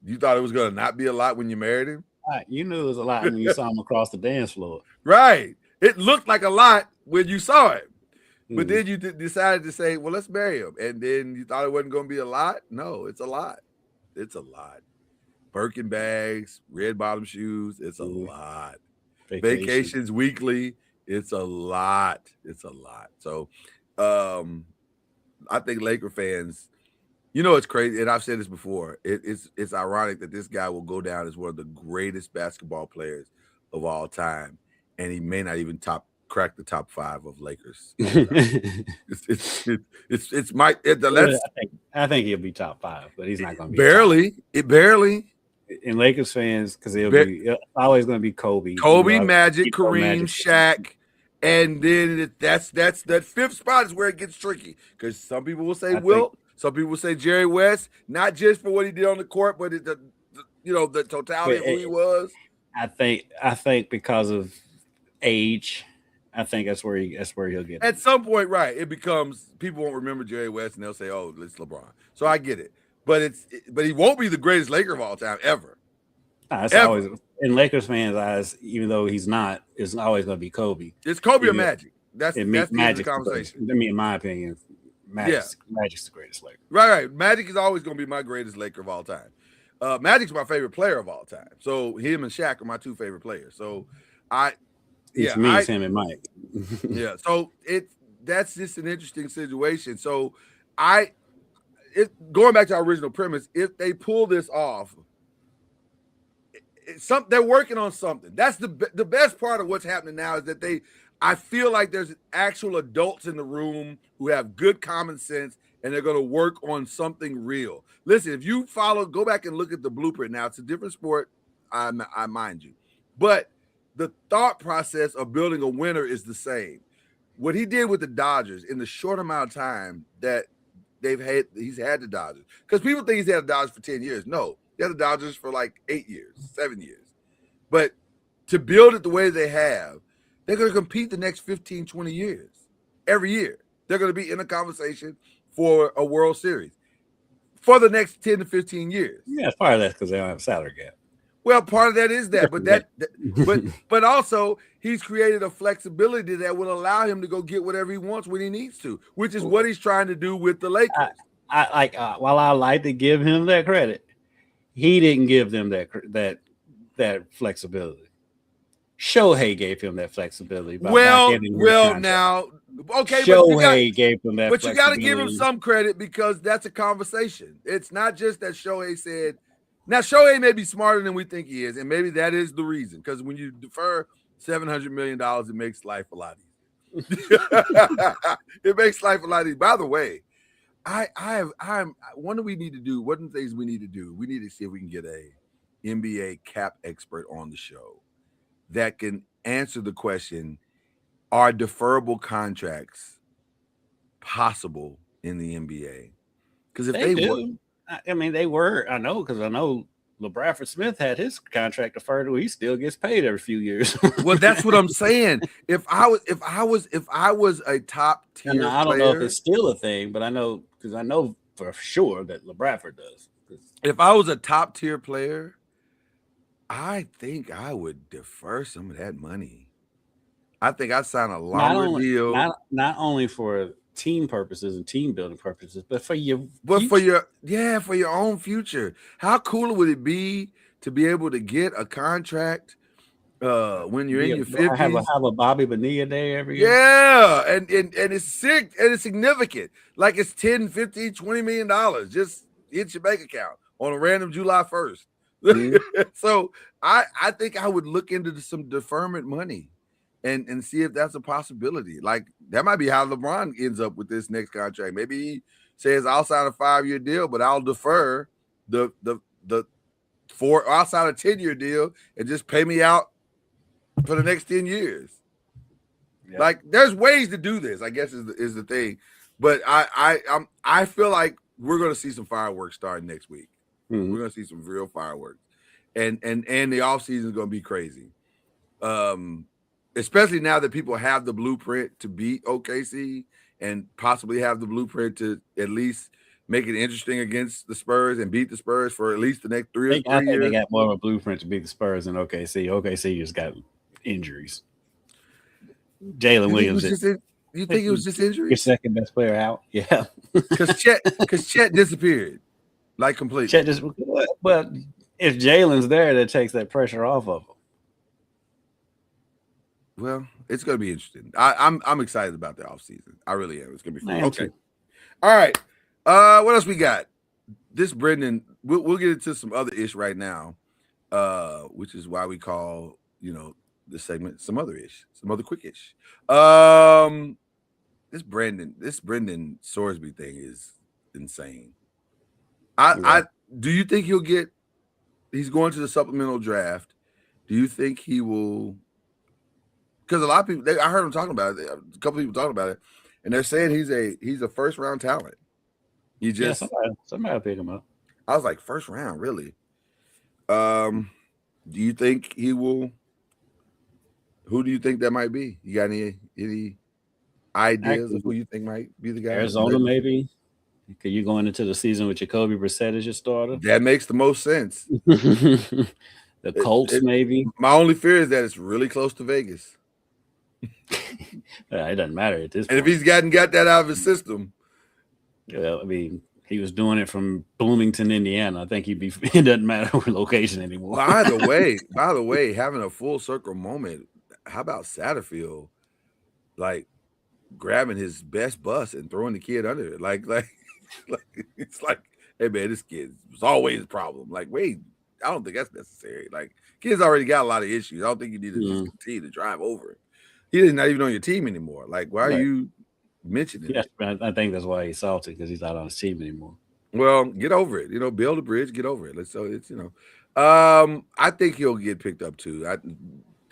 You thought it was going to not be a lot when you married him. Right. You knew it was a lot when you saw him across the dance floor. Right. It looked like a lot when you saw him, but then you decided to say, well, let's marry him. And then you thought it wasn't going to be a lot. No, it's a lot. It's a lot. Birkin bags, red bottom shoes. It's a lot. Vacations weekly. It's a lot. It's a lot. So, I think Laker fans, it's crazy, and I've said this before. It's ironic that this guy will go down as one of the greatest basketball players of all time, and he may not even crack the top 5 of Lakers. It's my I think he'll be top 5, but he's not going to be barely. And Lakers fans, because it's always going to be Kobe, Magic, Kareem, Shaq. And then that's that 5th spot is where it gets tricky, because some people will say Wilt, some people will say Jerry West, not just for what he did on the court, but the totality of who he was. I think because of age, I think that's where he'll get. At some point, right? It becomes, people won't remember Jerry West, and they'll say, "Oh, it's LeBron." So I get it, but he won't be the greatest Laker of all time ever. It's always, in Lakers fans' eyes, even though he's not, it's always going to be Kobe. It's Kobe or Magic. That's the conversation. I mean, in my opinion, Magic's the greatest Laker. Right. Magic is always going to be my greatest Laker of all time. Magic's my favorite player of all time. So him and Shaq are my 2 favorite players. So it's him and Mike. Yeah. So that's just an interesting situation. So going back to our original premise, if they pull this off, they're working on something. That's the best part of what's happening now, is that I feel like there's actual adults in the room who have good common sense, and they're going to work on something real. Listen, if you go back and look at the blueprint now, it's a different sport, I mind you, but the thought process of building a winner is the same. What he did with the Dodgers in the short amount of time that he's had the Dodgers, because people think he's had the Dodgers for 10 years. No. They had the Dodgers for like 8 years, 7 years. But to build it the way they have, they're going to compete the next 15, 20 years. Every year. They're going to be in a conversation for a World Series for the next 10 to 15 years. Yeah, part of that's because they don't have a salary cap. Well, part of that is that, but also he's created a flexibility that will allow him to go get whatever he wants when he needs to, which is what he's trying to do with the Lakers. While I like to give him that credit, he didn't give them that flexibility. Shohei gave him that flexibility. Now, okay, Shohei gave him that. But you got to give him some credit, because that's a conversation. It's not just that Shohei said. Now, Shohei may be smarter than we think he is, and maybe that is the reason. Because when you defer $700 million, it makes life a lot easier. It makes life a lot easier. By the way, what do we need to do? What are the things we need to do? We need to see if we can get a NBA cap expert on the show that can answer the question, are deferrable contracts possible in the NBA? Because if they do. I mean, they were. I know, because I know LeBradford Smith had his contract deferred. He still gets paid every few years. Well, that's what I'm saying. If I was a top tier player, I don't know if it's still a thing, but I know, because I know for sure that LeBradford does. If I was a top tier player, I think I would defer some of that money. I think I'd sign a longer deal. Not only for team purposes and team building purposes, but for your for your own future. How cool would it be to be able to get a contract when you're in your 50s? Have a Bobby Bonilla day every year. Yeah, and it's sick and it's significant. Like it's 10, 15, $20 million just hit your bank account on a random July 1st. Mm-hmm. So I think I would look into some deferment money and see if that's a possibility. Like that might be how LeBron ends up with this next contract. Maybe he says, I'll sign a 5-year deal, but I'll defer the I'll sign a 10-year deal and just pay me out for the next 10 years. Yeah. Like there's ways to do this, I guess is the thing. But I feel like we're going to see some fireworks starting next week. Mm-hmm. We're going to see some real fireworks. And the offseason is going to be crazy. Especially now that people have the blueprint to beat OKC and possibly have the blueprint to at least make it interesting against the Spurs and beat the Spurs for at least the next 3 or 4 years. I think they got more of a blueprint to beat the Spurs than OKC. OKC just got injuries. Jalen Williams. You think it was just injuries? Your second best player out? Yeah. Because Chet disappeared. Like completely. Chet just, but if Jalen's there, that takes that pressure off of him. Well, it's going to be interesting. I'm excited about the offseason. I really am. It's going to be fun. Okay. Too. All right. What else we got? This Brendan, we'll get into some other ish right now, which is why we call, this segment some other ish, some other quick ish. This Brendan Sorsby thing is insane. Do you think he's going to the supplemental draft? Do you think he will? Because a lot of people, I heard him talking about it. A couple people talking about it, and they're saying he's a first round talent. You just somebody will pick him up. I was like, first round, really? Do you think he will? Who do you think that might be? You got any ideas of who you think might be the guy? Arizona, maybe. Because you're going into the season with Jacoby Brissett as your starter. That makes the most sense. The Colts, maybe. My only fear is that it's really close to Vegas. It doesn't matter at this point. And if he's got that out of his system. Well, I mean, he was doing it from Bloomington, Indiana. I think it doesn't matter where location anymore. By the way, having a full circle moment, how about Satterfield, like grabbing his best bus and throwing the kid under it? Like it's like, hey man, this kid was always a problem. Like, wait, I don't think that's necessary. Like, kid's already got a lot of issues. I don't think you need to just continue to drive over it. He's not even on your team anymore. Like, why are you mentioning it? Yeah, I think that's why he's salty, because he's not on his team anymore. Well, get over it. Build a bridge, get over it. I think he'll get picked up too. I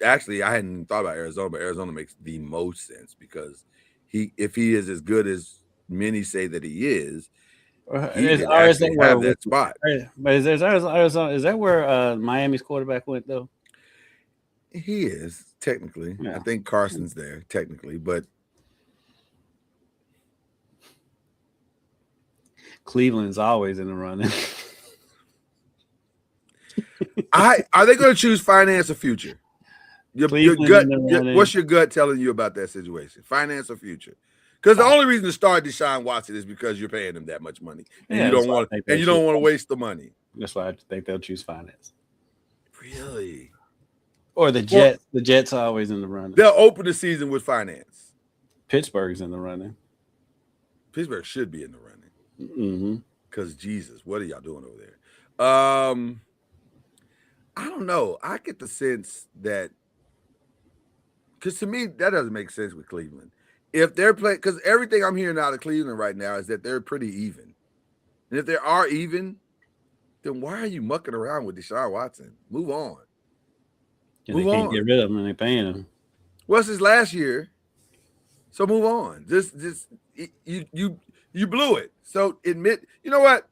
hadn't thought about Arizona, but Arizona makes the most sense because if he is as good as many say that he is, he can actually have that spot. But is Arizona? Is that where Miami's quarterback went though? He is technically. Yeah. I think Carson's there technically, but Cleveland's always in the running. Are they going to choose finance or future? Your gut. What's your gut telling you about that situation? Finance or future? Because the only reason to start Deshaun Watson is because you're paying him that much money, and you don't want to waste the money. That's why I think they'll choose finance. Really? Or the Jets. The Jets are always in the running. They'll open the season with finance. Pittsburgh's in the running. Pittsburgh should be in the running. Because Jesus, what are y'all doing over there? I don't know. I get the sense that, because to me that doesn't make sense with Cleveland. If they're playing, because everything I'm hearing out of Cleveland right now is that they're pretty even, and if they are even, then why are you mucking around with Deshaun Watson? Move on. They can't get rid of him, and they're paying him. Well, it's his last year, so move on. Just you blew it. So admit, you know what?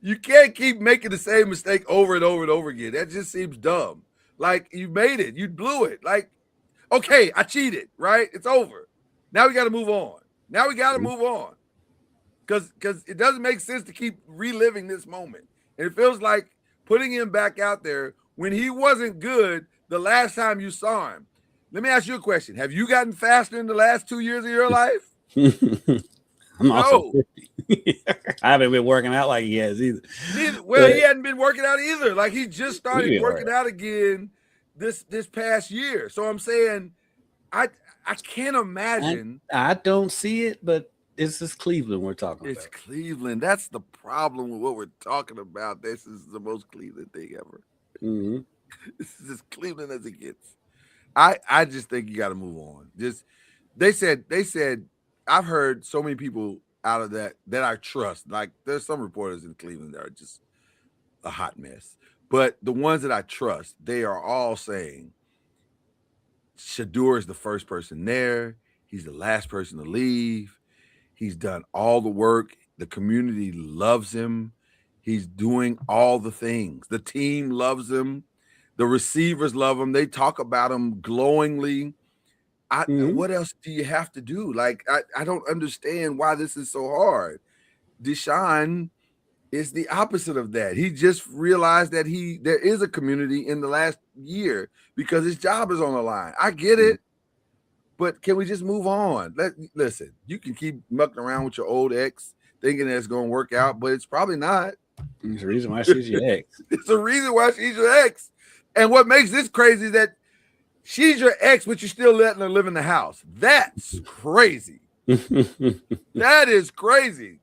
You can't keep making the same mistake over and over and over again. That just seems dumb. Like, you made it, you blew it. Like, okay, I cheated, right? It's over. Now we got to move on. Because it doesn't make sense to keep reliving this moment. And it feels like putting him back out there when he wasn't good the last time you saw him. Let me ask you a question. Have you gotten faster in the last 2 years of your life? I'm also 50. I haven't been working out like he has either. Well, he hadn't been working out either. Like, he just started working out again this past year. So I'm saying I can't imagine. I don't see it, but it's just Cleveland we're talking about. It's Cleveland. That's the problem with what we're talking about. This is the most Cleveland thing ever. This is as Cleveland as it gets. I just think you got to move on. They said I've heard so many people out of that I trust. Like, there's some reporters in Cleveland that are just a hot mess. But the ones that I trust, they are all saying Shador is the first person there. He's the last person to leave. He's done all the work. The community loves him. He's doing all the things. The team loves him. The receivers love him. They talk about him glowingly. What else do you have to do? Like, I don't understand why this is so hard. Deshaun is the opposite of that. He just realized that there is a community in the last year because his job is on the line. I get it, but can we just move on? Listen, you can keep mucking around with your old ex thinking that it's going to work out, but it's probably not. There's a reason why she's your ex. It's a reason why she's your ex. And what makes this crazy is that she's your ex, but you're still letting her live in the house. That's crazy. That is crazy.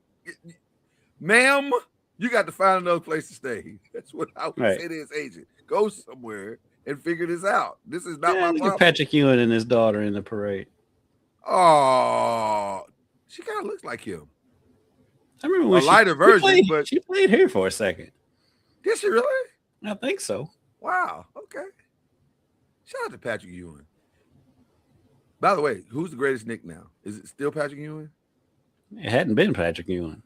Ma'am, you got to find another place to stay. That's what I would say to his agent. Go somewhere and figure this out. This is not my look problem. at Patrick Ewing and his daughter in the parade. Oh, she kind of looks like him. I remember when a lighter version, but she played here for a second. Did she really? I think so. Wow. Okay. Shout out to Patrick Ewing. By the way, who's the greatest Knick now? Is it still Patrick Ewing? It hadn't been Patrick Ewing.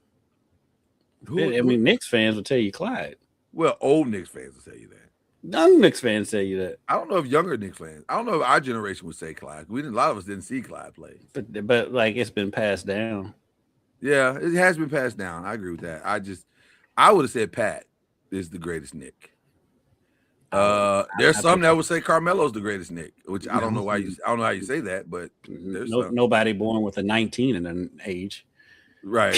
I mean, Knicks fans will tell you Clyde. Well, old Knicks fans will tell you that. Young Knicks fans tell you that. I don't know if younger Knicks fans. I don't know if our generation would say Clyde. A lot of us didn't see Clyde play. But like it's been passed down. Yeah, it has been passed down. I agree with that. I would have said Pat is the greatest Knick. There's some that would say Carmelo's the greatest Knick, which I don't know why I don't know how you say that, but there's nobody born with a 19 in an age. Right.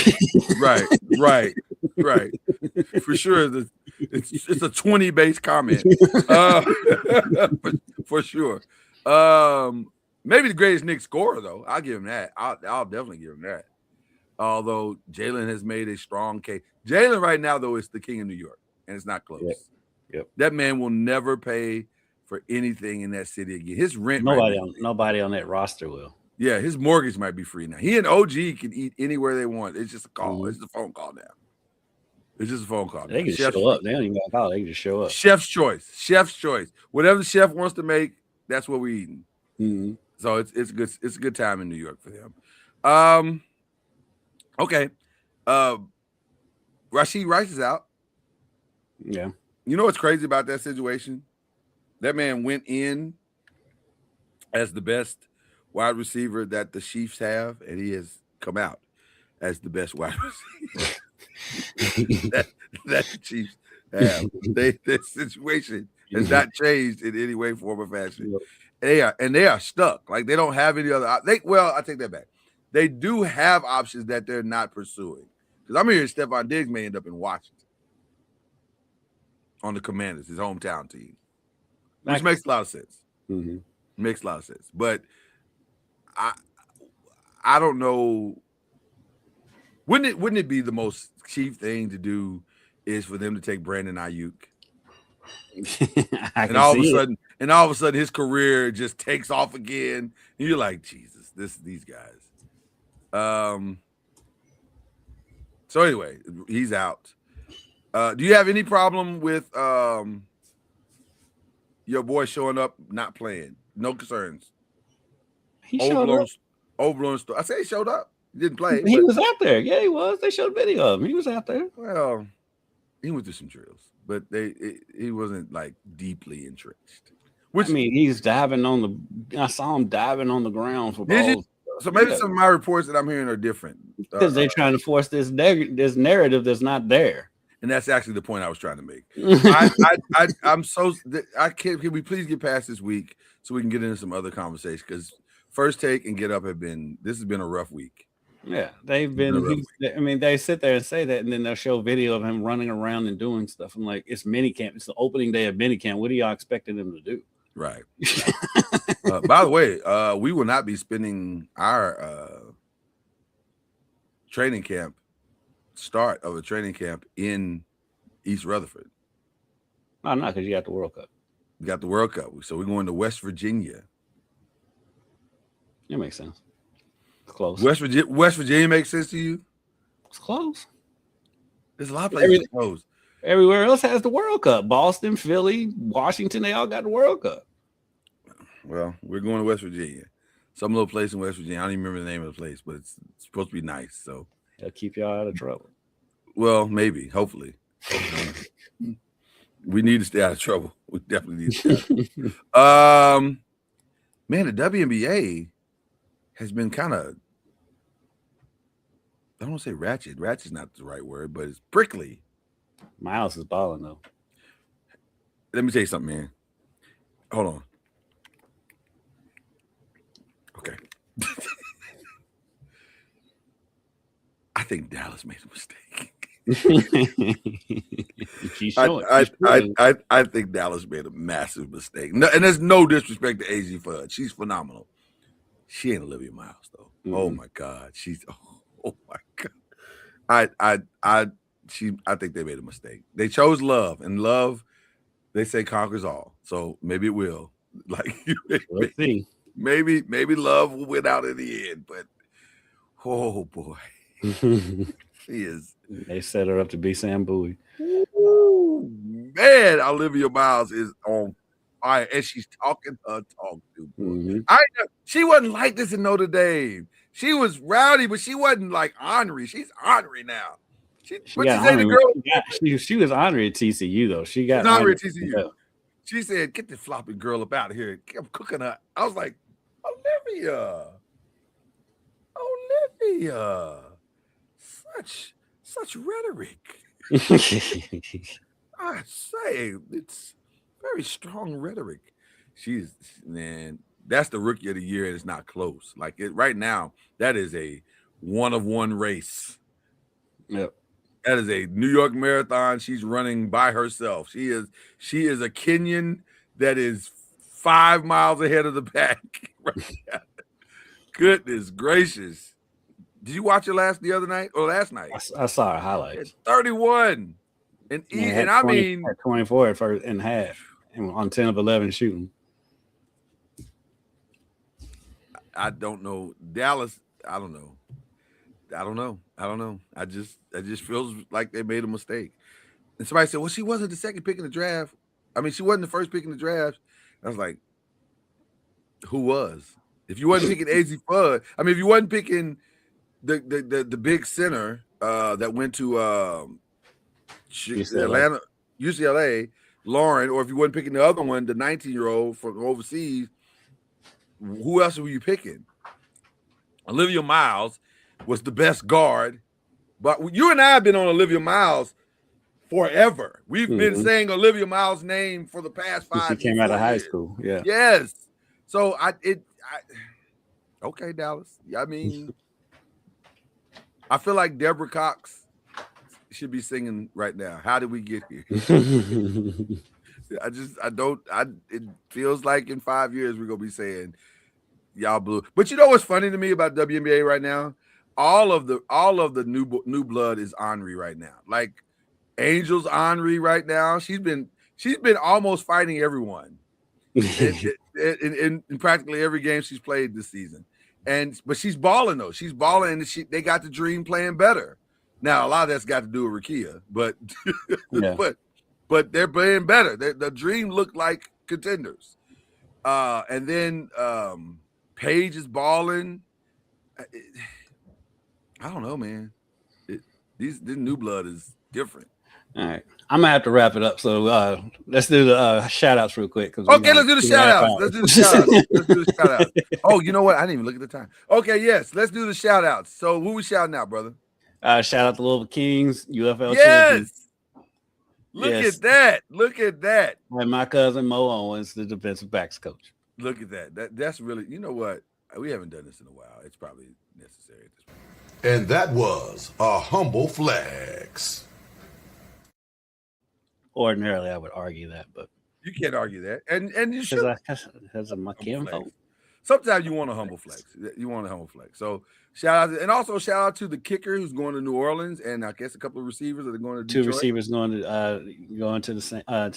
For sure, it's a 20 base comment. For sure. Maybe the greatest Knicks scorer though. I'll give him that. I'll definitely give him that. Although Jalen has made a strong case. Jalen right now though is the king of New York, and it's not close. Yep. That man will never pay for anything in that city again. His rent. Nobody on that roster will. Yeah, his mortgage might be free now. He and OG can eat anywhere they want. It's just a call. Mm-hmm. It's just a phone call now. It's just a phone call. They can show up. They don't even got to call. They can just show up. Chef's choice. Whatever the chef wants to make, that's what we're eating. Mm-hmm. So it's good. It's a good time in New York for them. Okay. Rashid Rice is out. Yeah. You know what's crazy about that situation? That man went in as the best wide receiver that the Chiefs have, and he has come out as the best wide receiver that the Chiefs have. Their situation has not changed in any way, form, or fashion. They are stuck. Like they don't have any other. I take that back. They do have options that they're not pursuing. Because I'm hearing Stephon Diggs may end up in Washington on the Commanders, his hometown team, which makes a lot of sense. Mm-hmm. Makes a lot of sense, but I don't know. Wouldn't it be the most Chief thing to do is for them to take Brandon Ayuk, and all of a sudden his career just takes off again, and you're like, Jesus, these guys. So anyway, he's out. Do you have any problem with your boy showing up not playing? No concerns. He showed up. Overblown story. I say he showed up. He didn't play. He was out there. Yeah, he was. They showed a video of him. He was out there. Well, he went through some drills, but he wasn't like deeply entrenched. Which I mean, he's diving on I saw him diving on the ground for balls. So maybe some of my reports that I'm hearing are different because they're trying to force this narrative that's not there. And that's actually the point I was trying to make. Can we please get past this week so we can get into some other conversation? Because First Take and Get Up this has been a rough week. Yeah, they've been. They sit there and say that, and then they'll show video of him running around and doing stuff. I'm like, it's minicamp. It's the opening day of minicamp. What are y'all expecting them to do? Right. By the way, we will not be spending our training camp start of a training camp in East Rutherford. Oh, no, because you got the World Cup. We got the World Cup. So we're going to West Virginia. That makes sense. It's close. West Virginia makes sense to you? It's close. There's a lot of places close. Everywhere else has the World Cup. Boston, Philly, Washington, they all got the World Cup. Well, we're going to West Virginia. Some little place in West Virginia. I don't even remember the name of the place, but it's supposed to be nice. So it'll keep y'all out of trouble. Well, maybe, hopefully. We need to stay out of trouble. We definitely need to stay out of trouble. Man, the WNBA has been kind of, I don't want to say ratchet. Ratchet's not the right word, but it's prickly. Miles is balling, though. Let me tell you something, man. Hold on. Okay. I think Dallas made a mistake. She's showing. I think Dallas made a massive mistake. No, and there's no disrespect to AZ Fudd. She's phenomenal. She ain't Olivia Miles though. Mm-hmm. Oh my God, she's. Oh my God. I think they made a mistake. They chose love, and love, they say, conquers all. So maybe it will. Like let's see. Maybe love will win out in the end. But oh boy, she is. They set her up to be Sam Bowie. Ooh, man, Olivia Miles is on fire, and she's talking her talk too. Mm-hmm. She wasn't like this in Notre Dame. She was rowdy, but she wasn't like ornery. She's ornery now. She was ornery at TCU though. She got ornery at TCU. Yeah. She said, "Get the floppy girl up out of here." I'm cooking her. I was like, Olivia, such rhetoric. I say it's very strong rhetoric. That's the rookie of the year, and it's not close. Like right now, that is a 1-of-1 race. Yep. That is a New York Marathon. She's running by herself. She is a Kenyan that is 5 miles ahead of the pack. Goodness gracious. Did you watch it last night? I saw her highlights. 31. And I mean 24 at first in half and on 10 of 11 shooting. I don't know. Dallas, I don't know. I just feels like they made a mistake. And somebody said, well, she wasn't the second pick in the draft. I mean, she wasn't the first pick in the draft. I was like, who was? If you wasn't picking AZ Fudd, I mean, if you wasn't picking the big center that went to UCLA, Lauren, or if you wasn't picking the other one, the 19-year-old from overseas, who else were you picking? Olivia Miles was the best guard, but you and I have been on Olivia Miles forever. We've been saying Olivia Miles' name for the past 5 years. She came out of high school. Yeah. Yes. So okay, Dallas. I mean, I feel like Deborah Cox should be singing right now. How did we get here? It feels like in 5 years we're gonna be saying y'all blew. But you know what's funny to me about WNBA right now? All of the new blood is ornery right now. Like Angel's ornery right now. She's been almost fighting everyone in practically every game she's played this season. But she's balling though. She's balling, and they got the Dream playing better. Now a lot of that's got to do with Rakia, but yeah. but they're playing better. The Dream look like contenders. And then Paige is balling. I don't know, man. This new blood is different. All right. I'm gonna have to wrap it up. So let's do the shout outs real quick. Okay, let's do the shout outs. Oh, you know what? I didn't even look at the time. Okay, yes, let's do the shout outs. So who we shouting out, brother? Shout out to Louisville Kings, UFL champions. Yes. Look at that. And my cousin Mo Owens, the defensive backs coach. Look at that. That's really, you know what? We haven't done this in a while. It's probably necessary at this point. And that was a humble flex. Ordinarily, I would argue that, but you can't argue that, and you should. Because of my kinfolk. Sometimes you want a humble flex. So shout out, and also shout out to the kicker who's going to New Orleans, and I guess a couple of receivers that are going to Detroit. 2 receivers going to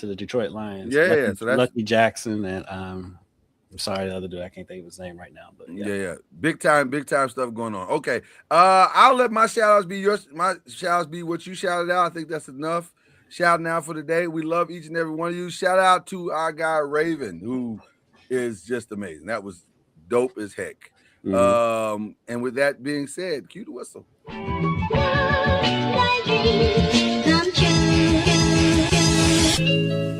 the Detroit Lions. Yeah, so that's Lucky Jackson and I'm sorry, the other dude, I can't think of his name right now, but yeah. Big time stuff going on. Okay, I'll let my shout outs be yours. My shout outs be what you shouted out. I think that's enough. Shouting out for today. We love each and every one of you. Shout out to our guy Raven, who is just amazing. That was dope as heck. Mm-hmm. And with that being said, cue the whistle. Come true.